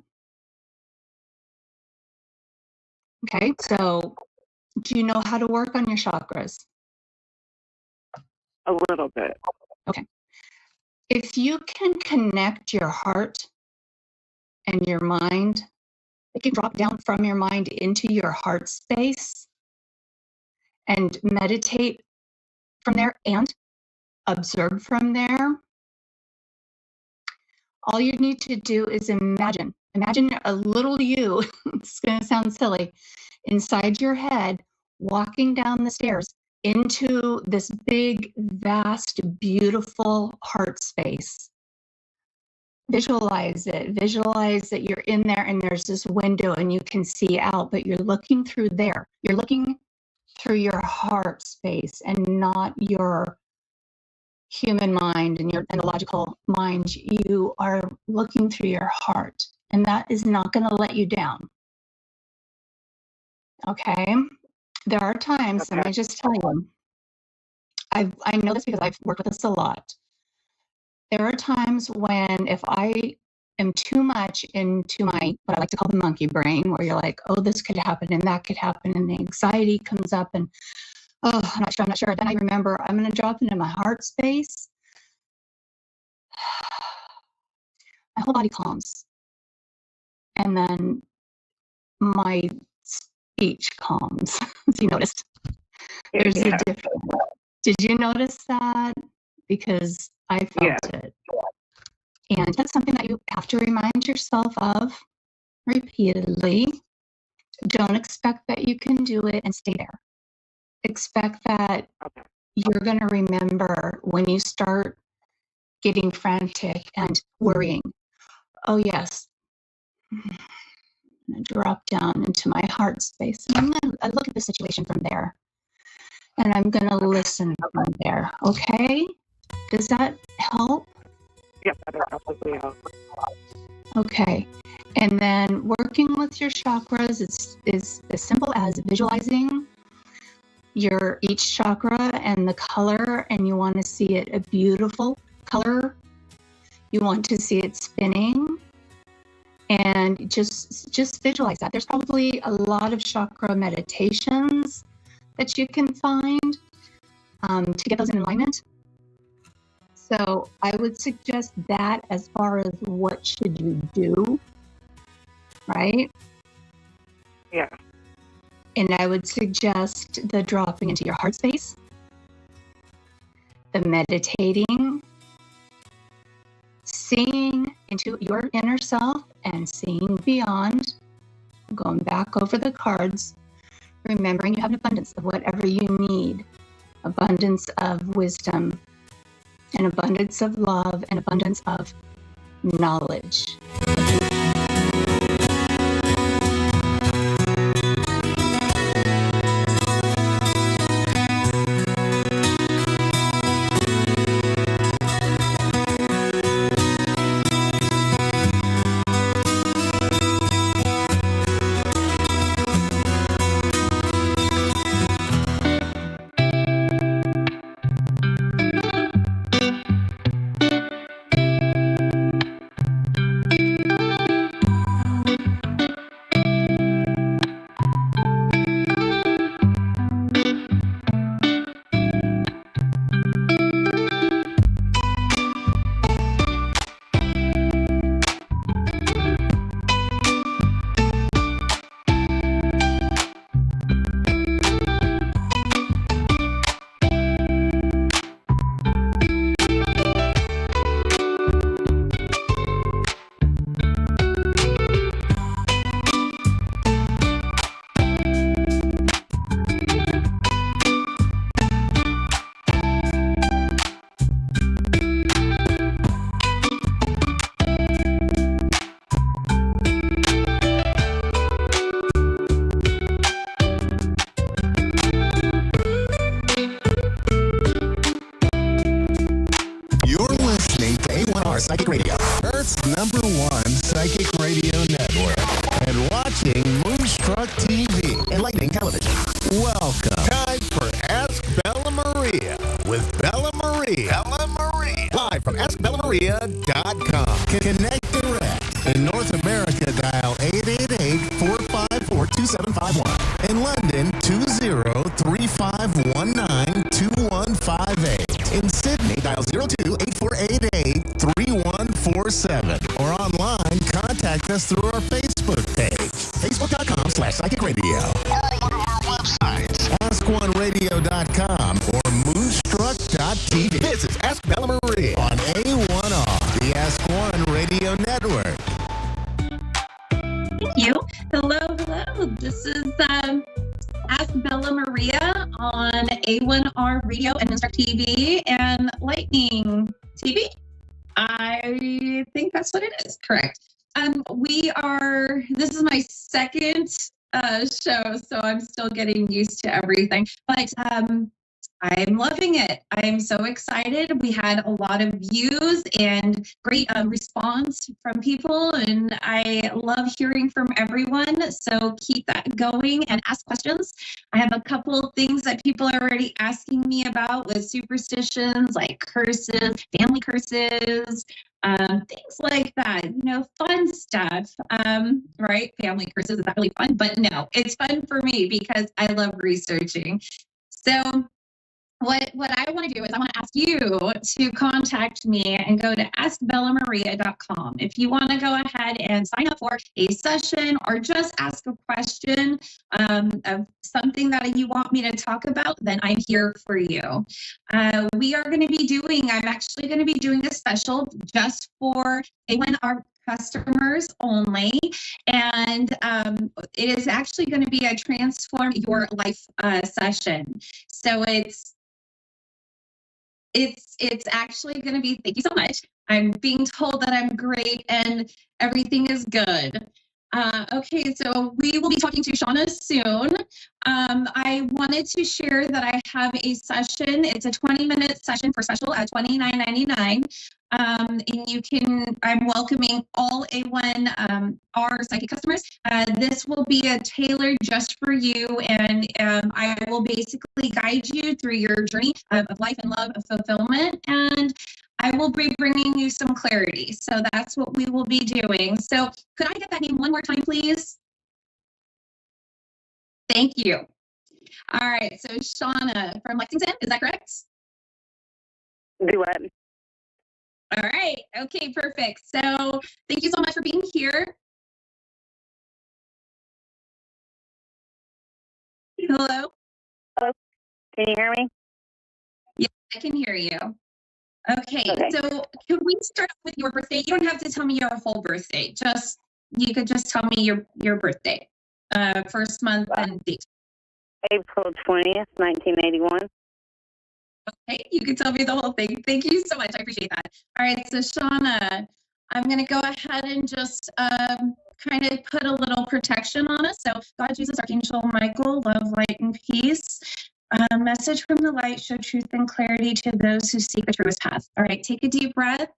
Okay, so do you know how to work on your chakras? A little bit. Okay. If you can connect your heart and your mind, it can drop down from your mind into your heart space and meditate from there and observe from there. All you need to do is imagine a little you, it's going to sound silly, inside your head, walking down the stairs into this big, vast, beautiful heart space. Visualize it. Visualize that you're in there and there's this window and you can see out, but you're looking through there. You're looking through your heart space and not your human mind and the logical mind. You are looking through your heart, and that is not going to let you down. Okay? There are times, and I just tell you, I know this because I've worked with this a lot. There are times when if I am too much into my, what I like to call the monkey brain, where you're like, oh, this could happen and that could happen, and the anxiety comes up and, oh, I'm not sure. Then I remember I'm going to drop into my heart space. My whole body calms. And then my speech calms. As you noticed, there's a difference. Did you notice that? Because I felt it. And that's something that you have to remind yourself of repeatedly. Don't expect that you can do it and stay there. Expect that you're going to remember when you start getting frantic and worrying. Oh, yes. I'm going to drop down into my heart space. And I'm going to look at the situation from there. And I'm going to listen from there. Okay? Does that help? Yep, that absolutely helps. Okay. And then working with your chakras is as simple as visualizing each chakra and the color, and you want to see it a beautiful color. You want to see it spinning, and just visualize that. There's probably a lot of chakra meditations that you can find to get those in alignment. So I would suggest that as far as what should you do, right? Yeah. And I would suggest the dropping into your heart space, the meditating, seeing into your inner self and seeing beyond, going back over the cards, remembering you have an abundance of whatever you need, abundance of wisdom, an abundance of love, an abundance of knowledge. A1R Psychic Radio, Earth's #1 psychic radio network, and watching Moonstruck TV, enlightening television. Welcome. Time for Ask Bella Maria with Bella Maria. Bella Maria. Live from AskBellaMaria.com. Connect direct. In North America, dial 888-454-2751. In London, 20-3519-2158. In Sydney, dial 02-8488-3147. Or online, contact us through our Facebook page, facebook.com/Psychic Radio. Our websites, AskOneRadio.com or Moonstruck.tv. This is Ask Bella Marie on A1R, the Ask One Radio Network. Thank you. Hello. This is Ask Bella Maria on A1R Radio and Moonstruck TV and Lightning TV. I think that's what it is. Correct. This is my second show, so I'm still getting used to everything. But I'm loving it. I'm so excited. We had a lot of views and great response from people, and I love hearing from everyone. So keep that going and ask questions. I have a couple of things that people are already asking me about with superstitions, like curses, family curses, things like that, fun stuff, right? Family curses, is that really fun? But no, it's fun for me because I love researching. So what I want to do is I want to ask you to contact me and go to AskBellaMaria.com. If you want to go ahead and sign up for a session or just ask a question of something that you want me to talk about, then I'm here for you. I'm actually going to be doing a special just for A1R customers only, and it is actually going to be a Transform Your Life session. So it's actually going to be, thank you so much. I'm being told that I'm great and everything is good. Okay, so we will be talking to Shauna soon. I wanted to share that I have a session. It's a 20-minute session for special at $29.99. And I'm welcoming all A1R psychic customers. This will be a tailored just for you, and I will basically guide you through your journey of life and love, of fulfillment, and I will be bringing you some clarity. So that's what we will be doing. So could I get that name one more time, please? Thank you. All right, so Shauna from Lexington, is that correct? Do what? All right, okay, perfect. So thank you so much for being here. Hello? Hello? Can you hear me? Yes, I can hear you. Okay, so can we start with your birthday? You don't have to tell me your whole birthday. You could just tell me your birthday, first month and date. April 20th, 1981. Okay, you can tell me the whole thing. Thank you so much. I appreciate that. All right, so Shauna, I'm going to go ahead and just kind of put a little protection on us. So God, Jesus, Archangel Michael, love, light, and peace. Message from the light, show truth and clarity to those who seek the truest path. All right, take a deep breath.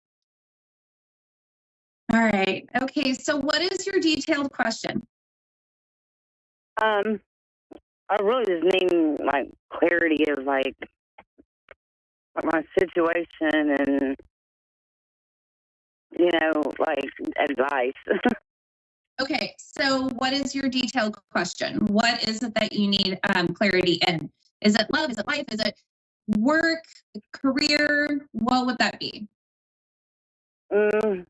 All right, okay, so what is your detailed question? I really just need like clarity of like my situation and like advice. Okay, so what is your detailed question? What is it that you need clarity in? Is it love? Is it life? Is it work, career? What would that be? A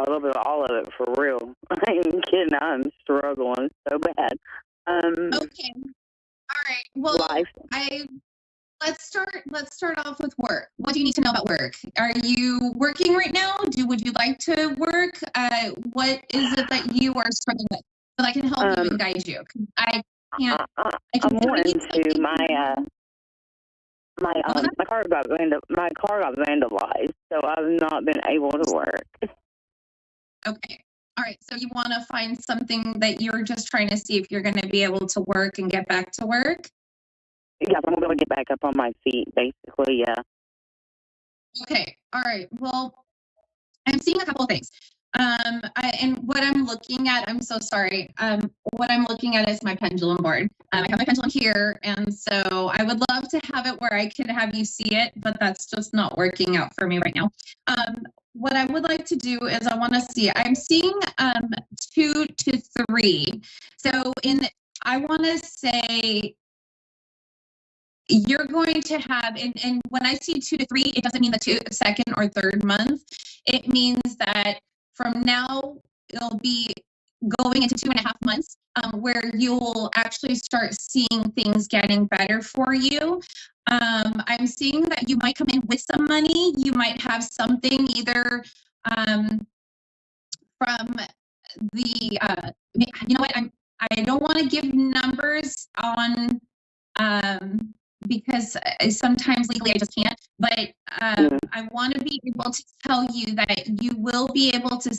little bit of all of it, for real. I ain't even kidding. I'm struggling so bad. Okay. All right. Well, life. Let's start off with work. What do you need to know about work? Are you working right now? Would you like to work? What is it that you are struggling with? So I can help you and guide you. I can't. I'm wanting to. My car got vandalized, so I've not been able to work. Okay. All right. So you want to find something that you're just trying to see if you're going to be able to work and get back to work? Yeah, I'm going to get back up on my feet, basically, yeah. Okay. All right. Well, I'm seeing a couple of things. And what I'm looking at, I'm so sorry. What I'm looking at is my pendulum board. I have my pendulum here, and so I would love to have it where I can have you see it, but that's just not working out for me right now. What I would like to do is I want to see, I'm seeing 2 to 3. So I want to say you're going to have, and when I see 2 to 3, it doesn't mean the second or third month. It means that from now, it'll be going into 2.5 months where you'll actually start seeing things getting better for you. I'm seeing that you might come in with some money. You might have something either from the, you know what, I don't want to give numbers on, because sometimes legally I just can't, but I want to be able to tell you that you will be able to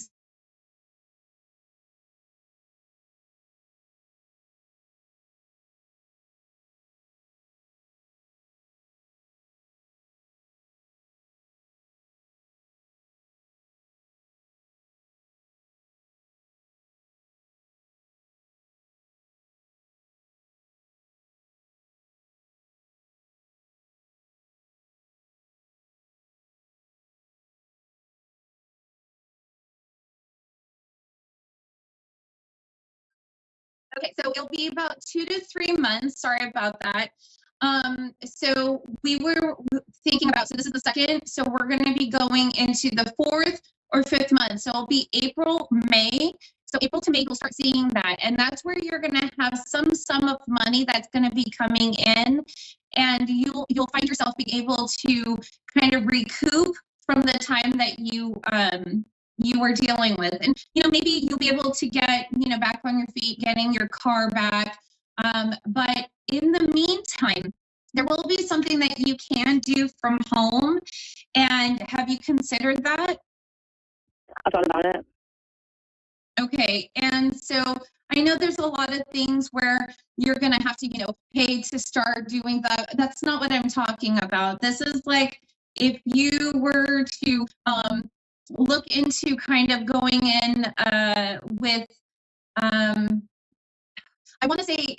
Okay, so it'll be about 2 to 3 months. Sorry about that. So we were thinking about, so this is the second, so we're going to be going into the 4th or 5th month. So it'll be April, May. So April to May, you'll start seeing that. And that's where you're going to have some sum of money that's going to be coming in. And you'll find yourself being able to kind of recoup from the time that you were dealing with. And, maybe you'll be able to get, back on your feet, getting your car back. But in the meantime, there will be something that you can do from home. And have you considered that? I thought about it. Okay. And so I know there's a lot of things where you're going to have to, pay to start doing that. That's not what I'm talking about. This is like if you were to look into kind of going in with, I want to say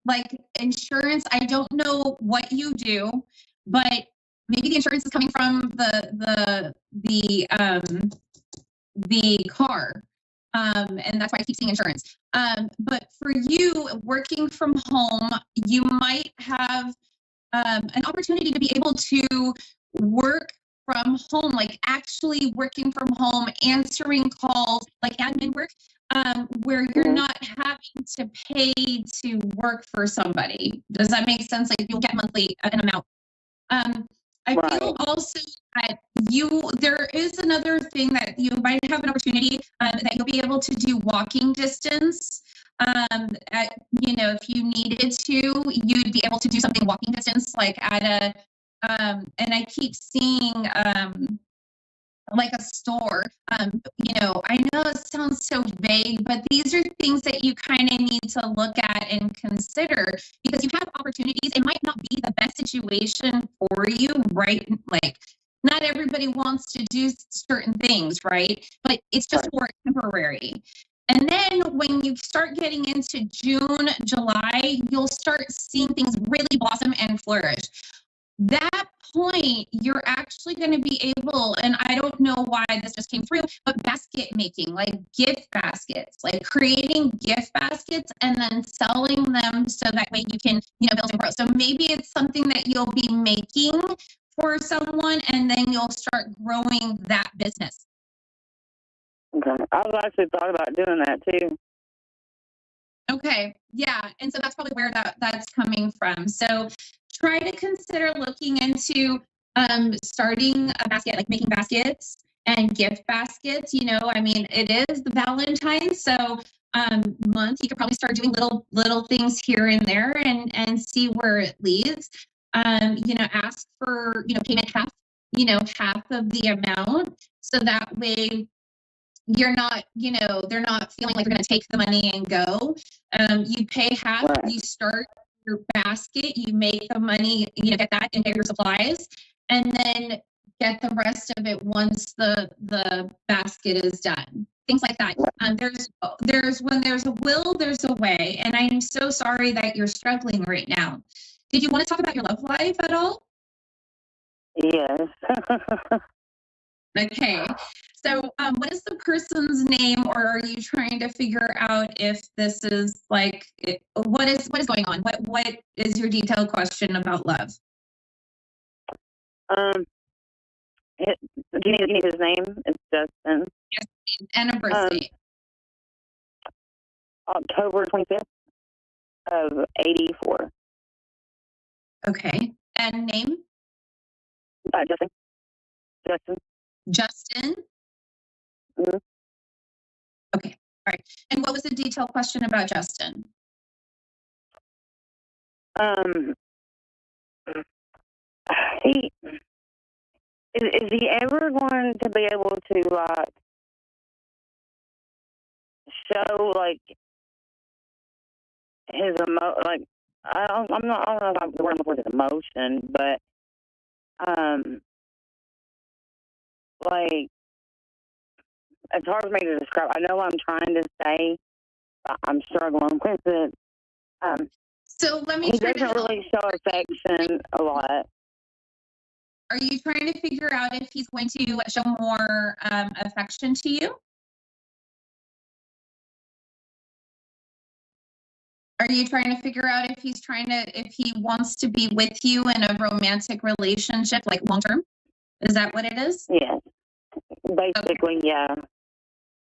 like insurance. I don't know what you do, but maybe the insurance is coming from the car. And that's why I keep seeing insurance. But for you working from home, you might have an opportunity to be able to work from home, like actually working from home, answering calls, like admin work, where you're not having to pay to work for somebody. Does that make sense? Like you'll get monthly an amount. I feel also that there is another thing that you might have an opportunity that you'll be able to do walking distance. If you needed to, you'd be able to do something walking distance, like at a, and I keep seeing like a store. I know it sounds so vague, but these are things that you kind of need to look at and consider because you have opportunities. It might not be the best situation for you, right? Like not everybody wants to do certain things, right? But it's just for temporary. And then when you start getting into June, July, you'll start seeing things really blossom and flourish. That point, you're actually going to be able, and I don't know why this just came through, but basket making, like gift baskets, like creating gift baskets and then selling them so that way you can, build and grow. So maybe it's something that you'll be making for someone and then you'll start growing that business. Okay. I've actually thought about doing that too. Okay. Yeah. And so that's probably where that's coming from. So try to consider looking into starting a basket, like making baskets and gift baskets. It is the Valentine's, so month. You could probably start doing little things here and there and see where it leads. Ask for, payment half of the amount. So that way you're not, they're not feeling like they're going to take the money and go. You pay half, you start your basket, you make the money, get that and get your supplies, and then get the rest of it once the basket is done. Things like that. There's when there's a will, there's a way. And I'm so sorry that you're struggling right now. Did you want to talk about your love life at all? Yes. Okay. So what is the person's name, or are you trying to figure out if this is like, what is going on? What is your detailed question about love? Do you need his name? It's Justin. Yes, and a birth date. October 25th of 84. Okay. And name? Justin. Justin? Mm-hmm. Okay. All right. And what was the detailed question about Justin? Is he ever going to be able to show like his I don't know if the word I'm looking for is emotion, but like it's hard for me to describe. I know what I'm trying to say. I'm struggling with it. So let me. He doesn't really show affection a lot. Are you trying to figure out if he's going to show more affection to you? Are you trying to figure out if he wants to be with you in a romantic relationship, like long term? Is that what it is? Yes. Basically, okay. Yeah.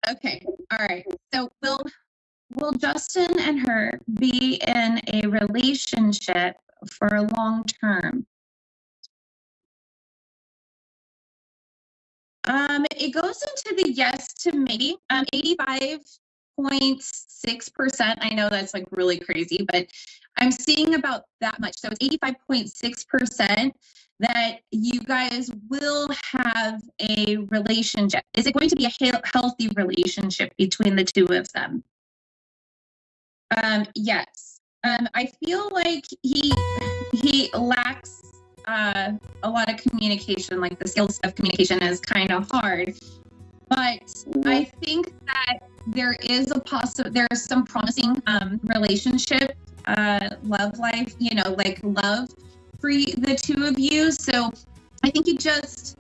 Okay. All right. So will Justin and her be in a relationship for a long term? It goes into the yes to maybe 85.6%. I know that's like really crazy, but I'm seeing about that much. So it's 85.6%. that you guys will have a relationship. Is it going to be a healthy relationship between the two of them? Yes. I feel like he lacks a lot of communication. Like the skills of communication is kind of hard. But I think that there's some promising relationship, love life, like love for the two of you. So I think you just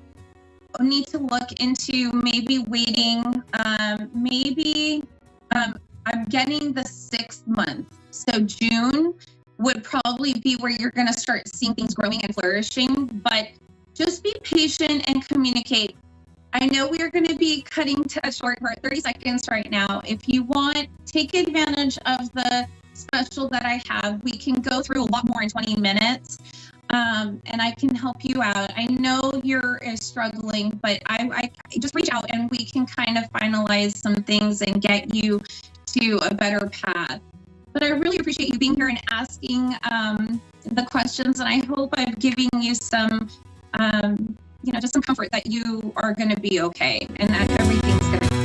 need to look into maybe waiting, I'm getting the 6th month. So June would probably be where you're going to start seeing things growing and flourishing, but just be patient and communicate. I know we are going to be cutting to a short part, 30 seconds right now. If you want, take advantage of the special that I have. We can go through a lot more in 20 minutes, and I can help you out. I know you're struggling, but I just reach out and we can kind of finalize some things and get you to a better path. But I really appreciate you being here and asking the questions, and I hope I'm giving you some just some comfort that you are going to be okay and that everything's going to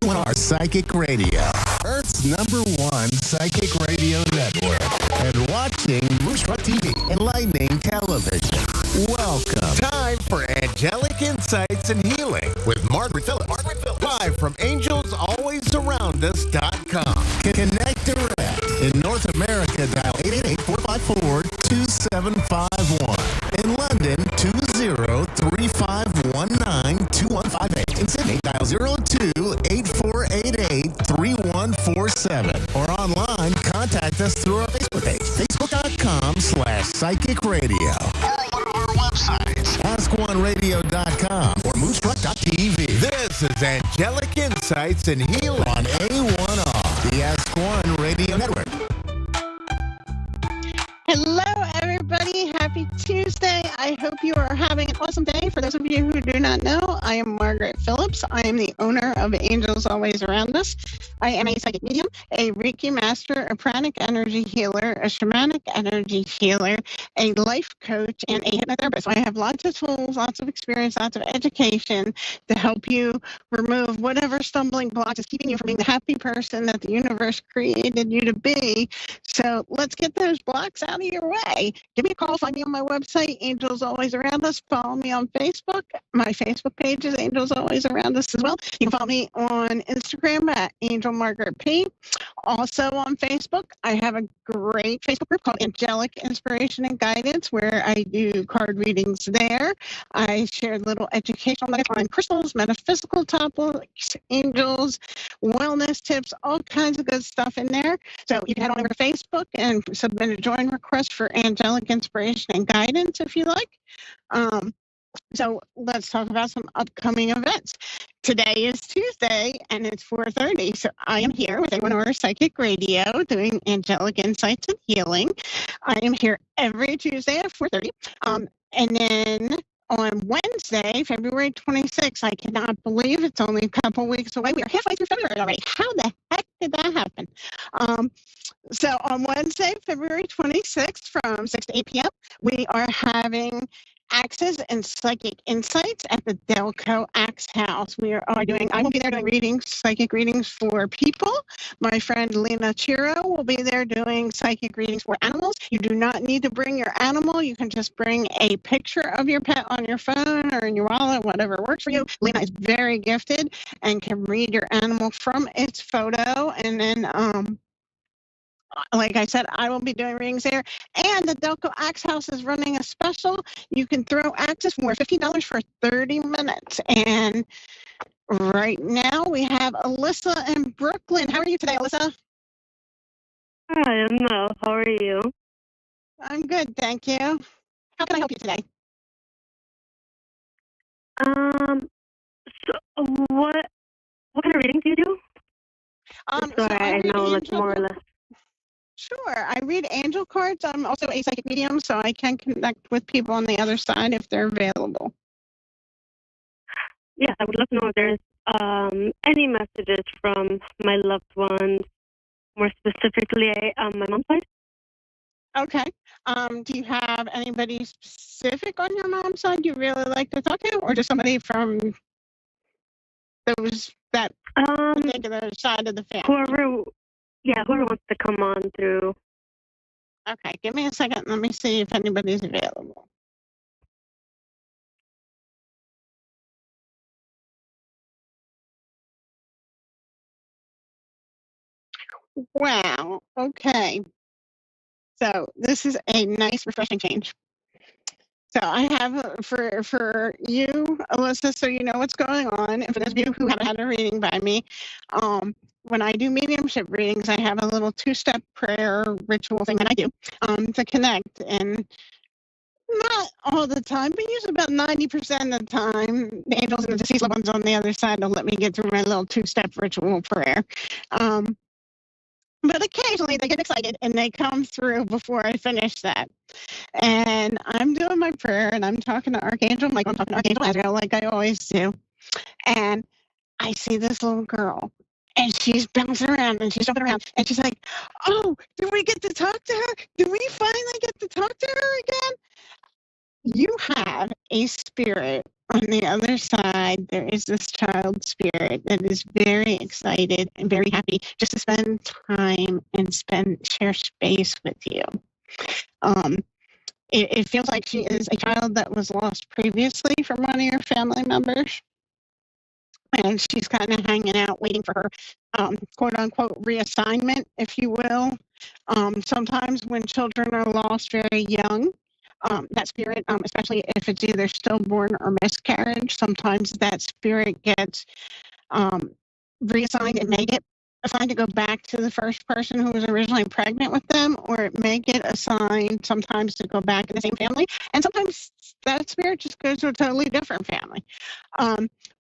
A1R Psychic Radio, Earth's #1 psychic radio network. And and watching Moonstruck TV, enlightening television. Welcome. Time for Angelic Insights and Healing with Margaret Phillips. Live from AngelsAlwaysAroundUs.com. Connect direct. In North America, dial 888-454-2751. In London, 20-3519-2158. In Sydney, dial 02-8488-3147. Or online, contact us through our Facebook page, facebook.com/psychic radio. Or one of our websites, askoneradio.com or moonstruck.tv. This is Angelic Insights and Healing on A1R, the Ask One Radio Network. Hello, everybody. Happy Tuesday. I hope you are having an awesome day. For those of you who do not know, I am Margaret Phillips. I am the owner of Angels Always Around Us. I am a psychic medium, a Reiki master, a pranic energy healer, a shamanic energy healer, a life coach, and a hypnotherapist. I have lots of tools, lots of experience, lots of education to help you remove whatever stumbling blocks is keeping you from being the happy person that the universe created you to be. So let's get those blocks out of your way. Give me a call. Find me on my website, Angels Always Around Us. Follow me on Facebook. My Facebook page is Angels Always Around Us as well. You can follow me on Instagram at Angel Margaret P. Also on Facebook, I have a great Facebook group called Angelic Inspiration and Guidance, where I do card readings there. I share little educational nuggets on crystals, metaphysical topics, angels, wellness tips, all kinds of good stuff in there. So you can head on over to Facebook and submit a join request for Angelic Inspiration and Guidance if you like. So let's talk about some upcoming events. Today is Tuesday and it's 4:30. So I am here with A1R Psychic Radio doing Angelic Insights and Healing. I am here every Tuesday at 4:30. And then on Wednesday, February 26th, I cannot believe it's only a couple weeks away. We are halfway through February already. How the heck did that happen? So on Wednesday, February 26th from 6 to 8 p.m., we are having Access and Psychic Insights at the Delco Axe House. I will be there doing readings, psychic readings for people. My friend Lena Chiro will be there doing psychic readings for animals. You do not need to bring your animal. You can just bring a picture of your pet on your phone or in your wallet, whatever works for you. Lena is very gifted and can read your animal from its photo. And then, like I said, I will be doing readings there. And the Delco Axe House is running a special. You can throw axes for $50 for 30 minutes. And right now we have Alyssa in Brooklyn. How are you today, Alyssa? Hi, I'm Mel. How are you? I'm good, thank you. How can I help you today? So what kind of readings do you do? So I know like more or less. Sure. I read angel cards. I'm also a psychic medium, so I can connect with people on the other side if they're available. Yeah, I would love to know if there's any messages from my loved ones, more specifically my mom's side. Okay. Do you have anybody specific on your mom's side you really like to talk to, or just somebody from that particular side of the family? Whoever wants to come on through. Okay, give me a second. Let me see if anybody's available. Wow. Okay. So this is a nice, refreshing change. So I have for you, Alyssa, so you know what's going on. And for those of you who haven't had a reading by me, when I do mediumship readings, I have a little 2-step prayer ritual thing that I do to connect. And not all the time, but usually about 90% of the time, the angels and the deceased loved ones on the other side will let me get through my little 2-step ritual prayer. But occasionally they get excited and they come through before I finish that. And I'm doing my prayer and I'm talking to Archangel Michael, I'm talking to Archangel Azrael like I always do. And I see this little girl and she's bouncing around and she's jumping around and she's like, oh, did we get to talk to her? Did we finally get to talk to her again? You have a spirit on the other side, there is this child spirit that is very excited and very happy just to spend time and share space with you. It feels like she is a child that was lost previously from one of your family members. And she's kind of hanging out, waiting for her quote unquote reassignment, if you will. Sometimes when children are lost very young, that spirit, especially if it's either stillborn or miscarriage, sometimes that spirit gets reassigned. It may get assigned to go back to the first person who was originally pregnant with them, or it may get assigned sometimes to go back in the same family, and sometimes that spirit just goes to a totally different family.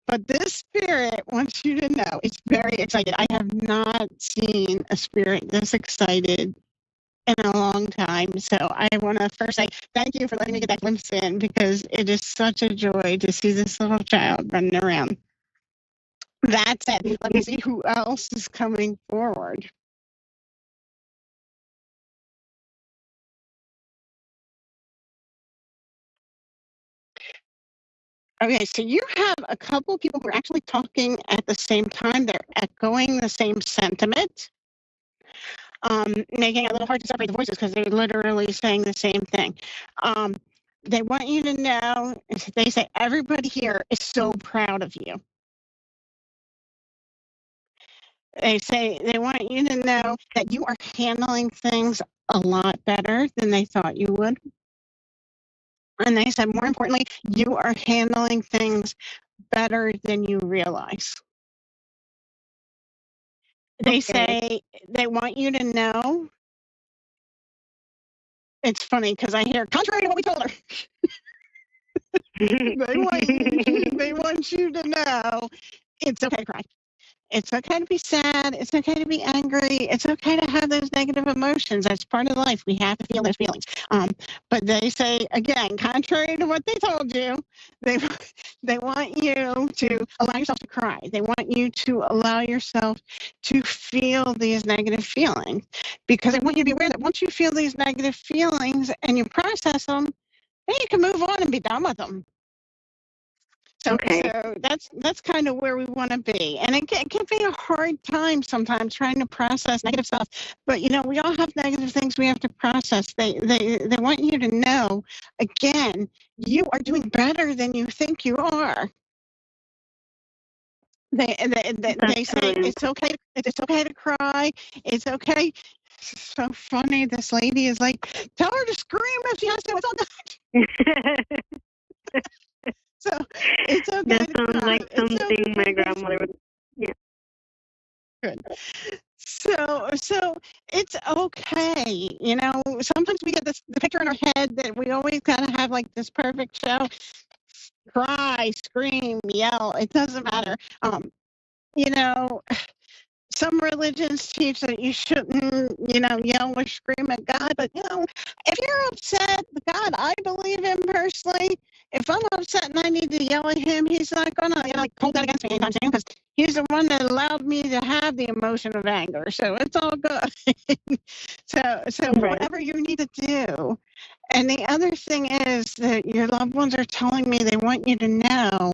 But this spirit wants you to know it's very excited. I have not seen a spirit this excited in a long time. So I want to first say thank you for letting me get that glimpse in, because it is such a joy to see this little child running around. That said, let me see who else is coming forward. Okay, so you have a couple people who are actually talking at the same time. They're echoing the same sentiment, making it a little hard to separate the voices because they're literally saying the same thing. They want you to know, they say, everybody here is so proud of you. They say they want you to know that you are handling things a lot better than they thought you would. And they said, more importantly, you are handling things better than you realize. They say they want you to know. It's funny because I hear, contrary to what we told her. they want you to know it's okay to cry. It's okay to be sad. It's okay to be angry. It's okay to have those negative emotions. That's part of life. We have to feel those feelings. But they say, again, contrary to what they told you, they want you to allow yourself to cry. They want you to allow yourself to feel these negative feelings, because they want you to be aware that once you feel these negative feelings and you process them, then you can move on and be done with them. So that's kind of where we want to be. And it can be a hard time sometimes trying to process negative stuff. But, we all have negative things we have to process. They want you to know, again, you are doing better than you think you are. They say it's okay. It's okay to cry. It's okay. It's so funny. This lady is like, tell her to scream if she has to. It's all good. So it's okay. That sounds like something my grandmother would. Yeah. Good. So it's okay. Sometimes we get the picture in our head that we always kind of have like this perfect show. Cry, scream, yell. It doesn't matter. Some religions teach that you shouldn't, yell or scream at God. But, if you're upset, the God I believe in personally, if I'm upset and I need to yell at him, he's not going to hold that against me anytime soon, because he's the one that allowed me to have the emotion of anger. So it's all good. So whatever you need to do. And the other thing is that your loved ones are telling me they want you to know,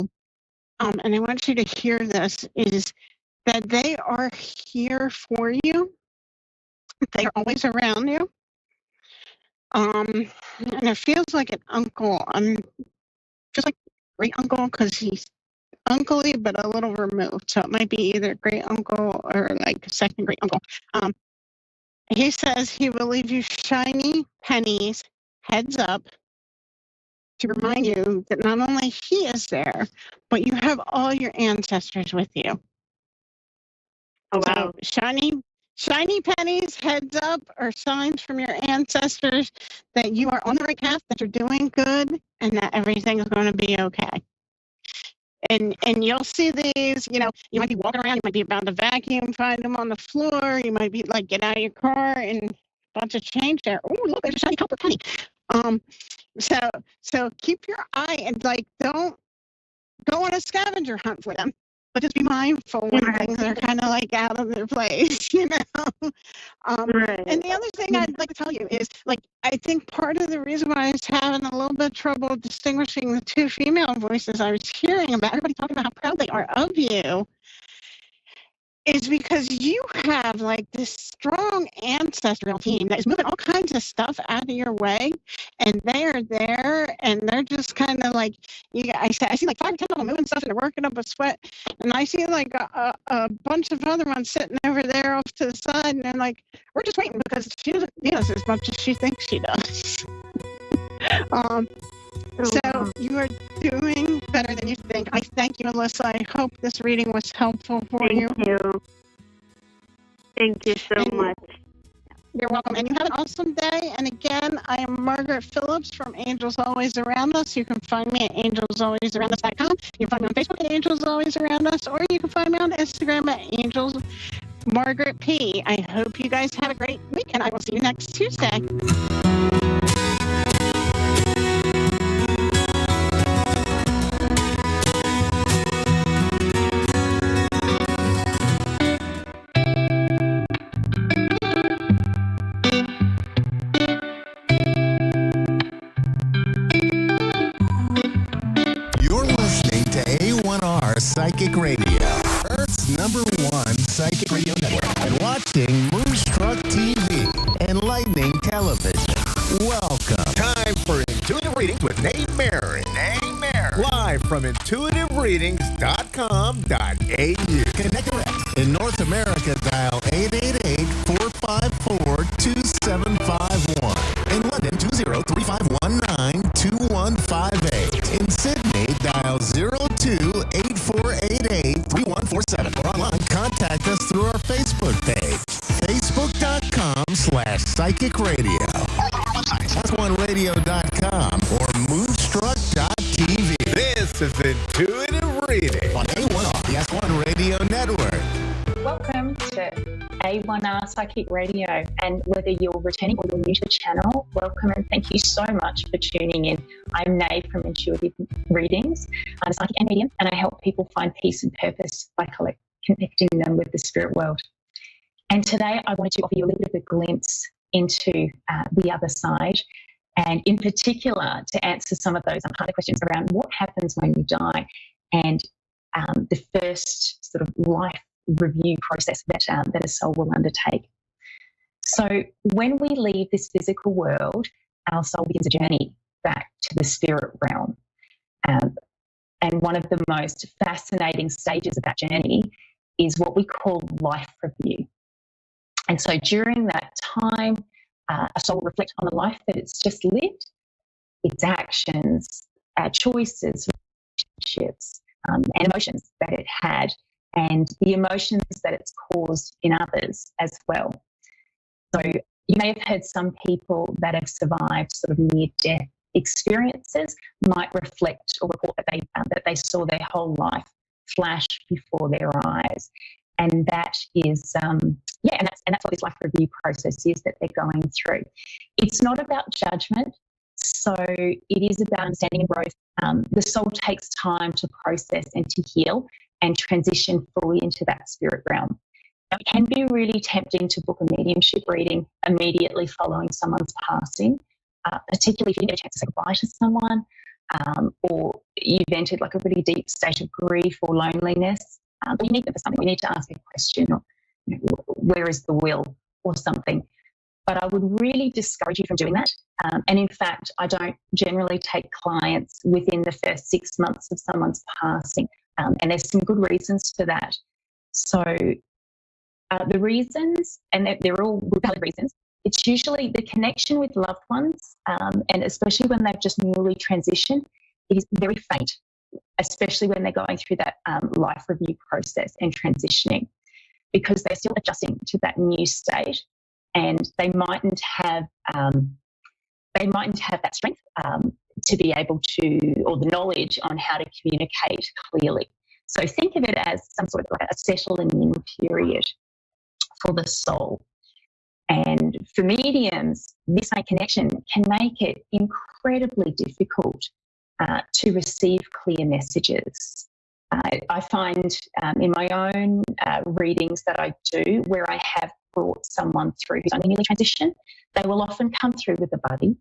and they want you to hear this, is that they are here for you. They are always around you. And it feels like an uncle. Feels like great uncle because he's uncle-y but a little removed. So it might be either great uncle or like second great uncle. He says he will leave you shiny pennies, heads up, to remind you that not only he is there, but you have all your ancestors with you. Oh, wow. So shiny pennies, heads up, are signs from your ancestors that you are on the right path, that you're doing good, and that everything is going to be okay. And you'll see these, you might be walking around, you might be about to vacuum, find them on the floor, you might be like, get out of your car and a bunch of change there. Oh, look, there's a shiny copper penny. So keep your eye and don't go on a scavenger hunt for them. but just be mindful when things are kind of like out of their place, you know. And the other thing I'd like to tell you is, like, I think part of the reason why I was having a little bit of trouble distinguishing the two female voices I was hearing about, everybody talking about how proud they are of you, is because you have like this strong ancestral team that is moving all kinds of stuff out of your way, and they are there, and they're just kind of like, I see like 5 or 10 of them moving stuff, and they're working up a sweat, and I see like a bunch of other ones sitting over there off to the side, and they're like, we're just waiting because she doesn't need us as much as she thinks she does. So you are doing better than you think. I thank you, Alyssa. I hope this reading was helpful for you. Thank you. Thank you so much. You're welcome. And you have an awesome day. And again, I am Margaret Phillips from Angels Always Around Us. You can find me at angelsalwaysaroundus.com. You can find me on Facebook at Angels Always Around Us, or you can find me on Instagram at Angels Margaret P. I hope you guys have a great week, and I will see you next Tuesday. You're listening to A1R Psychic Radio, Earth's #1 psychic radio network, and watching Moonstruck TV and Lightning Television. Welcome. Time for Intuitive Readings with Nate Merritt. Live from intuitivereadings.com.au. Connect direct. In North America, dial 888-454-2751. In London, 203-519-2158. In Sydney, dial 02-8488-3147. Or online, contact us through our Facebook page, facebook.com/psychic radio. S1radio.com or moonstruck.tv. This is Intuitive Reading on A1R, the S1 Radio Network. Welcome to A1R Psychic Radio, and whether you're returning or you're new to the channel, welcome and thank you so much for tuning in. I'm Nave from Intuitive Readings. I'm a psychic and medium, and I help people find peace and purpose by connecting them with the spirit world. And today I wanted to offer you a little bit of a glimpse into the other side, and in particular to answer some of those harder questions around what happens when you die, and the first sort of life review process that a soul will undertake. So when we leave this physical world, our soul begins a journey back to the spirit realm. And one of the most fascinating stages of that journey is what we call life review. And so during that time, a soul will reflect on the life that it's just lived, its actions, choices, relationships, and emotions that it had, and the emotions that it's caused in others as well. So you may have heard some people that have survived sort of near-death experiences might reflect or report that they saw their whole life flash before their eyes. And that is, and that's what this life review process is that they're going through. It's not about judgment, so it is about understanding and growth. The soul takes time to process and to heal and transition fully into that spirit realm. Now, it can be really tempting to book a mediumship reading immediately following someone's passing, particularly if you didn't get a chance to say goodbye to someone, or you've entered like a really deep state of grief or loneliness. But you need them for something. We need to ask a question, or where is the will, or something. But I would really discourage you from doing that. And in fact, I don't generally take clients within the first 6 months of someone's passing. And there's some good reasons for that. So the reasons, and they're all valid reasons, it's usually the connection with loved ones, and especially when they've just newly transitioned, it is very faint, especially when they're going through that life review process and transitioning, because they're still adjusting to that new state, and they mightn't have that strength to be able to, or the knowledge on how to communicate clearly. So think of it as some sort of like a settling in period for the soul. And for mediums, this connection can make it incredibly difficult to receive clear messages. I find in my own readings that I do, where I have brought someone through who's only newly transitioned, they will often come through with a buddy.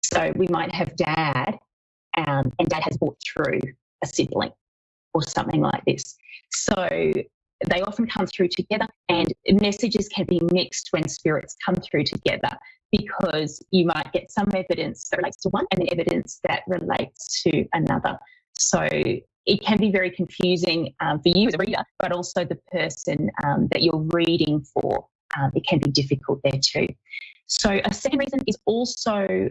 So we might have dad, and dad has brought through a sibling or something like this. So they often come through together, and messages can be mixed when spirits come through together, because you might get some evidence that relates to one and then evidence that relates to another. So it can be very confusing for you as a reader, but also the person that you're reading for. It can be difficult there too. So a second reason is also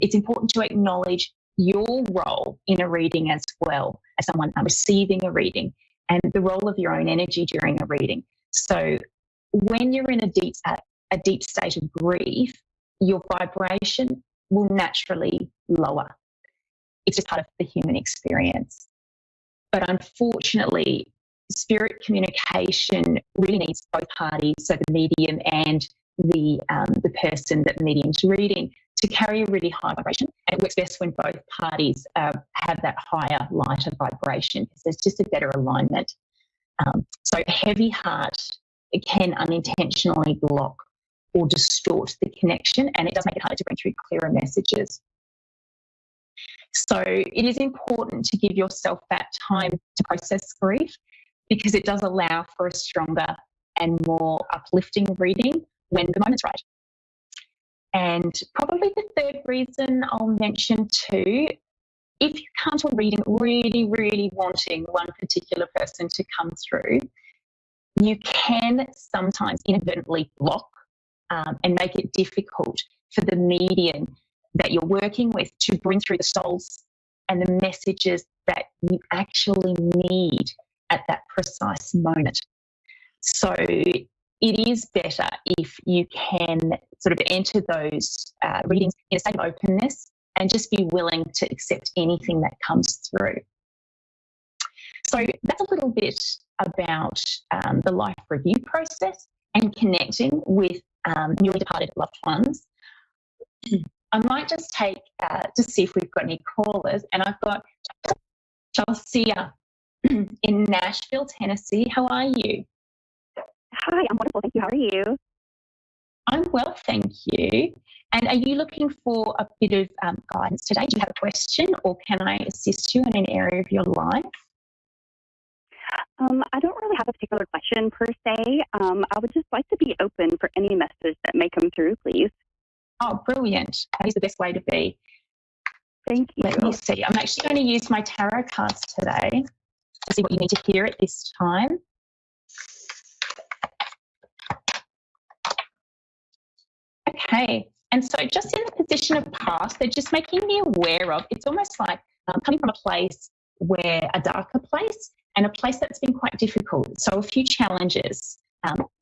it's important to acknowledge your role in a reading as well, as someone receiving a reading, and the role of your own energy during a reading. So when you're in a deep state of grief, your vibration will naturally lower. It's just part of the human experience. But unfortunately, spirit communication really needs both parties, so the medium and the person that the medium's reading, to carry a really high vibration. And it works best when both parties have that higher, lighter vibration, because there's just a better alignment. So a heavy heart, it can unintentionally block or distort the connection, and it does make it harder to bring through clearer messages. So it is important to give yourself that time to process grief, because it does allow for a stronger and more uplifting reading when the moment's right. And probably the third reason I'll mention too, if you come to a reading really, really wanting one particular person to come through, you can sometimes inadvertently block and make it difficult for the medium that you're working with to bring through the souls and the messages that you actually need at that precise moment. So it is better if you can sort of enter those readings in a state of openness and just be willing to accept anything that comes through. So that's a little bit about the life review process and connecting with newly departed loved ones. I might just take to see if we've got any callers, and I've got Chelsea in Nashville, Tennessee. How are you? Hi, I'm wonderful. Thank you. How are you? I'm well, thank you. And are you looking for a bit of guidance today? Do you have a question, or can I assist you in an area of your life? I don't really have a particular question per se. I would just like to be open for any message that may come through, please. Oh, brilliant. That is the best way to be. Thank you. Let me see. I'm actually going to use my tarot cards today to see what you need to hear at this time. Okay. And so just in the position of past, they're just making me aware of, it's almost like coming from a place where a darker place and a place that's been quite difficult. So a few challenges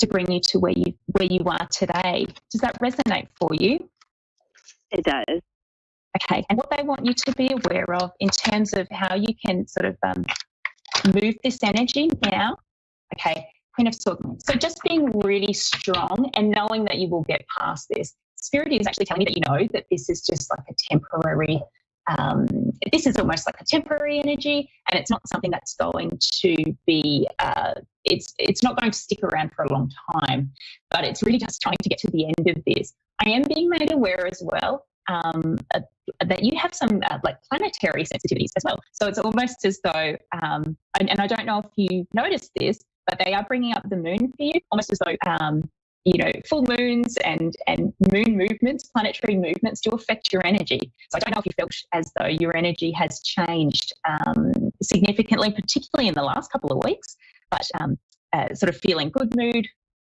to bring you to where you are today. Does that resonate for you? It does. Okay. And what they want you to be aware of in terms of how you can sort of move this energy now. Okay. Queen of Swords. So just being really strong and knowing that you will get past this. Spirit is actually telling me that you know that this is just like a temporary, this is almost like a temporary energy, and it's not something that's going to be, it's not going to stick around for a long time, but it's really just trying to get to the end of this. I am being made aware as well that you have some like planetary sensitivities as well. So it's almost as though, and I don't know if you noticed this, but they are bringing up the moon for you, almost as though, you know, full moons and moon movements, planetary movements do affect your energy. So I don't know if you felt as though your energy has changed significantly, particularly in the last couple of weeks, but sort of feeling good mood,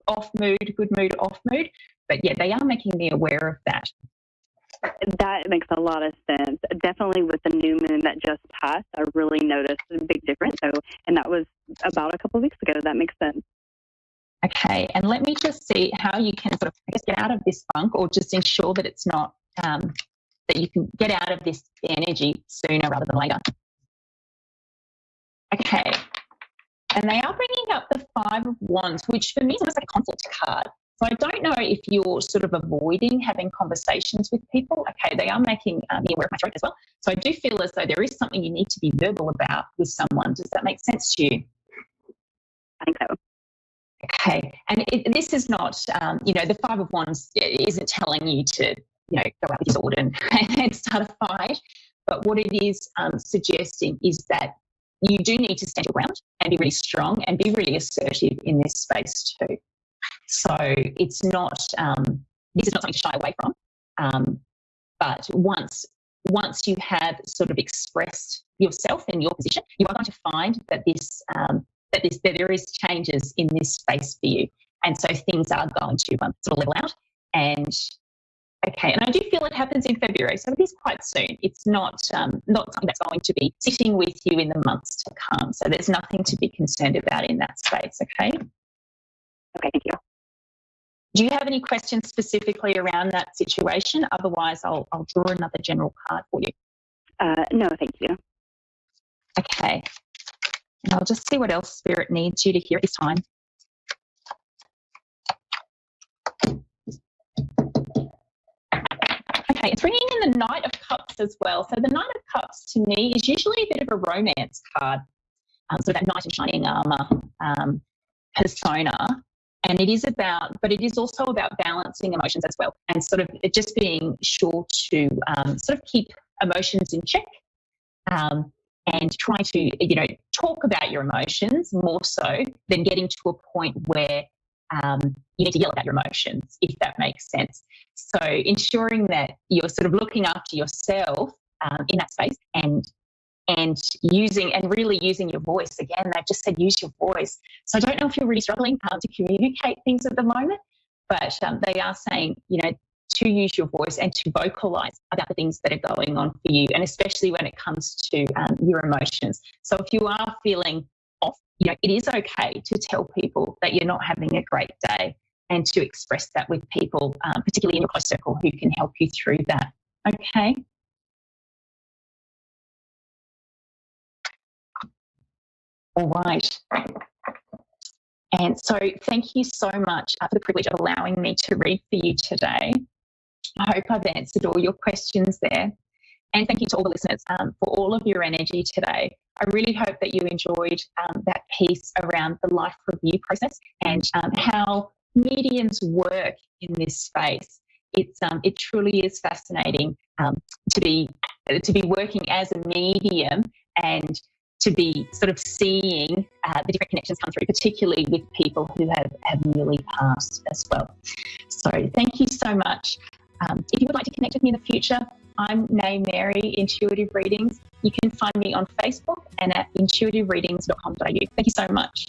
off mood, good mood, off mood. But yeah, they are making me aware of that. That makes a lot of sense. Definitely with the new moon that just passed, I really noticed a big difference. So, and that was about a couple of weeks ago. That makes sense. Okay, and let me just see how you can sort of, I guess, get out of this funk, or just ensure that it's not, that you can get out of this energy sooner rather than later. Okay, and they are bringing up the Five of Wands, which for me is almost like a conflict card. So I don't know if you're sort of avoiding having conversations with people. Okay, they are making me aware of my throat as well. So I do feel as though there is something you need to be verbal about with someone. Does that make sense to you? I think so. Okay, and this is not, the Five of Wands isn't telling you to, go out with your sword and start a fight. But what it is suggesting is that you do need to stand your ground and be really strong and be really assertive in this space too. So it's not, this is not something to shy away from. But once you have sort of expressed yourself and your position, you are going to find that that there is changes in this space for you. And so things are going to sort of level out. And I do feel it happens in February, so it is quite soon. It's not something that's going to be sitting with you in the months to come. So there's nothing to be concerned about in that space, okay? Okay, thank you. Do you have any questions specifically around that situation? Otherwise, I'll draw another general card for you. No, thank you. Okay. And I'll just see what else Spirit needs you to hear at this time. Okay, it's bringing in the Knight of Cups as well. So the Knight of Cups to me is usually a bit of a romance card, sort of that knight in shining armor persona. And it is also about balancing emotions as well, and sort of just being sure to sort of keep emotions in check, and try to, talk about your emotions more so than getting to a point where you need to yell about your emotions, if that makes sense. So ensuring that you're sort of looking after yourself in that space and really using your voice. Again, they've just said use your voice. So I don't know if you're really struggling to communicate things at the moment, but they are saying, to use your voice and to vocalize about the things that are going on for you, and especially when it comes to your emotions. So if you are feeling off, it is okay to tell people that you're not having a great day and to express that with people, particularly in your close circle, who can help you through that. Okay. All right. And so thank you so much for the privilege of allowing me to read for you today. I hope I've answered all your questions there. And thank you to all the listeners for all of your energy today. I really hope that you enjoyed that piece around the life review process and how mediums work in this space. It truly is fascinating to be working as a medium and to be sort of seeing the different connections come through, particularly with people who have nearly passed as well. So thank you so much. If you would like to connect with me in the future, I'm Nay Mary, Intuitive Readings. You can find me on Facebook and at intuitivereadings.com.au. Thank you so much.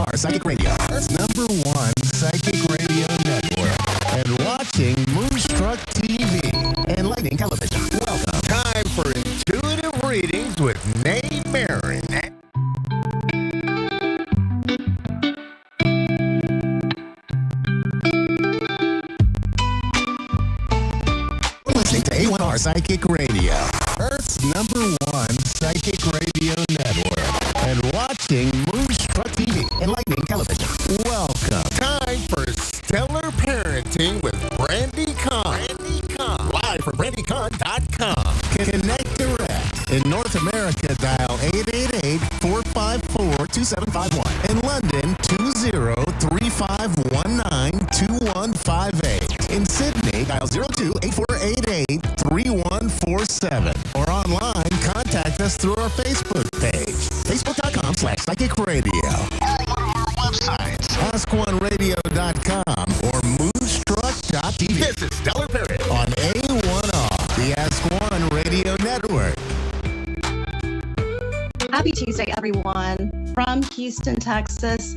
A1R Psychic Radio, Earth's #1 psychic radio network, and watching Moonstruck TV and Lightning Television. Welcome. Time for intuitive readings with Nate Marin. Listening to A1R Psychic Radio, Earth's #1 psychic radio network, and watching Moonstruck TV and Lightning Television. Welcome. Time for Stellar Parenting with Brandy Kahn. Live from brandycahn.com. Connect direct. In North America, dial 888-454-2751. In London, 20-3519-2158. In Sydney, dial 02-8488-3147. Or online, contact us through our Facebook page, facebook.com/psychic radio. Or our websites, askoneradio.com or moonstruck.tv. This is Stellar Parrot on A1R, the Ask One Radio Network. Happy Tuesday, everyone, from Houston, Texas.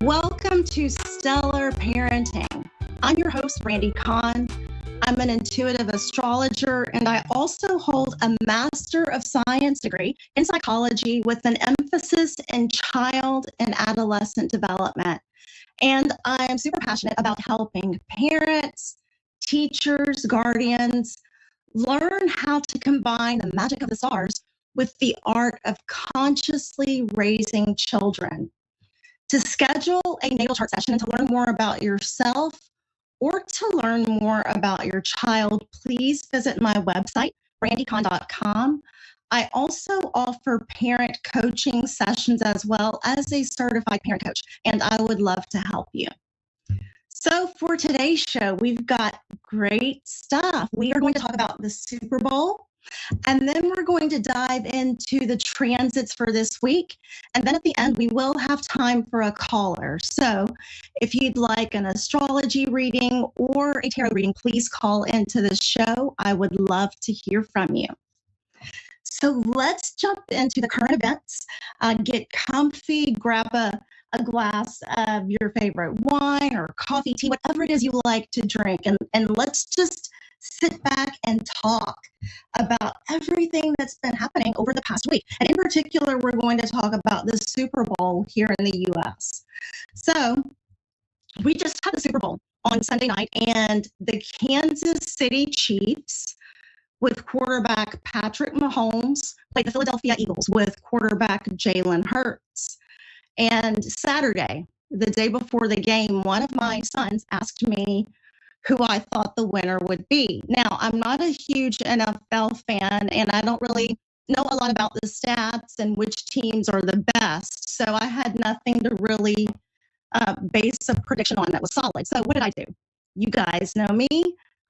Welcome to Stellar Parenting. I'm your host, Brandy Kahn. I'm an intuitive astrologer, and I also hold a Master of Science degree in psychology with an emphasis in child and adolescent development. And I'm super passionate about helping parents, teachers, guardians learn how to combine the magic of the stars with the art of consciously raising children. To schedule a natal chart session and to learn more about yourself or to learn more about your child, please visit my website, brandycahn.com. I also offer parent coaching sessions as well as a certified parent coach, and I would love to help you. So for today's show, we've got great stuff. We are going to talk about the Super Bowl, and then we're going to dive into the transits for this week. And then at the end, we will have time for a caller. So if you'd like an astrology reading or a tarot reading, please call into the show. I would love to hear from you. So let's jump into the current events. Get comfy, grab a glass of your favorite wine or coffee, tea, whatever it is you like to drink. And let's just sit back and talk about everything that's been happening over the past week. And in particular, we're going to talk about the Super Bowl here in the U.S. So we just had the Super Bowl on Sunday night, and the Kansas City Chiefs with quarterback Patrick Mahomes played the Philadelphia Eagles with quarterback Jalen Hurts. And Saturday, the day before the game, one of my sons asked me who I thought the winner would be. Now, I'm not a huge NFL fan, and I don't really know a lot about the stats and which teams are the best. So I had nothing to really base a prediction on that was solid. So what did I do? You guys know me.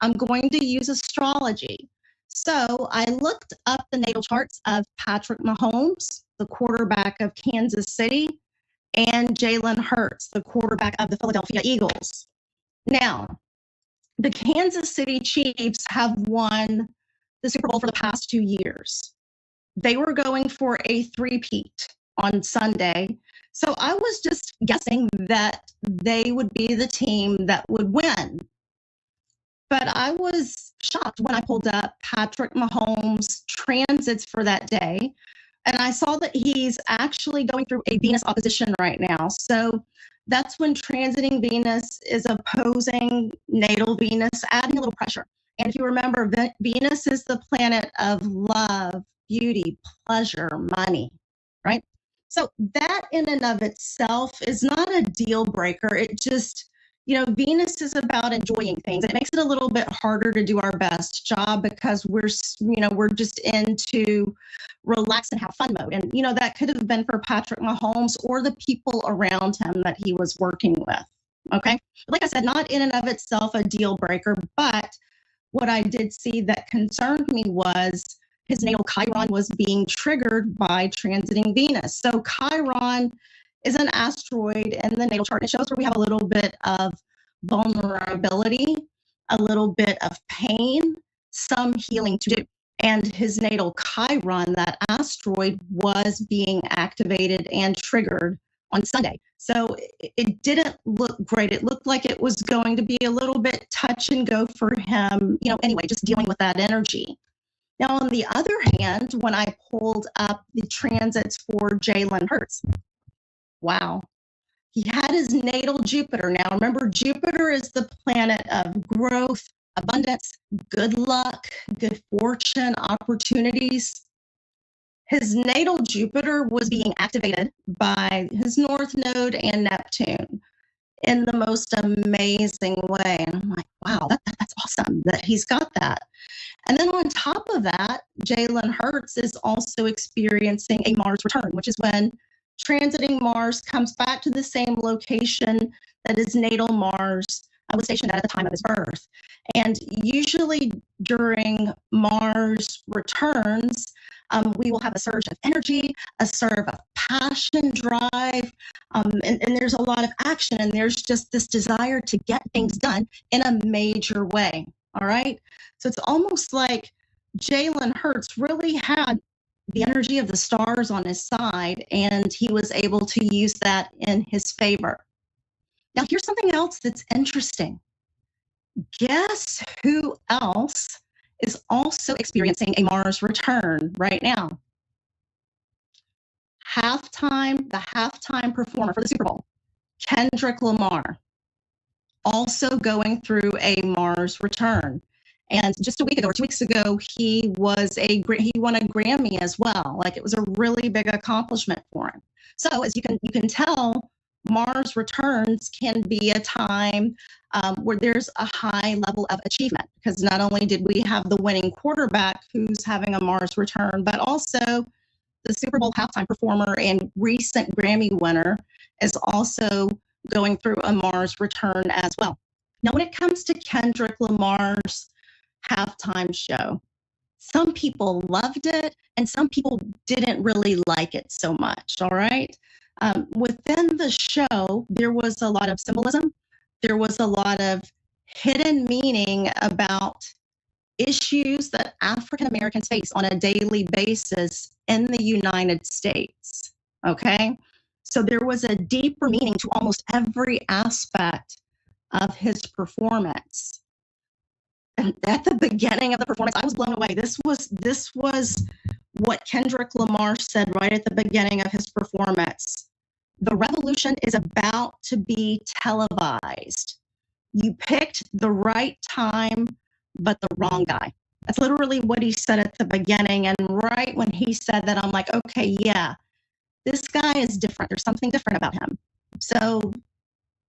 I'm going to use astrology. So I looked up the natal charts of Patrick Mahomes, the quarterback of Kansas City, and Jalen Hurts, the quarterback of the Philadelphia Eagles. Now, the Kansas City Chiefs have won the Super Bowl for the past 2 years. They were going for a three-peat on Sunday. So I was just guessing that they would be the team that would win. But I was shocked when I pulled up Patrick Mahomes' transits for that day. And I saw that he's actually going through a Venus opposition right now. So that's when transiting Venus is opposing natal Venus, adding a little pressure. And if you remember, Venus is the planet of love, beauty, pleasure, money, right? So that in and of itself is not a deal breaker. It just, Venus is about enjoying things. It makes it a little bit harder to do our best job because we're just into relax and have fun mode. And, that could have been for Patrick Mahomes or the people around him that he was working with. Okay. Like I said, not in and of itself a deal breaker, but what I did see that concerned me was his natal Chiron was being triggered by transiting Venus. So Chiron is an asteroid in the natal chart. It shows where we have a little bit of vulnerability, a little bit of pain, some healing to do. And his natal Chiron, that asteroid, was being activated and triggered on Sunday. So it didn't look great. It looked like it was going to be a little bit touch and go for him, anyway, just dealing with that energy. Now, on the other hand, when I pulled up the transits for Jalen Hurts, wow. He had his natal Jupiter. Now, remember, Jupiter is the planet of growth, abundance, good luck, good fortune, opportunities. His natal Jupiter was being activated by his North Node and Neptune in the most amazing way. And I'm like, wow, that's awesome that he's got that. And then on top of that, Jalen Hurts is also experiencing a Mars return, which is when transiting Mars comes back to the same location that his natal Mars was stationed at the time of his birth. And usually during Mars returns, we will have a surge of energy, a surge of passion, drive, and there's a lot of action, and there's just this desire to get things done in a major way, all right? So it's almost like Jalen Hurts really had the energy of the stars on his side, and he was able to use that in his favor. Now, here's something else that's interesting. Guess who else is also experiencing a Mars return right now? The halftime performer for the Super Bowl, Kendrick Lamar, also going through a Mars return. And just a week ago or 2 weeks ago, he won a Grammy as well. Like, it was a really big accomplishment for him. So as you can tell, Mars returns can be a time where there's a high level of achievement, because not only did we have the winning quarterback who's having a Mars return, but also the Super Bowl halftime performer and recent Grammy winner is also going through a Mars return as well. Now, when it comes to Kendrick Lamar's halftime show, some people loved it and some people didn't really like it so much, all right? Within the show, there was a lot of symbolism. There was a lot of hidden meaning about issues that African Americans face on a daily basis in the United States, okay? So there was a deeper meaning to almost every aspect of his performance. And at the beginning of the performance, I was blown away. This was what Kendrick Lamar said right at the beginning of his performance. The revolution is about to be televised. You picked the right time, but the wrong guy. That's literally what he said at the beginning. And right when he said that, I'm like, okay, yeah, this guy is different. There's something different about him. So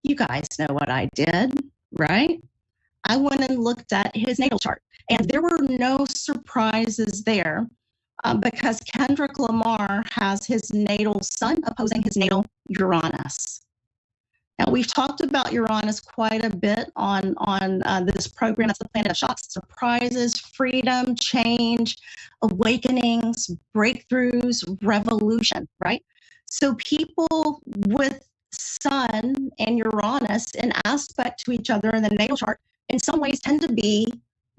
you guys know what I did, right? I went and looked at his natal chart, and there were no surprises there because Kendrick Lamar has his natal sun opposing his natal Uranus. Now, we've talked about Uranus quite a bit on this program. That's the planet of shocks, surprises, freedom, change, awakenings, breakthroughs, revolution, right? So people with Sun and Uranus in aspect to each other in the natal chart in some ways tend to be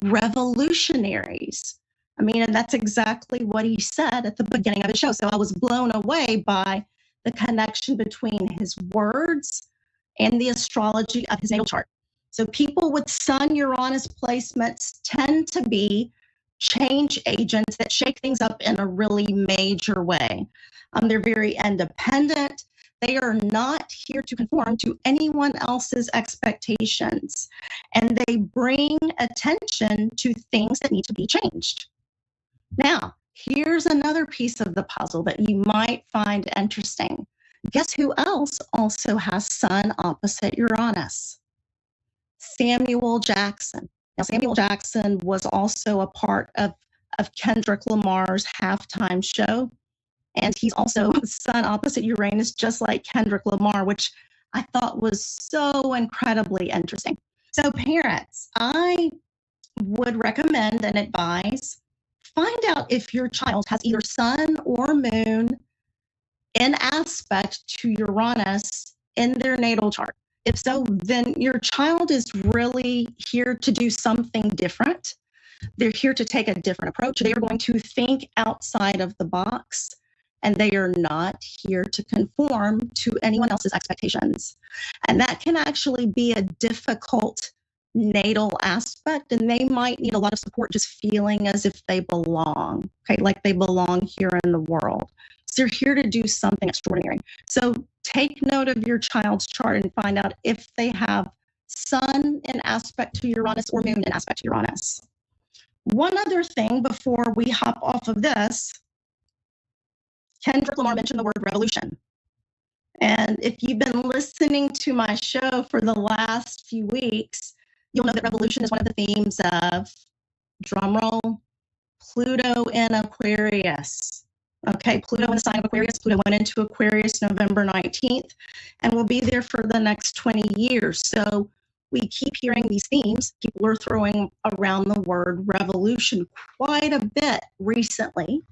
revolutionaries. I mean, and that's exactly what he said at the beginning of the show. So I was blown away by the connection between his words and the astrology of his natal chart. So people with Sun Uranus placements tend to be change agents that shake things up in a really major way. They're very independent. They are not here to conform to anyone else's expectations, and they bring attention to things that need to be changed. Now, here's another piece of the puzzle that you might find interesting. Guess who else also has Sun opposite Uranus? Samuel Jackson. Now, Samuel Jackson was also a part of Kendrick Lamar's halftime show. And he's also Sun opposite Uranus, just like Kendrick Lamar, which I thought was so incredibly interesting. So parents, I would recommend and advise, find out if your child has either Sun or Moon in aspect to Uranus in their natal chart. If so, then your child is really here to do something different. They're here to take a different approach. They are going to think outside of the box. and they are not here to conform to anyone else's expectations. And that can actually be a difficult natal aspect, and they might need a lot of support just feeling as if they belong, okay, like they belong here in the world. So they're here to do something extraordinary. So take note of your child's chart and find out if they have Sun in aspect to Uranus or Moon in aspect to Uranus. One other thing before we hop off of this, Kendrick Lamar mentioned the word revolution. And if you've been listening to my show for the last few weeks, you'll know that revolution is one of the themes of, drumroll, Pluto in Aquarius. Okay, Pluto in the sign of Aquarius. Pluto went into Aquarius November 19th and will be there for the next 20 years. So we keep hearing these themes. People are throwing around the word revolution quite a bit recently,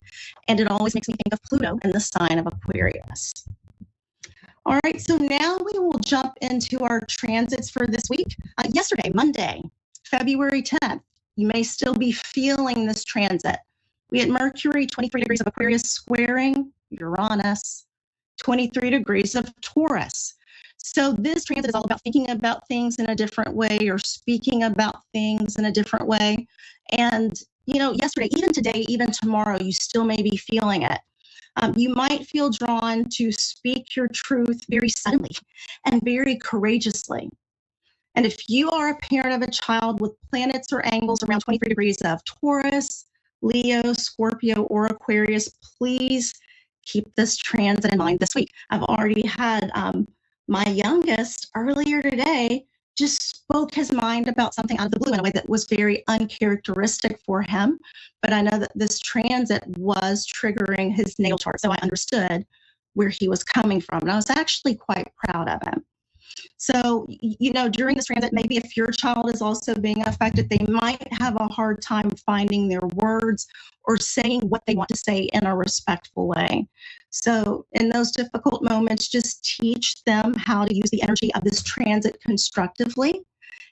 and it always makes me think of Pluto in the sign of Aquarius. All right, so now we will jump into our transits for this week. Yesterday, Monday, February 10th, you may still be feeling this transit. We had Mercury, 23 degrees of Aquarius, squaring Uranus, 23 degrees of Taurus. So this transit is all about thinking about things in a different way or speaking about things in a different way. And, you know, yesterday, even today, even tomorrow, you still may be feeling it. You might feel drawn to speak your truth very suddenly and very courageously. And if you are a parent of a child with planets or angles around 23 degrees of Taurus, Leo, Scorpio, or Aquarius, please keep this transit in mind this week. I've already had my youngest earlier today just spoke his mind about something out of the blue in a way that was very uncharacteristic for him. But I know that this transit was triggering his natal chart, so I understood where he was coming from. And I was actually quite proud of him. So, you know, during this transit, maybe if your child is also being affected, they might have a hard time finding their words or saying what they want to say in a respectful way. So in those difficult moments, just teach them how to use the energy of this transit constructively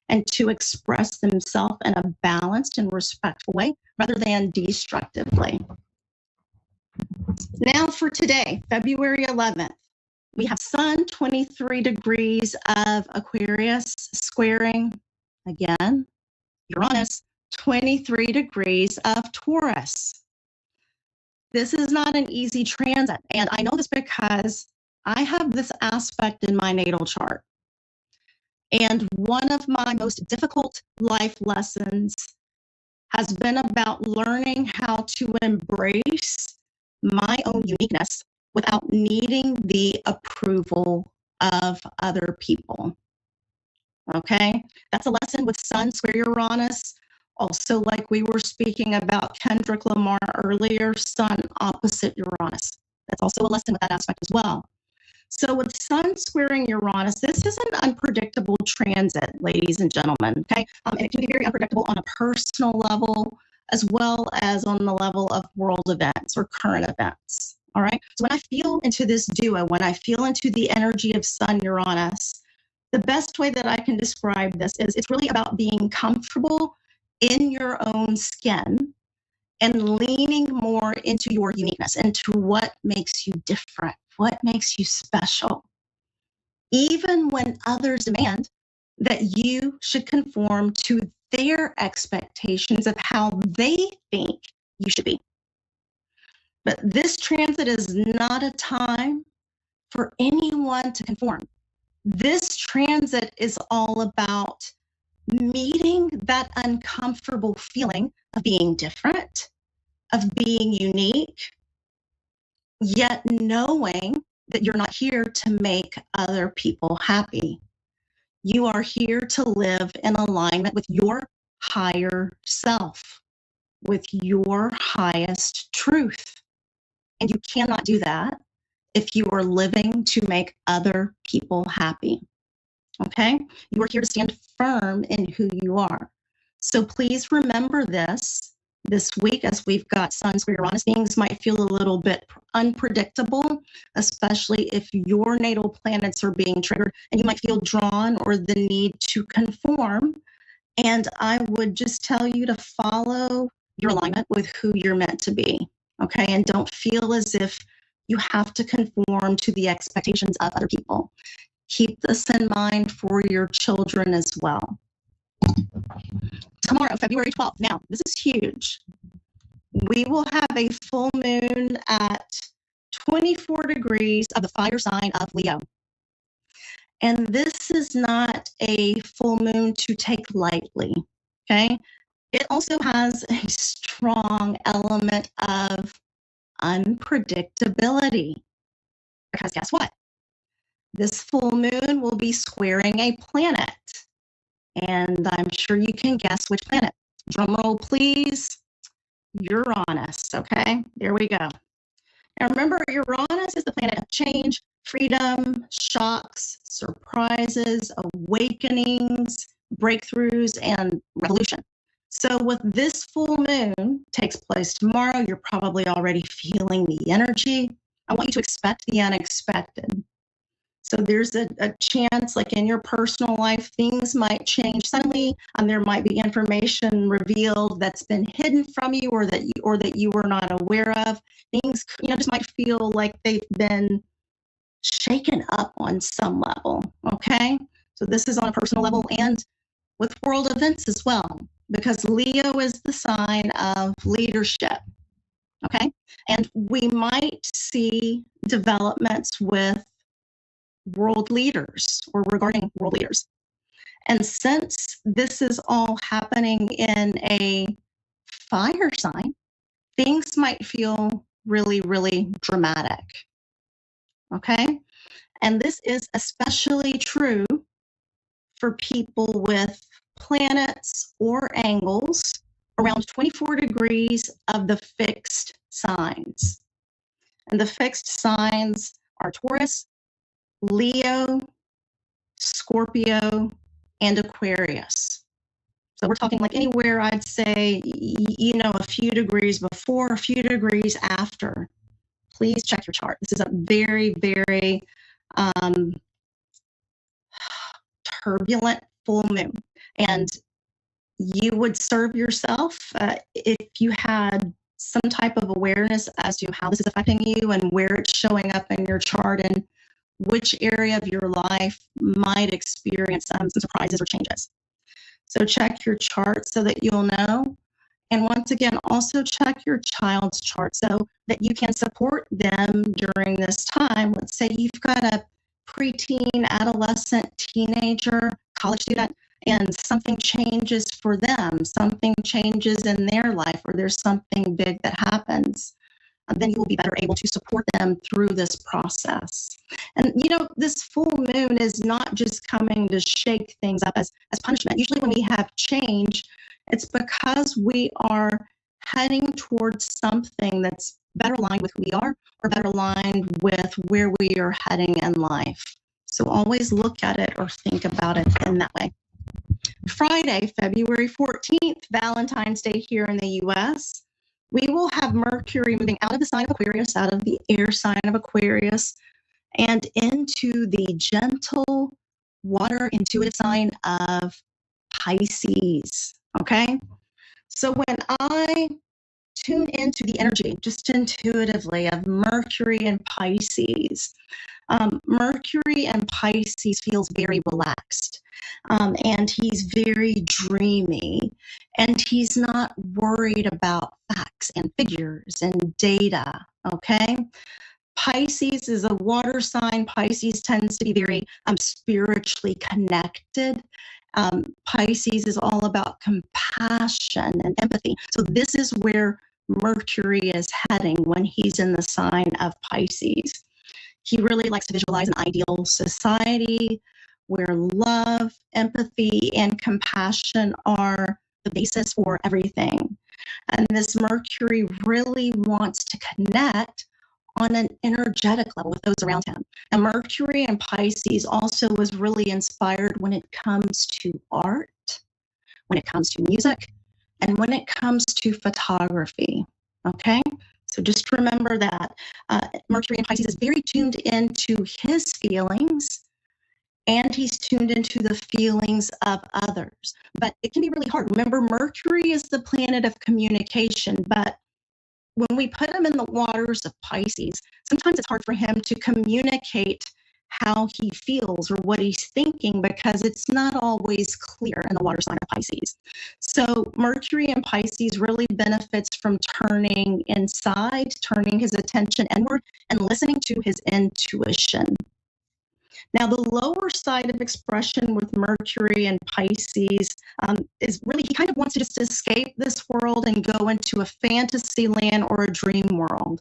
and to express themselves in a balanced and respectful way rather than destructively. Now for today, February 11th. We have Sun, 23 degrees of Aquarius, squaring, again, Uranus, 23 degrees of Taurus. This is not an easy transit, and I know this because I have this aspect in my natal chart. And one of my most difficult life lessons has been about learning how to embrace my own uniqueness without needing the approval of other people. Okay, that's a lesson with Sun square Uranus. Also, like we were speaking about Kendrick Lamar earlier, Sun opposite Uranus. That's also a lesson with that aspect as well. So with Sun squaring Uranus, this is an unpredictable transit, ladies and gentlemen, okay? And it can be very unpredictable on a personal level as well as on the level of world events or current events. All right. So when I feel into this duo, when I feel into the energy of Sun Uranus, the best way that I can describe this is it's really about being comfortable in your own skin and leaning more into your uniqueness, into what makes you different, what makes you special. Even when others demand that you should conform to their expectations of how they think you should be. But this transit is not a time for anyone to conform. This transit is all about meeting that uncomfortable feeling of being different, of being unique, yet knowing that you're not here to make other people happy. You are here to live in alignment with your higher self, with your highest truth. And you cannot do that if you are living to make other people happy. Okay? You are here to stand firm in who you are. So please remember this week as we've got Sun square Uranus. Things might feel a little bit unpredictable, especially if your natal planets are being triggered and you might feel drawn or the need to conform. And I would just tell you to follow your alignment with who you're meant to be. Okay, and don't feel as if you have to conform to the expectations of other people. Keep this in mind for your children as well. Tomorrow, February 12th. Now, this is huge. We will have a full moon at 24 degrees of the fire sign of Leo. And this is not a full moon to take lightly, okay? It also has a strong element of unpredictability. Because guess what? This full moon will be squaring a planet. And I'm sure you can guess which planet. Drum roll, please. Uranus, okay? There we go. Now remember, Uranus is the planet of change, freedom, shocks, surprises, awakenings, breakthroughs, and revolution. So with this full moon takes place tomorrow, you're probably already feeling the energy. I want you to expect the unexpected. So there's a chance, like in your personal life, things might change suddenly, and there might be information revealed that's been hidden from you, or that you were not aware of. Things, just might feel like they've been shaken up on some level. Okay, so this is on a personal level and with world events as well, because Leo is the sign of leadership. Okay, and we might see developments with world leaders or regarding world leaders. And since this is all happening in a fire sign, things might feel really, really dramatic. Okay? And this is especially true for people with planets or angles around 24 degrees of the fixed signs. And the fixed signs are Taurus, Leo, Scorpio, and Aquarius. So we're talking like anywhere, I'd say, a few degrees before, a few degrees after. Please check your chart. This is a very, very turbulent full moon. And you would serve yourself if you had some type of awareness as to how this is affecting you and where it's showing up in your chart and which area of your life might experience some surprises or changes. So check your chart so that you'll know. And once again, also check your child's chart so that you can support them during this time. Let's say you've got a preteen, adolescent, teenager, college student, and something changes for them, something changes in their life, or there's something big that happens. Then you will be better able to support them through this process. And this full moon is not just coming to shake things up as punishment. Usually when we have change, it's because we are heading towards something that's better aligned with who we are, or better aligned with where we are heading in life. So always look at it or think about it in that way. Friday, February 14th, Valentine's Day here in the U.S., we will have Mercury moving out of the sign of Aquarius, out of the air sign of Aquarius, and into the gentle water intuitive sign of Pisces. Okay? So when I tune into the energy, just intuitively, of Mercury and Pisces, Mercury and Pisces feels very relaxed. And he's very dreamy, and he's not worried about facts and figures and data, okay? Pisces is a water sign. Pisces tends to be very spiritually connected. Pisces is all about compassion and empathy. So this is where Mercury is heading when he's in the sign of Pisces. He really likes to visualize an ideal society where love, empathy, and compassion are the basis for everything. And this Mercury really wants to connect on an energetic level with those around him. And Mercury and Pisces also was really inspired when it comes to art, when it comes to music, and when it comes to photography, okay? So just remember that Mercury in Pisces is very tuned into his feelings, and he's tuned into the feelings of others. But it can be really hard. Remember, Mercury is the planet of communication, but when we put him in the waters of Pisces, sometimes it's hard for him to communicate how he feels or what he's thinking because it's not always clear in the water sign of Pisces. So Mercury in Pisces really benefits from turning inside, turning his attention inward, and listening to his intuition. Now, the lower side of expression with Mercury and Pisces is really, he kind of wants to just escape this world and go into a fantasy land or a dream world.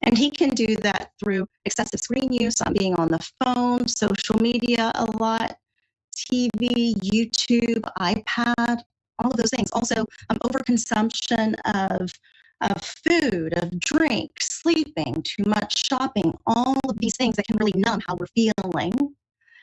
And he can do that through excessive screen use, being on the phone, social media a lot, TV, YouTube, iPad, all of those things. Also, overconsumption of food, of drink, sleeping, too much shopping, all of these things that can really numb how we're feeling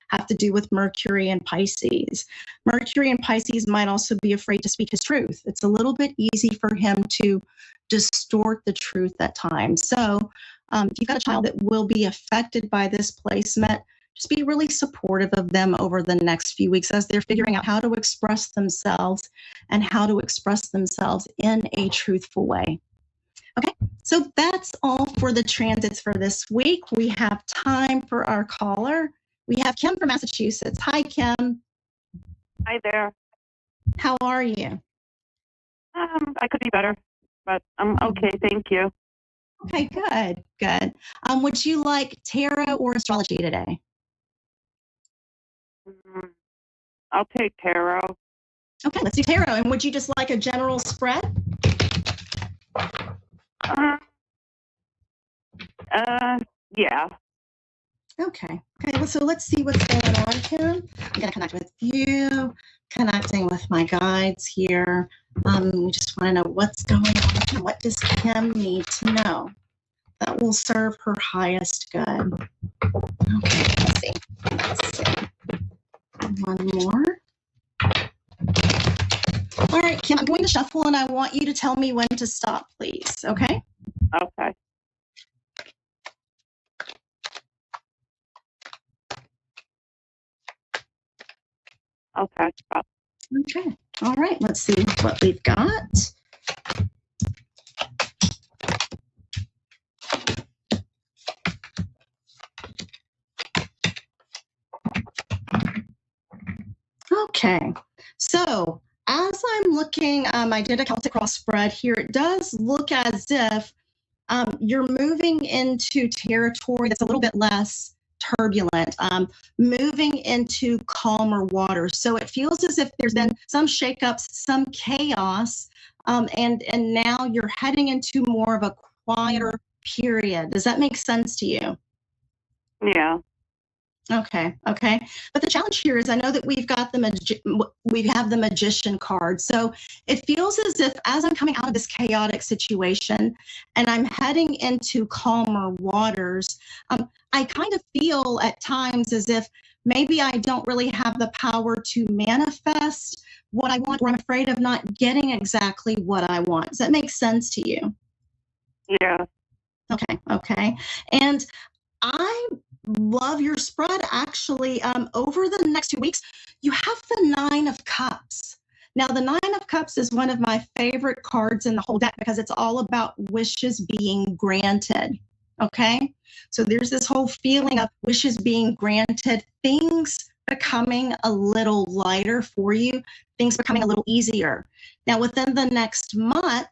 have to do with Mercury and Pisces. Mercury and Pisces might also be afraid to speak his truth. It's a little bit easy for him to distort the truth at times. So if you've got a child that will be affected by this placement, just be really supportive of them over the next few weeks as they're figuring out how to express themselves and how to express themselves in a truthful way. Okay, so that's all for the transits for this week. We have time for our caller. We have Kim from Massachusetts. Hi, Kim. Hi there. How are you? I could be better, but I'm okay. Thank you. Okay, good, good. Would you like tarot or astrology today? I'll take tarot. Okay, let's do tarot. And would you just like a general spread? Yeah. Okay. Okay. So let's see what's going on, Kim. I'm going to connect with you, connecting with my guides here. We just want to know what's going on. What does Kim need to know that will serve her highest good? Okay. Let's see. Let's see. One more. All right, Kim, I'm going to shuffle and I want you to tell me when to stop, please. Okay? Okay. Okay. Okay. All right. Let's see what we've got. Okay. So as I'm looking, I did a Celtic cross spread here. It does look as if you're moving into territory that's a little bit less turbulent, moving into calmer waters. So it feels as if there's been some shakeups, some chaos, and now you're heading into more of a quieter period. Does that make sense to you? Yeah. Okay. Okay. But the challenge here is I know that we have the magician card. So it feels as if as I'm coming out of this chaotic situation and I'm heading into calmer waters, I kind of feel at times as if maybe I don't really have the power to manifest what I want, or I'm afraid of not getting exactly what I want. Does that make sense to you? Yeah. Okay. Okay. And I love your spread. Actually, over the next 2 weeks, you have the 9 of Cups. Now, the 9 of Cups is one of my favorite cards in the whole deck because it's all about wishes being granted. Okay? So there's this whole feeling of wishes being granted, things becoming a little lighter for you, things becoming a little easier. Now, within the next month,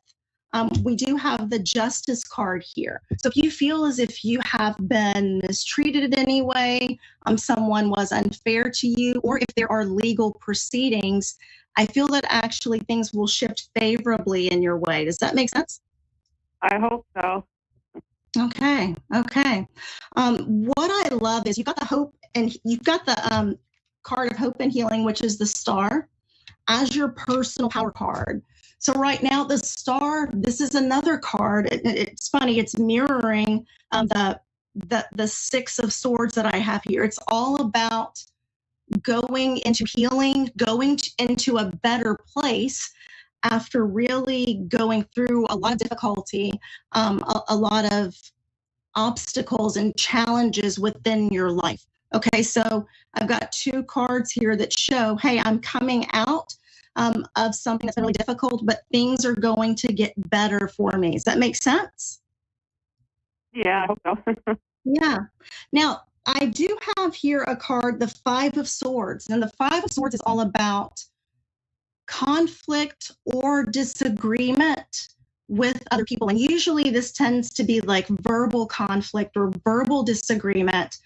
we do have the Justice card here. So if you feel as if you have been mistreated in any way, someone was unfair to you, or if there are legal proceedings, I feel that actually things will shift favorably in your way. Does that make sense? I hope so. Okay. Okay. What I love is you've got the hope, and you've got the card of hope and healing, which is the Star, as your personal power card. So right now, the Star, this is another card. It's funny. It's mirroring the 6 of Swords that I have here. It's all about going into healing, going into a better place after really going through a lot of difficulty, a lot of obstacles and challenges within your life. Okay, so I've got 2 cards here that show, hey, I'm coming out of something that's been really difficult, but things are going to get better for me. Does that make sense? Yeah, I hope so. Yeah. Now, I do have here a card, the Five of Swords. And the Five of Swords is all about conflict or disagreement with other people. And usually this tends to be like verbal conflict or verbal disagreement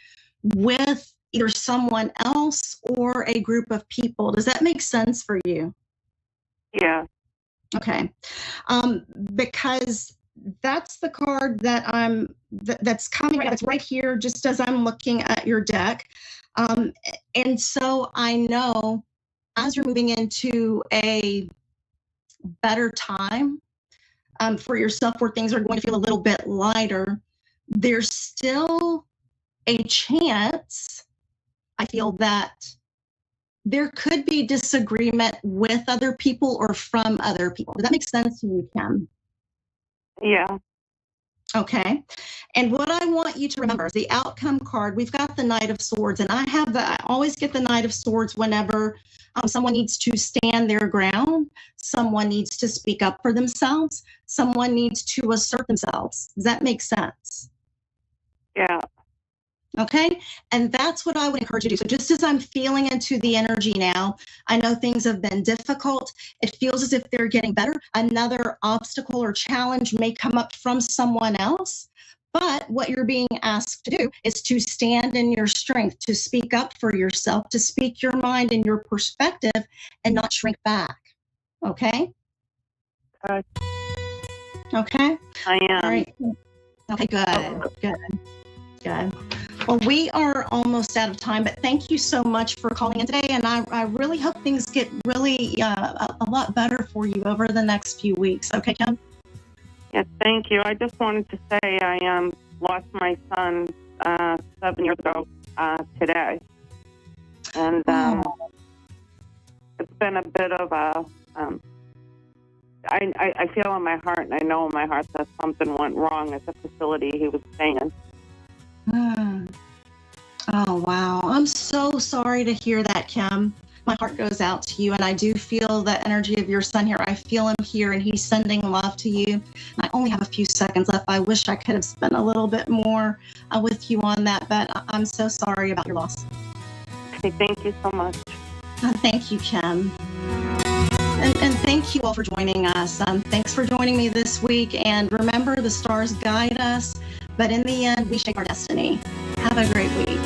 with either someone else or a group of people. Does that make sense for you? Yeah. Okay. Because that's the card that that's coming right now. It's right here, just as I'm looking at your deck. And so I know as you're moving into a better time for yourself, where things are going to feel a little bit lighter, there's still a chance, I feel, that there could be disagreement with other people or from other people. Does that make sense to you, Kim? Yeah. Okay. And what I want you to remember is the outcome card. We've got the Knight of Swords, and I always get the Knight of Swords whenever someone needs to stand their ground, someone needs to speak up for themselves, someone needs to assert themselves. Does that make sense? Yeah. Okay. And that's what I would encourage you to do. So just as I'm feeling into the energy now, I know things have been difficult. It feels as if they're getting better. Another obstacle or challenge may come up from someone else. But what you're being asked to do is to stand in your strength, to speak up for yourself, to speak your mind and your perspective and not shrink back. Okay? Okay? I am. All right. Okay, good. Well, we are almost out of time, but thank you so much for calling in today. And I really hope things get really a lot better for you over the next few weeks. Okay, Kim? Yes, thank you. I just wanted to say I lost my son 7 years ago today. And it's been a bit of a... I feel in my heart, and I know in my heart that something went wrong at the facility he was staying in. Oh, wow. I'm so sorry to hear that, Kim. My heart goes out to you, and I do feel the energy of your son here. I feel him here, and he's sending love to you. I only have a few seconds left. I wish I could have spent a little bit more with you on that, but I'm so sorry about your loss. Okay, thank you so much. Thank you, Kim. And thank you all for joining us. Thanks for joining me this week. And remember, the stars guide us, but in the end, we shape our destiny. Have a great week.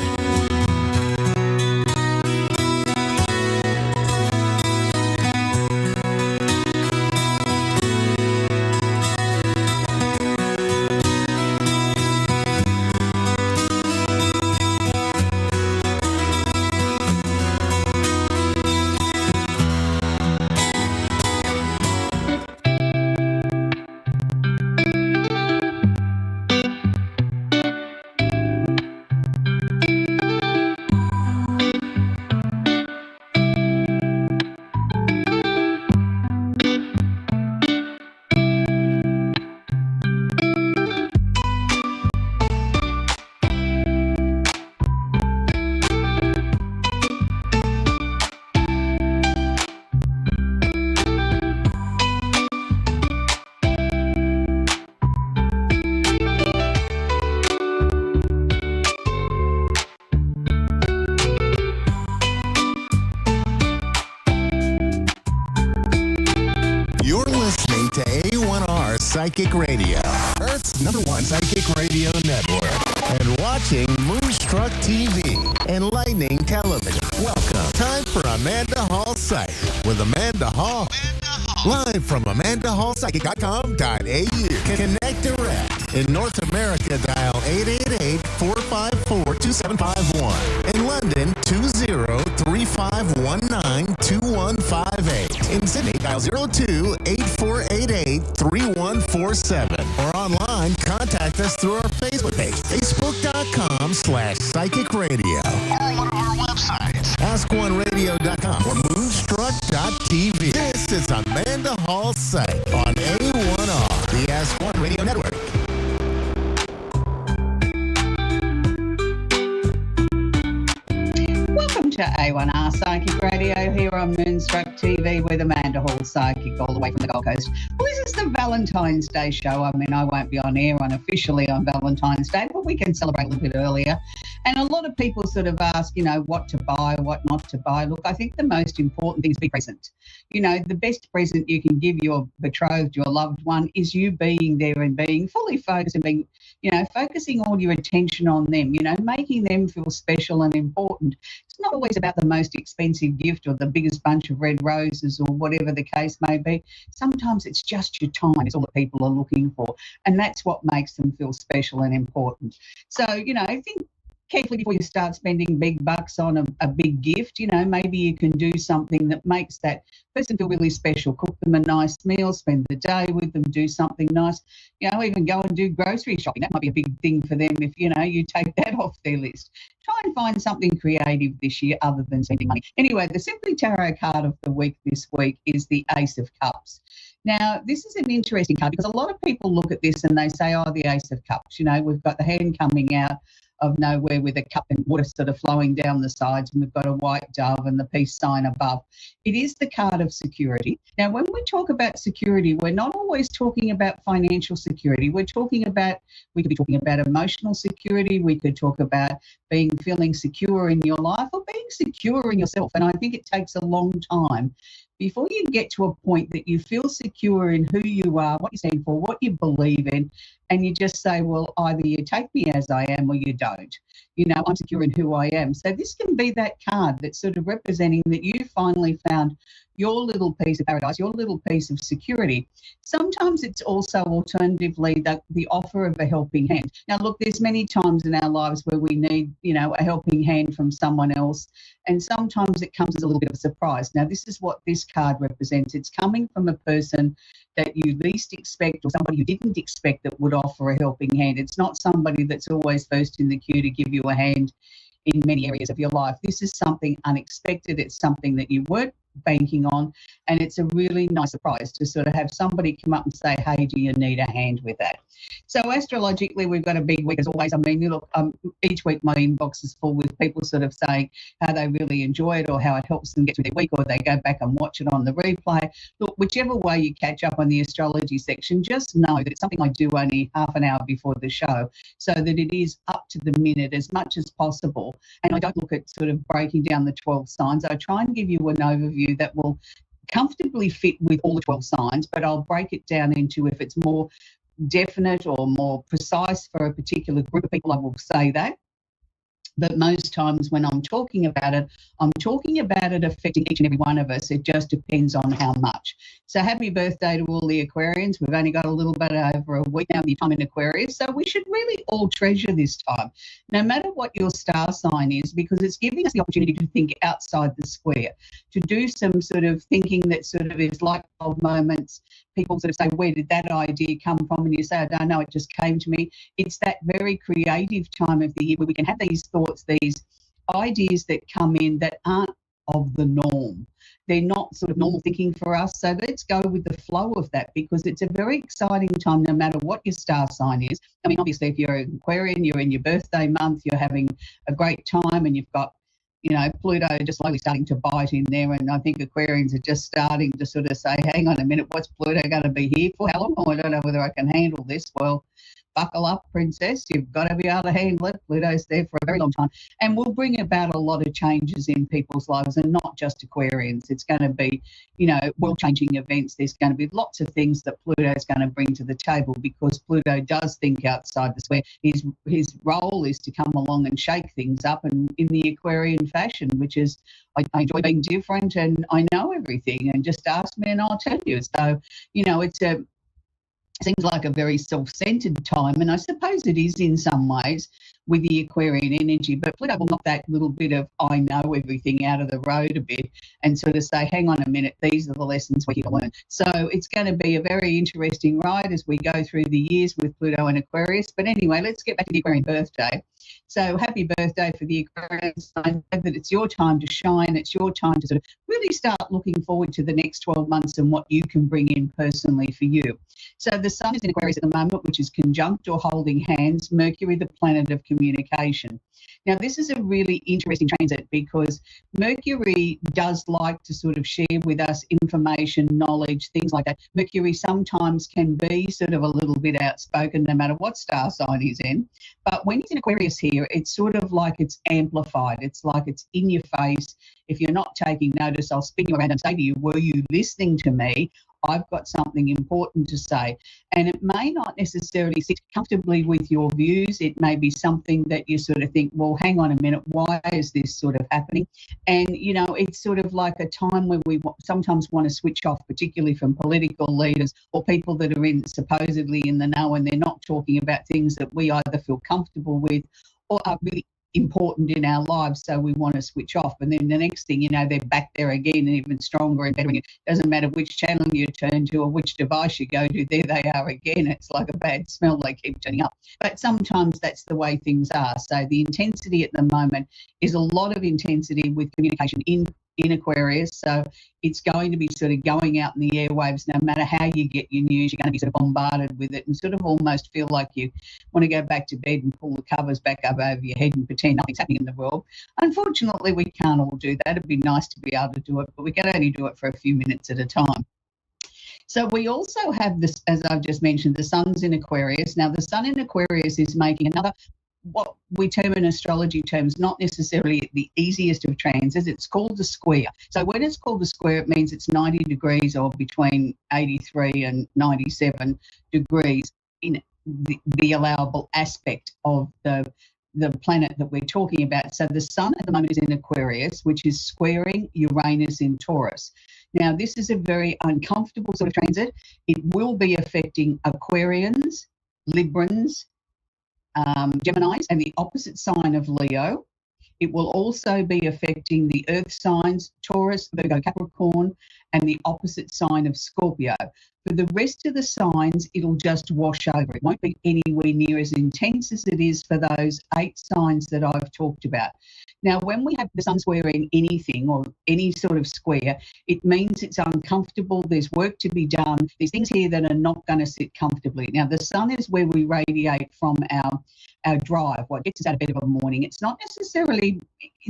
You're listening to A1R Psychic Radio, Earth's #1 psychic radio network, and watching Moonstruck TV and Lightning Television. Welcome. Time for Amanda Hall Psych with Amanda Hall. Live from AmandaHallPsychic.com.au. Connect direct. In North America, dial 888-454-2751. In London, 20-3519-2158. In Sydney, dial 02-8488-3147. Or online, contact us through our Facebook page, facebook.com/psychic radio. Or one of our websites, askoneradio.com or moonstruck.tv. This is Amanda Hall Psych on A1R, the Ask One Radio Network. Welcome to A1R Psychic Radio here on Moonstruck Moonstruck TV with Amanda Hall, psychic, all the way from the Gold Coast. Well, this is the Valentine's Day show. I mean, I won't be on air unofficially on Valentine's Day, but we can celebrate a little bit earlier. And a lot of people sort of ask, you know, what to buy, what not to buy. Look, I think the most important thing is be present. You know, the best present you can give your betrothed, your loved one, is you being there and being fully focused and being, you know, focusing all your attention on them, you know, making them feel special and important. It's not always about the most expensive gift or the biggest bunch of red roses or whatever the case may be. Sometimes it's just your time is all that people are looking for. And that's what makes them feel special and important. So, you know, I think carefully before you start spending big bucks on a big gift. You know, maybe you can do something that makes that person feel really special. Cook them a nice meal, spend the day with them, do something nice. You know, even go and do grocery shopping. That might be a big thing for them if, you know, you take that off their list. Try and find something creative this year other than spending money. Anyway, the Simply Tarot card of the week this week is the Ace of Cups. Now, this is an interesting card because a lot of people look at this and they say, oh, the Ace of Cups. You know, we've got the hand coming out of nowhere with a cup and water sort of flowing down the sides, and we've got a white dove and the peace sign above. It is the card of security. Now, when we talk about security, we're not always talking about financial security. We could be talking about emotional security. We could talk about feeling secure in your life or being secure in yourself. And I think it takes a long time before you get to a point that you feel secure in who you are, what you stand for, what you believe in, and you just say, well, either you take me as I am or you don't. You know, I'm secure in who I am. So this can be that card that's sort of representing that you finally found your little piece of paradise, your little piece of security. Sometimes it's also alternatively the offer of a helping hand. Now, look, there's many times in our lives where we need, you know, a helping hand from someone else, and sometimes it comes as a little bit of a surprise. Now, this is what this card represents. It's coming from a person that you least expect or somebody you didn't expect that would offer a helping hand. It's not somebody that's always first in the queue to give you a hand in many areas of your life. This is something unexpected. It's something that you weren't banking on, and it's a really nice surprise to sort of have somebody come up and say, hey, do you need a hand with that? So astrologically, we've got a big week as always. I mean, look, each week my inbox is full with people sort of saying how they really enjoy it or how it helps them get through their week, or they go back and watch it on the replay. Look, whichever way you catch up on the astrology section, just know that it's something I do only half an hour before the show, so that it is up to the minute as much as possible. And I don't look at sort of breaking down the 12 signs. I try and give you an overview that will comfortably fit with all the 12 signs, but I'll break it down into if it's more definite or more precise for a particular group of people, I will say that. But most times when I'm talking about it affecting each and every one of us. It just depends on how much. So happy birthday to all the Aquarians. We've only got a little bit over a week now of your time in Aquarius. So we should really all treasure this time, no matter what your star sign is, because it's giving us the opportunity to think outside the square, to do some sort of thinking that sort of is light bulb moments. People sort of say, where did that idea come from? And you say, I don't know, it just came to me. It's that very creative time of the year where we can have these thoughts, these ideas that come in that aren't of the norm. They're not sort of normal thinking for us. So let's go with the flow of that, because it's a very exciting time no matter what your star sign is. I mean, obviously, if you're an Aquarian, you're in your birthday month, you're having a great time, and you've got, you know, Pluto just slowly starting to bite in there. And I think Aquarians are just starting to sort of say, hang on a minute, what's Pluto going to be here for? How long? Oh, I don't know whether I can handle this. Well, buckle up, princess. You've got to be able to handle it. Pluto's there for a very long time. And will bring about a lot of changes in people's lives, and not just Aquarians. It's going to be, you know, world-changing events. There's going to be lots of things that Pluto's going to bring to the table, because Pluto does think outside the square. His role is to come along and shake things up, and in the Aquarian fashion, which is, I enjoy being different and I know everything, and just ask me and I'll tell you. So, you know, seems like a very self-centered time, and I suppose it is in some ways with the Aquarian energy, but Pluto will knock that little bit of I know everything out of the road a bit and sort of say, hang on a minute, these are the lessons we're here to learn. So it's going to be a very interesting ride as we go through the years with Pluto and Aquarius. But anyway, let's get back to the Aquarian birthday. So happy birthday for the Aquarian sign. That it's your time to shine. It's your time to sort of really start looking forward to the next 12 months and what you can bring in personally for you. So the sun is in Aquarius at the moment, which is conjunct or holding hands, Mercury, the planet of communication. Now, this is a really interesting transit because Mercury does like to sort of share with us information, knowledge, things like that. Mercury sometimes can be sort of a little bit outspoken no matter what star sign he's in. But when he's in Aquarius here, it's sort of like it's amplified. It's like it's in your face. If you're not taking notice, I'll spin you around and say to you, were you listening to me? I've got something important to say. And it may not necessarily sit comfortably with your views. It may be something that you sort of think, well, hang on a minute, why is this sort of happening? And, you know, it's sort of like a time when we sometimes want to switch off, particularly from political leaders or people that are in supposedly in the know, and they're not talking about things that we either feel comfortable with or are really important in our lives, so we want to switch off. And then the next thing you know, they're back there again, and even stronger and better. It doesn't matter which channel you turn to or which device you go to, there they are again. It's like a bad smell, they keep turning up. But sometimes that's the way things are. So the intensity at the moment is a lot of intensity with communication in Aquarius. So it's going to be sort of going out in the airwaves. No matter how you get your news, you're going to be sort of bombarded with it and sort of almost feel like you want to go back to bed and pull the covers back up over your head and pretend nothing's happening in the world. Unfortunately, we can't all do that. It'd be nice to be able to do it, but we can only do it for a few minutes at a time. So we also have this, as I've just mentioned, the sun's in Aquarius. Now, the sun in Aquarius is making another, what we term in astrology terms, not necessarily the easiest of transits. It's called the square. So when it's called the square, it means it's 90 degrees or between 83 and 97 degrees in the allowable aspect of the planet that we're talking about. So the sun at the moment is in Aquarius, which is squaring Uranus in Taurus. Now, this is a very uncomfortable sort of transit. It will be affecting Aquarians, Librans, Geminis, and the opposite sign of Leo. It will also be affecting the earth signs, Taurus, Virgo, Capricorn, and the opposite sign of Scorpio. For the rest of the signs, it'll just wash over. It won't be anywhere near as intense as it is for those 8 signs that I've talked about. Now, when we have the sun squaring anything or any sort of square, it means it's uncomfortable. There's work to be done. There's things here that are not going to sit comfortably. Now, the sun is where we radiate from our drive, what gets us out of bed of a morning. It's not necessarily,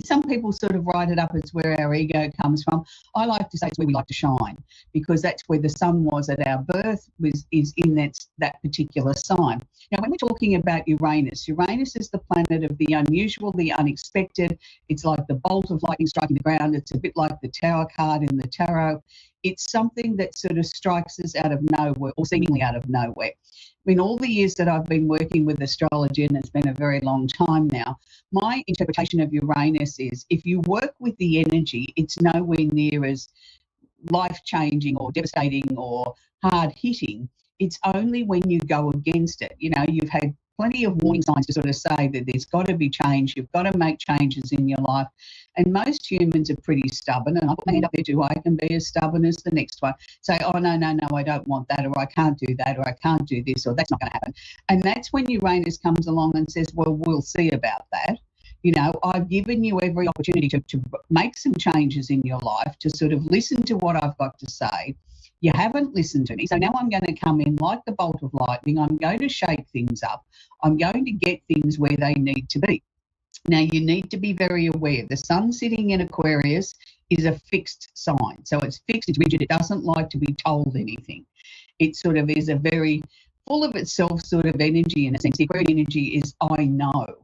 some people sort of write it up as where our ego comes from. I like to say it's where we like to shine, because that's where the sun was at our birth, is in that particular sign. Now, when we're talking about Uranus, Uranus is the planet of the unusual, the unexpected. It's like the bolt of lightning striking the ground. It's a bit like the Tower card in the tarot. It's something that sort of strikes us out of nowhere, or seemingly out of nowhere. In all the years that I've been working with astrology, and it's been a very long time now, my interpretation of Uranus is if you work with the energy, it's nowhere near as life-changing or devastating or hard-hitting. It's only when you go against it. You know, you've had plenty of warning signs to sort of say that there's got to be change. You've got to make changes in your life. And most humans are pretty stubborn. And I put my hand up there too. I can be as stubborn as the next one. Say, oh, no, I don't want that, or I can't do that, or I can't do this, or that's not going to happen. And that's when Uranus comes along and says, well, we'll see about that. You know, I've given you every opportunity to make some changes in your life, to sort of listen to what I've got to say. You haven't listened to me. So now I'm going to come in like the bolt of lightning. I'm going to shake things up. I'm going to get things where they need to be. Now, you need to be very aware. The sun sitting in Aquarius is a fixed sign. So it's fixed, it's rigid. It doesn't like to be told anything. It sort of is a very full of itself sort of energy in a sense. The Aquarian energy is I know.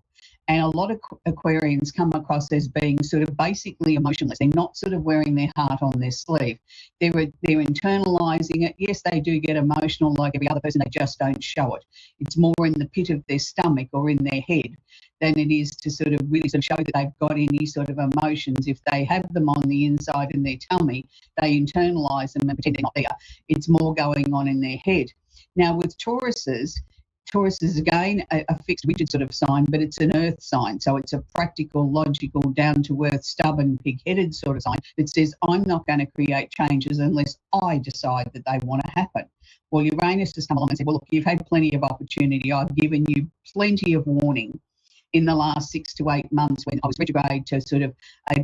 And a lot of Aquarians come across as being sort of basically emotionless. They're not sort of wearing their heart on their sleeve. They're internalising it. Yes, they do get emotional like every other person. They just don't show it. It's more in the pit of their stomach or in their head than it is to sort of really sort of show that they've got any sort of emotions. If they have them on the inside in their tummy, they internalise them and pretend they're not there. It's more going on in their head. Now, with Tauruses, again, a fixed, rigid sort of sign, but it's an earth sign. So it's a practical, logical, down-to-earth, stubborn, pig-headed sort of sign that says, I'm not going to create changes unless I decide that they want to happen. Well, Uranus has come along and said, well, look, you've had plenty of opportunity. I've given you plenty of warning. in the last 6 to 8 months when I was retrograde to sort of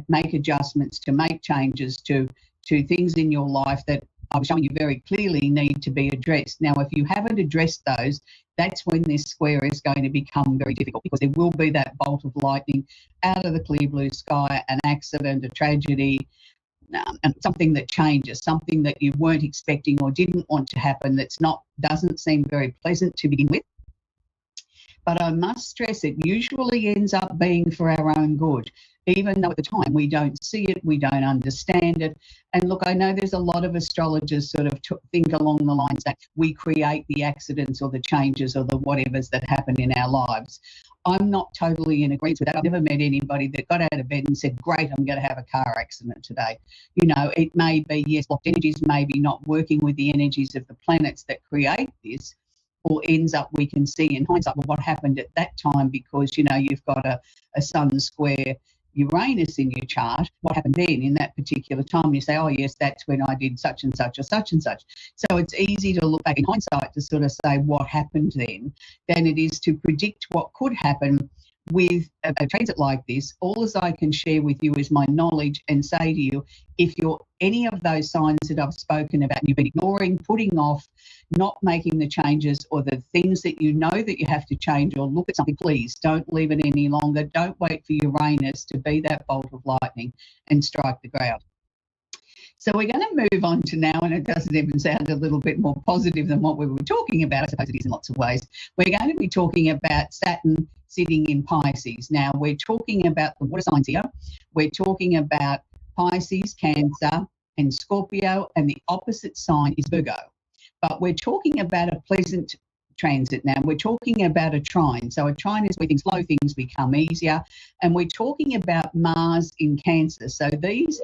make adjustments, to make changes to things in your life that I was showing you very clearly need to be addressed. Now, if you haven't addressed those, that's when this square is going to become very difficult, because there will be that bolt of lightning out of the clear blue sky, an accident, a tragedy, and something that changes, something that you weren't expecting or didn't want to happen doesn't seem very pleasant to begin with. But I must stress it usually ends up being for our own good, even though at the time we don't see it, we don't understand it. And look, I know there's a lot of astrologers sort of think along the lines that we create the accidents or the changes or the whatevers that happen in our lives. I'm not totally in agreement with that. I've never met anybody that got out of bed and said, great, I'm going to have a car accident today. You know, it may be, yes, blocked energies, maybe not working with the energies of the planets that create this, or ends up, we can see in hindsight, well, what happened at that time, because, you know, you've got a sun square Uranus in your chart, what happened then in that particular time? You say, oh, yes, that's when I did such and such or such and such. So it's easy to look back in hindsight to sort of say what happened then than it is to predict what could happen with a transit like this. All as I can share with you is my knowledge and say to you, if you're any of those signs that I've spoken about, you've been ignoring, putting off, not making the changes, or the things that you know that you have to change or look at something, please don't leave it any longer. Don't wait for Uranus to be that bolt of lightning and strike the ground. So we're going to move on to now, and it doesn't even sound a little bit more positive than what we were talking about. I suppose it is in lots of ways. We're going to be talking about Saturn sitting in Pisces. Now, we're talking about the water signs here. We're talking about Pisces, Cancer, and Scorpio, and the opposite sign is Virgo. But we're talking about a pleasant transit now. We're talking about a trine. So a trine is where things flow, things become easier. And we're talking about Mars in Cancer. So these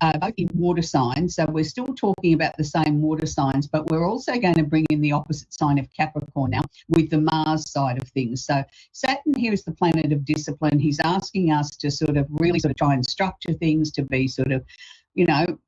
are both in water signs. So we're still talking about the same water signs, but we're also going to bring in the opposite sign of Capricorn now with the Mars side of things. So Saturn here is the planet of discipline. He's asking us to sort of really sort of try and structure things, to be sort of, you know,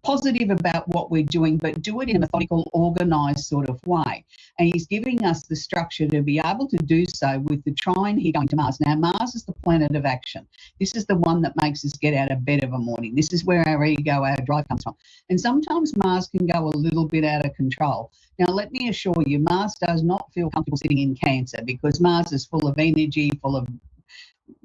positive about what we're doing, but do it in a methodical, organised sort of way. And he's giving us the structure to be able to do so with the trine here going to Mars. Now, Mars is the planet of action. This is the one that makes us get out of bed of a morning. This is where our ego, our drive comes from. And sometimes Mars can go a little bit out of control. Now, let me assure you, Mars does not feel comfortable sitting in Cancer, because Mars is full of energy, full of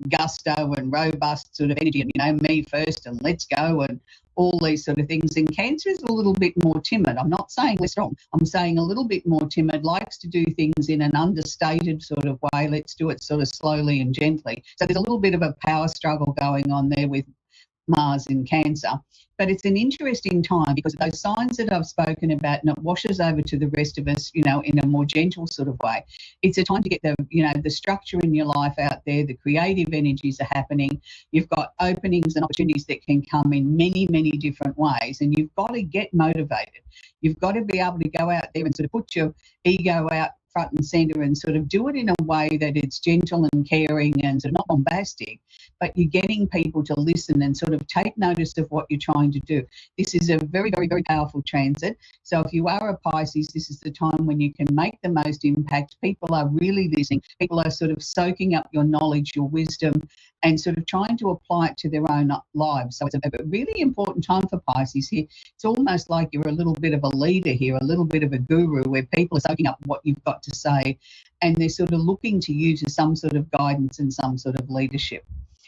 gusto and robust sort of energy, and, you know, me first and let's go and all these sort of things. And Cancer is a little bit more timid. I'm not saying less strong. I'm saying a little bit more timid, likes to do things in an understated sort of way. Let's do it sort of slowly and gently. So there's a little bit of a power struggle going on there with Mars in Cancer. But it's an interesting time, because those signs that I've spoken about, and it washes over to the rest of us, you know, in a more gentle sort of way. It's a time to get the, you know, the structure in your life out there. The creative energies are happening. You've got openings and opportunities that can come in many, many different ways, and you've got to get motivated. You've got to be able to go out there and sort of put your ego out front and centre and sort of do it in a way that it's gentle and caring and sort of not bombastic, but you're getting people to listen and sort of take notice of what you're trying to do. This is a very, very, very powerful transit. So if you are a Pisces, this is the time when you can make the most impact. People are really listening. People are sort of soaking up your knowledge, your wisdom, and sort of trying to apply it to their own lives. So it's a really important time for Pisces here. It's almost like you're a little bit of a leader here, a little bit of a guru, where people are soaking up what you've got to say, and they're sort of looking to you to some sort of guidance and some sort of leadership.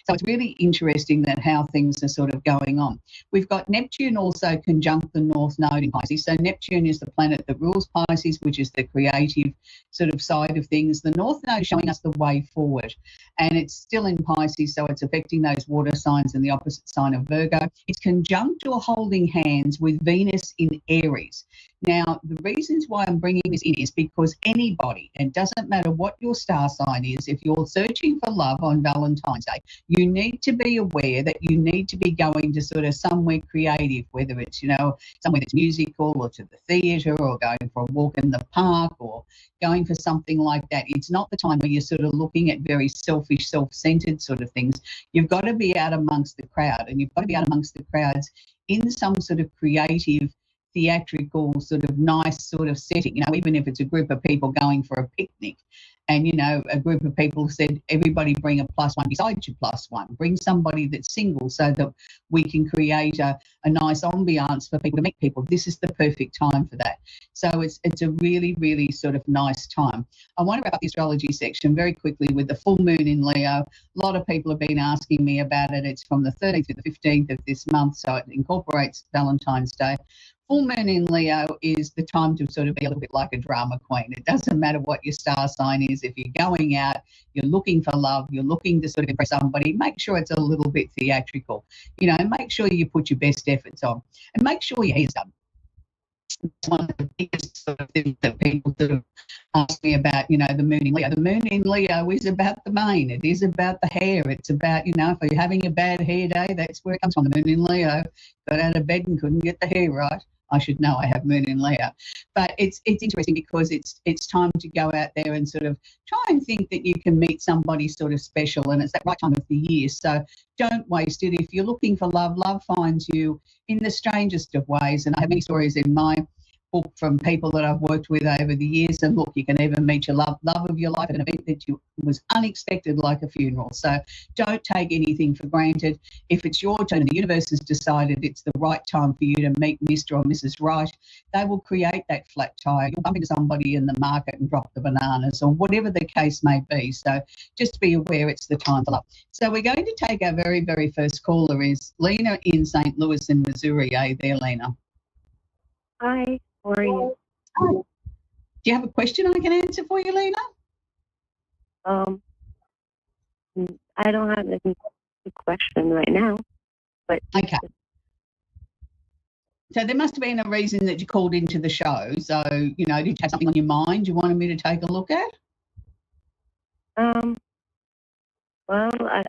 So it's really interesting that how things are sort of going on. We've got Neptune also conjunct the North Node in Pisces. So Neptune is the planet that rules Pisces, which is the creative sort of side of things. The North Node is showing us the way forward, and it's still in Pisces, so it's affecting those water signs and the opposite sign of Virgo. It's conjunct or holding hands with Venus in Aries. Now, the reasons why I'm bringing this in is because anybody, and it doesn't matter what your star sign is, if you're searching for love on Valentine's Day, you need to be aware that you need to be going to sort of somewhere creative, whether it's, you know, somewhere that's musical or to the theatre or going for a walk in the park or going for something like that. It's not the time where you're sort of looking at very selfish, self-centered sort of things. You've got to be out amongst the crowd, and you've got to be out amongst the crowds in some sort of creative theatrical sort of nice sort of setting, even if it's a group of people going for a picnic. And, a group of people said, everybody bring a plus one besides your plus one. Bring somebody that's single so that we can create a nice ambiance for people to meet people. This is the perfect time for that. So it's a really, really sort of nice time. I want to wrap up the astrology section very quickly with the full moon in Leo. A lot of people have been asking me about it. It's from the 13th to the 15th of this month, so it incorporates Valentine's Day. Full moon in Leo is the time to sort of be a little bit like a drama queen. It doesn't matter what your star sign is. If you're going out, you're looking for love, you're looking to sort of impress somebody, make sure it's a little bit theatrical. Make sure you put your best efforts on, and make sure your hair's done. It's one of the biggest sort of things that people sort of ask me about, the moon in Leo. The moon in Leo is about the mane. It is about the hair. It's about, if you're having a bad hair day, that's where it comes from. The moon in Leo. Got out of bed and couldn't get the hair right. I should know I have moon in Leo. But it's interesting because it's time to go out there and sort of try and think that you can meet somebody sort of special, and it's that right time of the year. So don't waste it. If you're looking for love, love finds you in the strangest of ways. And I have many stories in my book from people that I've worked with over the years. And look, you can even meet your love of your life at an event that was unexpected, like a funeral. So don't take anything for granted. If it's your turn and the universe has decided it's the right time for you to meet Mr. or Mrs. Right, they will create that flat tire. You'll bump into somebody in the market and drop the bananas, or whatever the case may be. So just be aware it's the time for love. So we're going to take our very, very first caller is Lena in St. Louis in Missouri. Hey there, Lena. Hi. How are you? Do you have a question I can answer for you, Lena? I don't have a question right now, but okay. So there must have been a reason that you called into the show. So, did you have something on your mind you wanted me to take a look at? Well,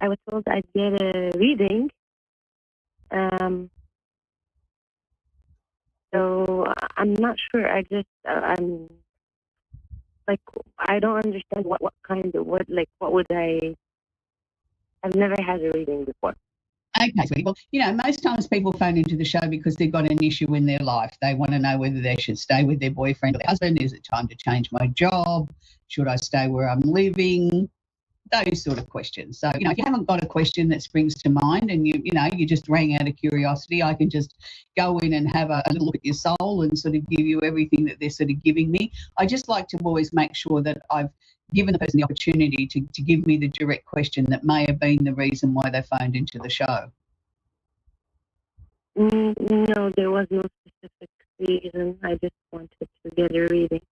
I was told I'd get a reading. So I'm not sure. I'm like, I don't understand what would I've never had a reading before. Okay, sweetie. Well, most times people phone into the show because they've got an issue in their life. They want to know whether they should stay with their boyfriend or their husband. Is it time to change my job? Should I stay where I'm living? Those sort of questions. So, if you haven't got a question that springs to mind and you just rang out of curiosity, I can just go in and have a little look at your soul and sort of give you everything that they're sort of giving me. I just like to always make sure that I've given the person the opportunity to give me the direct question that may have been the reason why they phoned into the show. No, there was no specific reason. I just wanted to get a reading.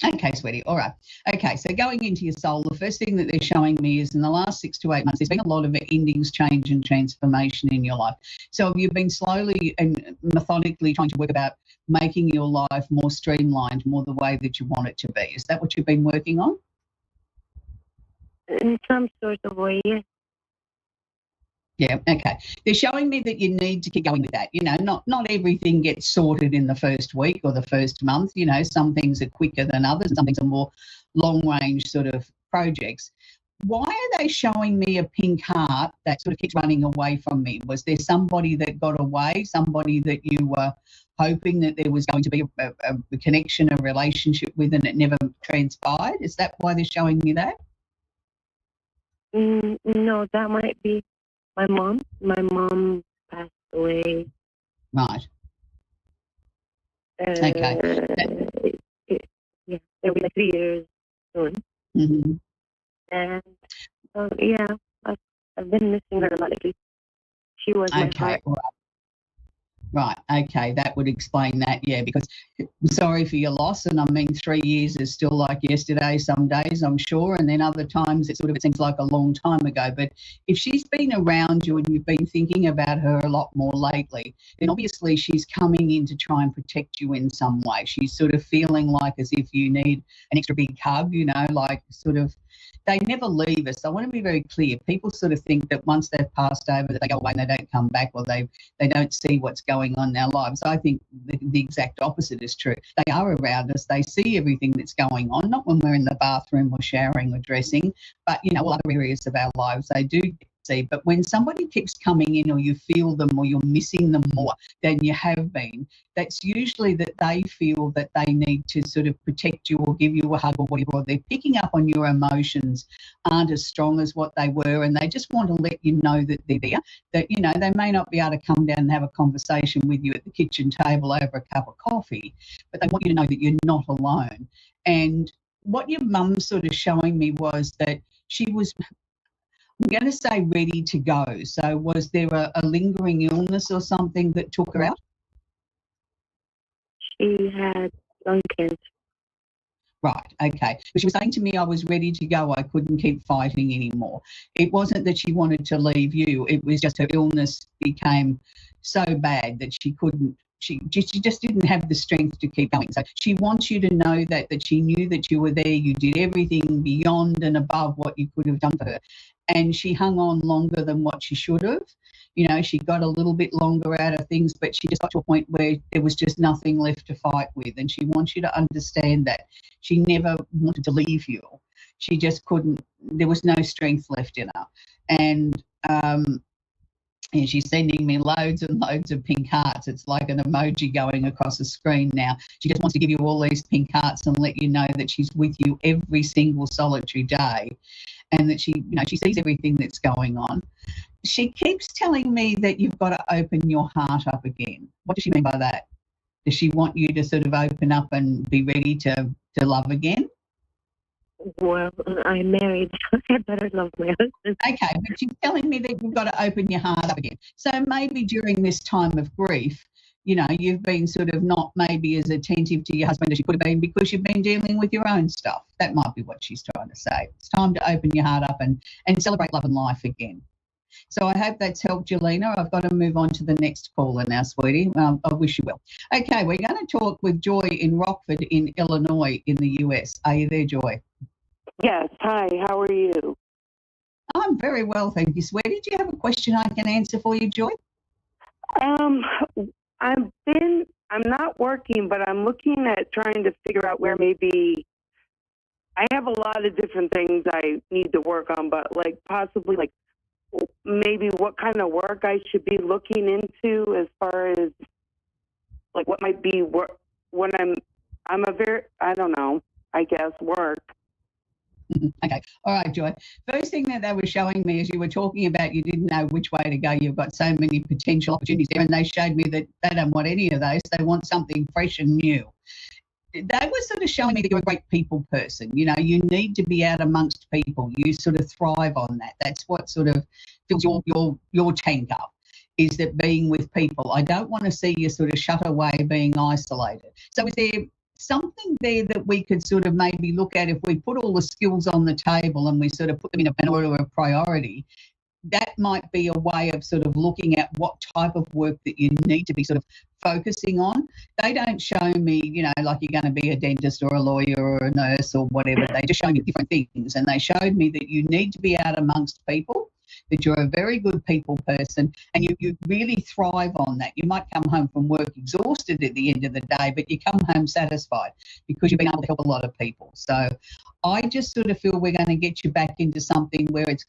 Okay, sweetie. All right. Okay, so going into your soul, the first thing that they're showing me is in the last 6 to 8 months, there's been a lot of endings, change and transformation in your life. So you've been slowly and methodically trying to work about making your life more streamlined, more the way that you want it to be. Is that what you've been working on? In some sort of way, yes. Yeah, okay. They're showing me that you need to keep going with that. Not everything gets sorted in the first week or the first month. Some things are quicker than others, and some things are more long-range sort of projects. Why are they showing me a pink heart that sort of keeps running away from me? Was there somebody that got away, somebody that you were hoping that there was going to be a connection, a relationship with, and it never transpired? Is that why they're showing me that? No, that might be my mom. My mom passed away. Right. Okay. It'll be like 3 years soon. Mm-hmm. And I've been missing her a lot lately. She was my heart. Right. Okay. That would explain that. Yeah, because I'm sorry for your loss. And 3 years is still like yesterday some days, I'm sure. And then other times it seems like a long time ago. But if she's been around you and you've been thinking about her a lot more lately, then obviously she's coming in to try and protect you in some way. She's sort of feeling like as if you need an extra big hug, like sort of. They never leave us. I want to be very clear. People sort of think that once they've passed over that they go away and they don't come back, or they don't see what's going on in our lives. I think the exact opposite is true. They are around us. They see everything that's going on, not when we're in the bathroom or showering or dressing, but, all other areas of our lives. They do see. But when somebody keeps coming in, or you feel them, or you're missing them more than you have been, that's usually that they feel that they need to sort of protect you or give you a hug or whatever, or they're picking up on your emotions aren't as strong as what they were, and they just want to let you know that they're there, that, you know, they may not be able to come down and have a conversation with you at the kitchen table over a cup of coffee, but they want you to know that you're not alone. And what your mum's sort of showing me was that she was, I'm going to say, ready to go. So was there a lingering illness or something that took her out? She had lung cancer. Right, okay. But she was saying to me, I was ready to go. I couldn't keep fighting anymore. It wasn't that she wanted to leave you. It was just her illness became so bad that she couldn't, she just didn't have the strength to keep going. So she wants you to know that she knew that you were there. You did everything beyond and above what you could have done for her. And she hung on longer than what she should have. You know, she got a little bit longer out of things, but she just got to a point where there was just nothing left to fight with. And she wants you to understand that she never wanted to leave you. She just couldn't, there was no strength left in her. And she's sending me loads and loads of pink hearts. It's like an emoji going across the screen now. She just wants to give you all these pink hearts and let you know that she's with you every single solitary day, and that she, you know, she sees everything that's going on. She keeps telling me that you've got to open your heart up again. What does she mean by that? Does she want you to sort of open up and be ready to love again? Well, I'm married. I better love my husband. Okay, but she's telling me that you've got to open your heart up again. So maybe during this time of grief, you know, you've been sort of not maybe as attentive to your husband as you could have been because you've been dealing with your own stuff. That might be what she's trying to say. It's time to open your heart up and celebrate love and life again. So I hope that's helped you, Lena. I've got to move on to the next caller now, sweetie. I wish you well. Okay, we're going to talk with Joy in Rockford in Illinois in the US. Are you there, Joy? Yes. Hi, how are you? I'm very well, thank you, sweetie. Do you have a question I can answer for you, Joy? I'm not working, but I'm looking at trying to figure out where maybe I have a lot of different things I need to work on, but like possibly like maybe what kind of work I should be looking into as far as like what might be work when I'm a very, I don't know, I guess work. Okay. All right, Joy. First thing that they were showing me as you were talking about you didn't know which way to go. You've got so many potential opportunities there, and they showed me that they don't want any of those. They want something fresh and new. They were sort of showing me that you're a great people person. You know, you need to be out amongst people. You sort of thrive on that. That's what sort of fills your tank up, is that being with people. I don't want to see you sort of shut away being isolated. So is there something there that we could sort of maybe look at if we put all the skills on the table and we sort of put them in an order of priority? That might be a way of sort of looking at what type of work that you need to be sort of focusing on. They don't show me, you know, like you're going to be a dentist or a lawyer or a nurse or whatever. They just show me different things. And they showed me that you need to be out amongst people, that you're a very good people person, and you really thrive on that. You might come home from work exhausted at the end of the day, but you come home satisfied because you've been able to help a lot of people. So I just sort of feel we're going to get you back into something where it's,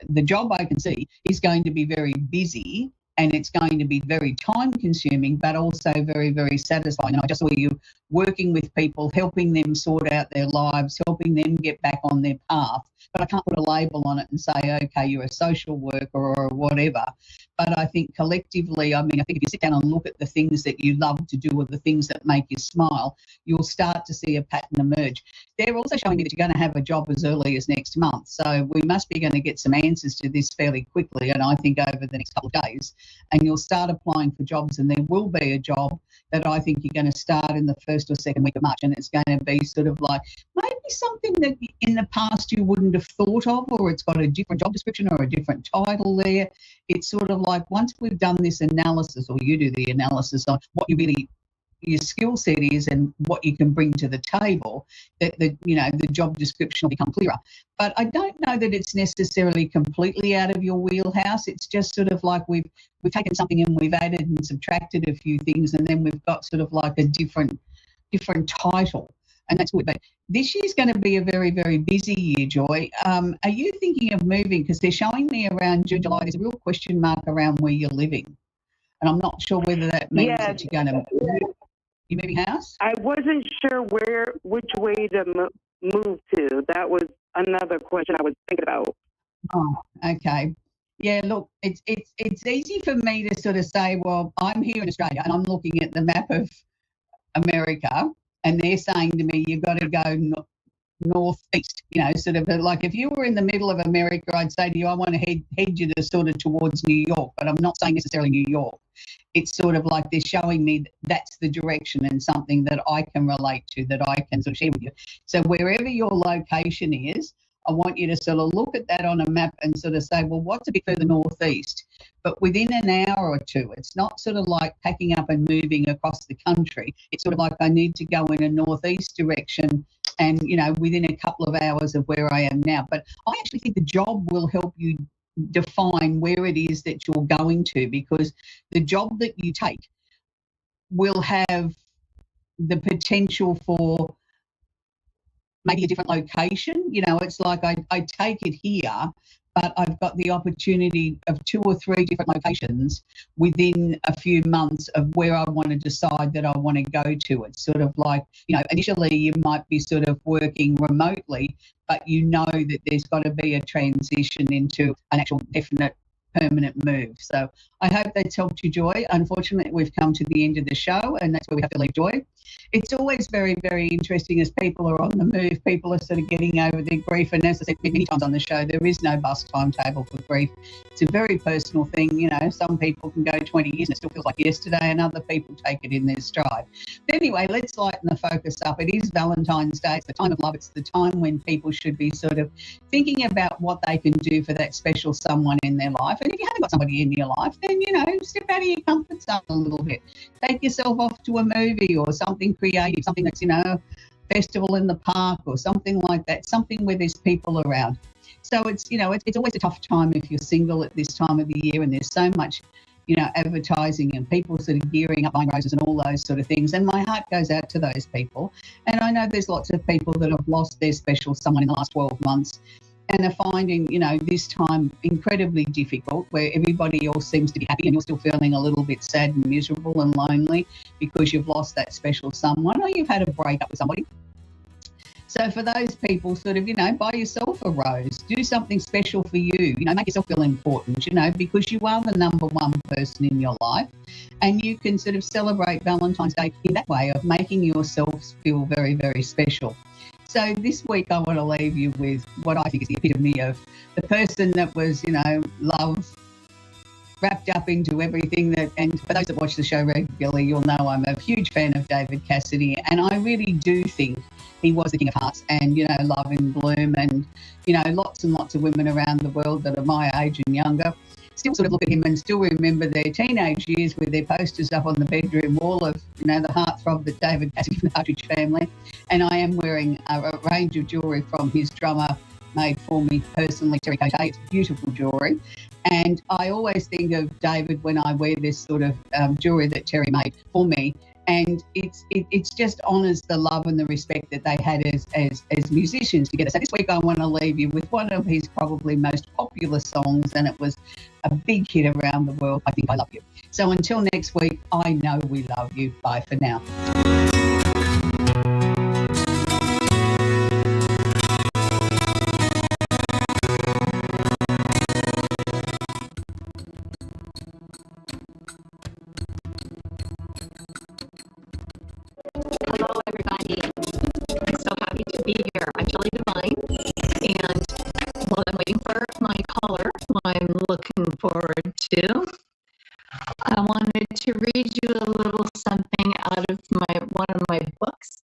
the job I can see is going to be very busy and it's going to be very time consuming, but also very, very satisfying. And I just saw you working with people, helping them sort out their lives, helping them get back on their path. But I can't put a label on it and say, okay, you're a social worker or whatever. But I think collectively, I mean, I think if you sit down and look at the things that you love to do or the things that make you smile, you'll start to see a pattern emerge. They're also showing me that you're going to have a job as early as next month. So we must be going to get some answers to this fairly quickly, and I think over the next couple of days. And you'll start applying for jobs, and there will be a job that I think you're going to start in the first or second week of March. And it's going to be sort of like maybe something that in the past you wouldn't have thought of, or it's got a different job description or a different title there. It's sort of like once we've done this analysis, or you do the analysis on what you really, your skill set is and what you can bring to the table, that the job description will become clearer. But I don't know that it's necessarily completely out of your wheelhouse. It's just sort of like we've taken something and we've added and subtracted a few things, and then we've got sort of like a different title. and that's good. But this year's going to be a very, very busy year, Joy. Are you thinking of moving? Because they're showing me around June, July, there's a real question mark around where you're living. And I'm not sure whether that means that you're going to move. You moving house? I wasn't sure which way to move to. That was another question I was thinking about. Oh, okay. Yeah, look, it's easy for me to sort of say, well, I'm here in Australia and I'm looking at the map of America, and they're saying to me, you've got to go northeast, sort of like if you were in the middle of America, I'd say to you, I want to head you to sort of towards New York, but I'm not saying necessarily New York. It's sort of like they're showing me that's the direction and something that I can relate to, that I can sort of share with you. So wherever your location is, I want you to sort of look at that on a map and sort of say, well, what's a bit further northeast? But within an hour or two, it's not sort of like packing up and moving across the country. It's sort of like I need to go in a northeast direction and, within a couple of hours of where I am now. But I actually think the job will help you define where it is that you're going to, because the job that you take will have the potential for maybe a different location. It's like I take it here, but I've got the opportunity of 2 or 3 different locations within a few months of where I want to decide that I want to go to. It's sort of like, initially you might be sort of working remotely, but you know that there's got to be a transition into an actual definite permanent move. So I hope that's helped you, Joy. Unfortunately, we've come to the end of the show, and that's where we have to leave Joy. It's always very, very interesting as people are on the move. People are sort of getting over their grief. And as I said many times on the show, there is no bus timetable for grief. It's a very personal thing. Some people can go 20 years and it still feels like yesterday, and other people take it in their stride. But anyway, let's lighten the focus up. It is Valentine's Day. It's the time of love. It's the time when people should be sort of thinking about what they can do for that special someone in their life. And if you haven't got somebody in your life, then, step out of your comfort zone a little bit. Take yourself off to a movie or something creative, something that's, festival in the park or something like that, something where there's people around. So it's always a tough time if you're single at this time of the year, and there's so much, advertising and people sort of gearing up, buying roses and all those sort of things. And my heart goes out to those people. And I know there's lots of people that have lost their special someone in the last 12 months. And are finding, this time incredibly difficult, where everybody else seems to be happy and you're still feeling a little bit sad and miserable and lonely because you've lost that special someone, or you've had a breakup with somebody. So for those people, sort of, buy yourself a rose, do something special for you, make yourself feel important, because you are the number one person in your life, and you can sort of celebrate Valentine's Day in that way of making yourself feel very, very special. So this week I want to leave you with what I think is the epitome of the person that was, love wrapped up into everything that, and for those that watch the show regularly, you'll know I'm a huge fan of David Cassidy, and I really do think he was the King of Hearts and, love in bloom, and, lots and lots of women around the world that are my age and younger still sort of look at him and still remember their teenage years with their posters up on the bedroom wall of, the heartthrob that David Cassidy from the Partridge Family. And I am wearing a range of jewellery from his drummer made for me personally, Terry Cote. It's beautiful jewellery. And I always think of David when I wear this sort of jewellery that Terry made for me. And it's just honours the love and the respect that they had as musicians together. So this week I want to leave you with one of his probably most popular songs, and it was a big hit around the world, I Think I Love You. So until next week, I know we love you. Bye for now. Hello, everybody. I'm so happy to be here. I'm Shelley Devine, and while I'm waiting for my caller, who I'm looking forward to, I wanted to read you a little something out of one of my books.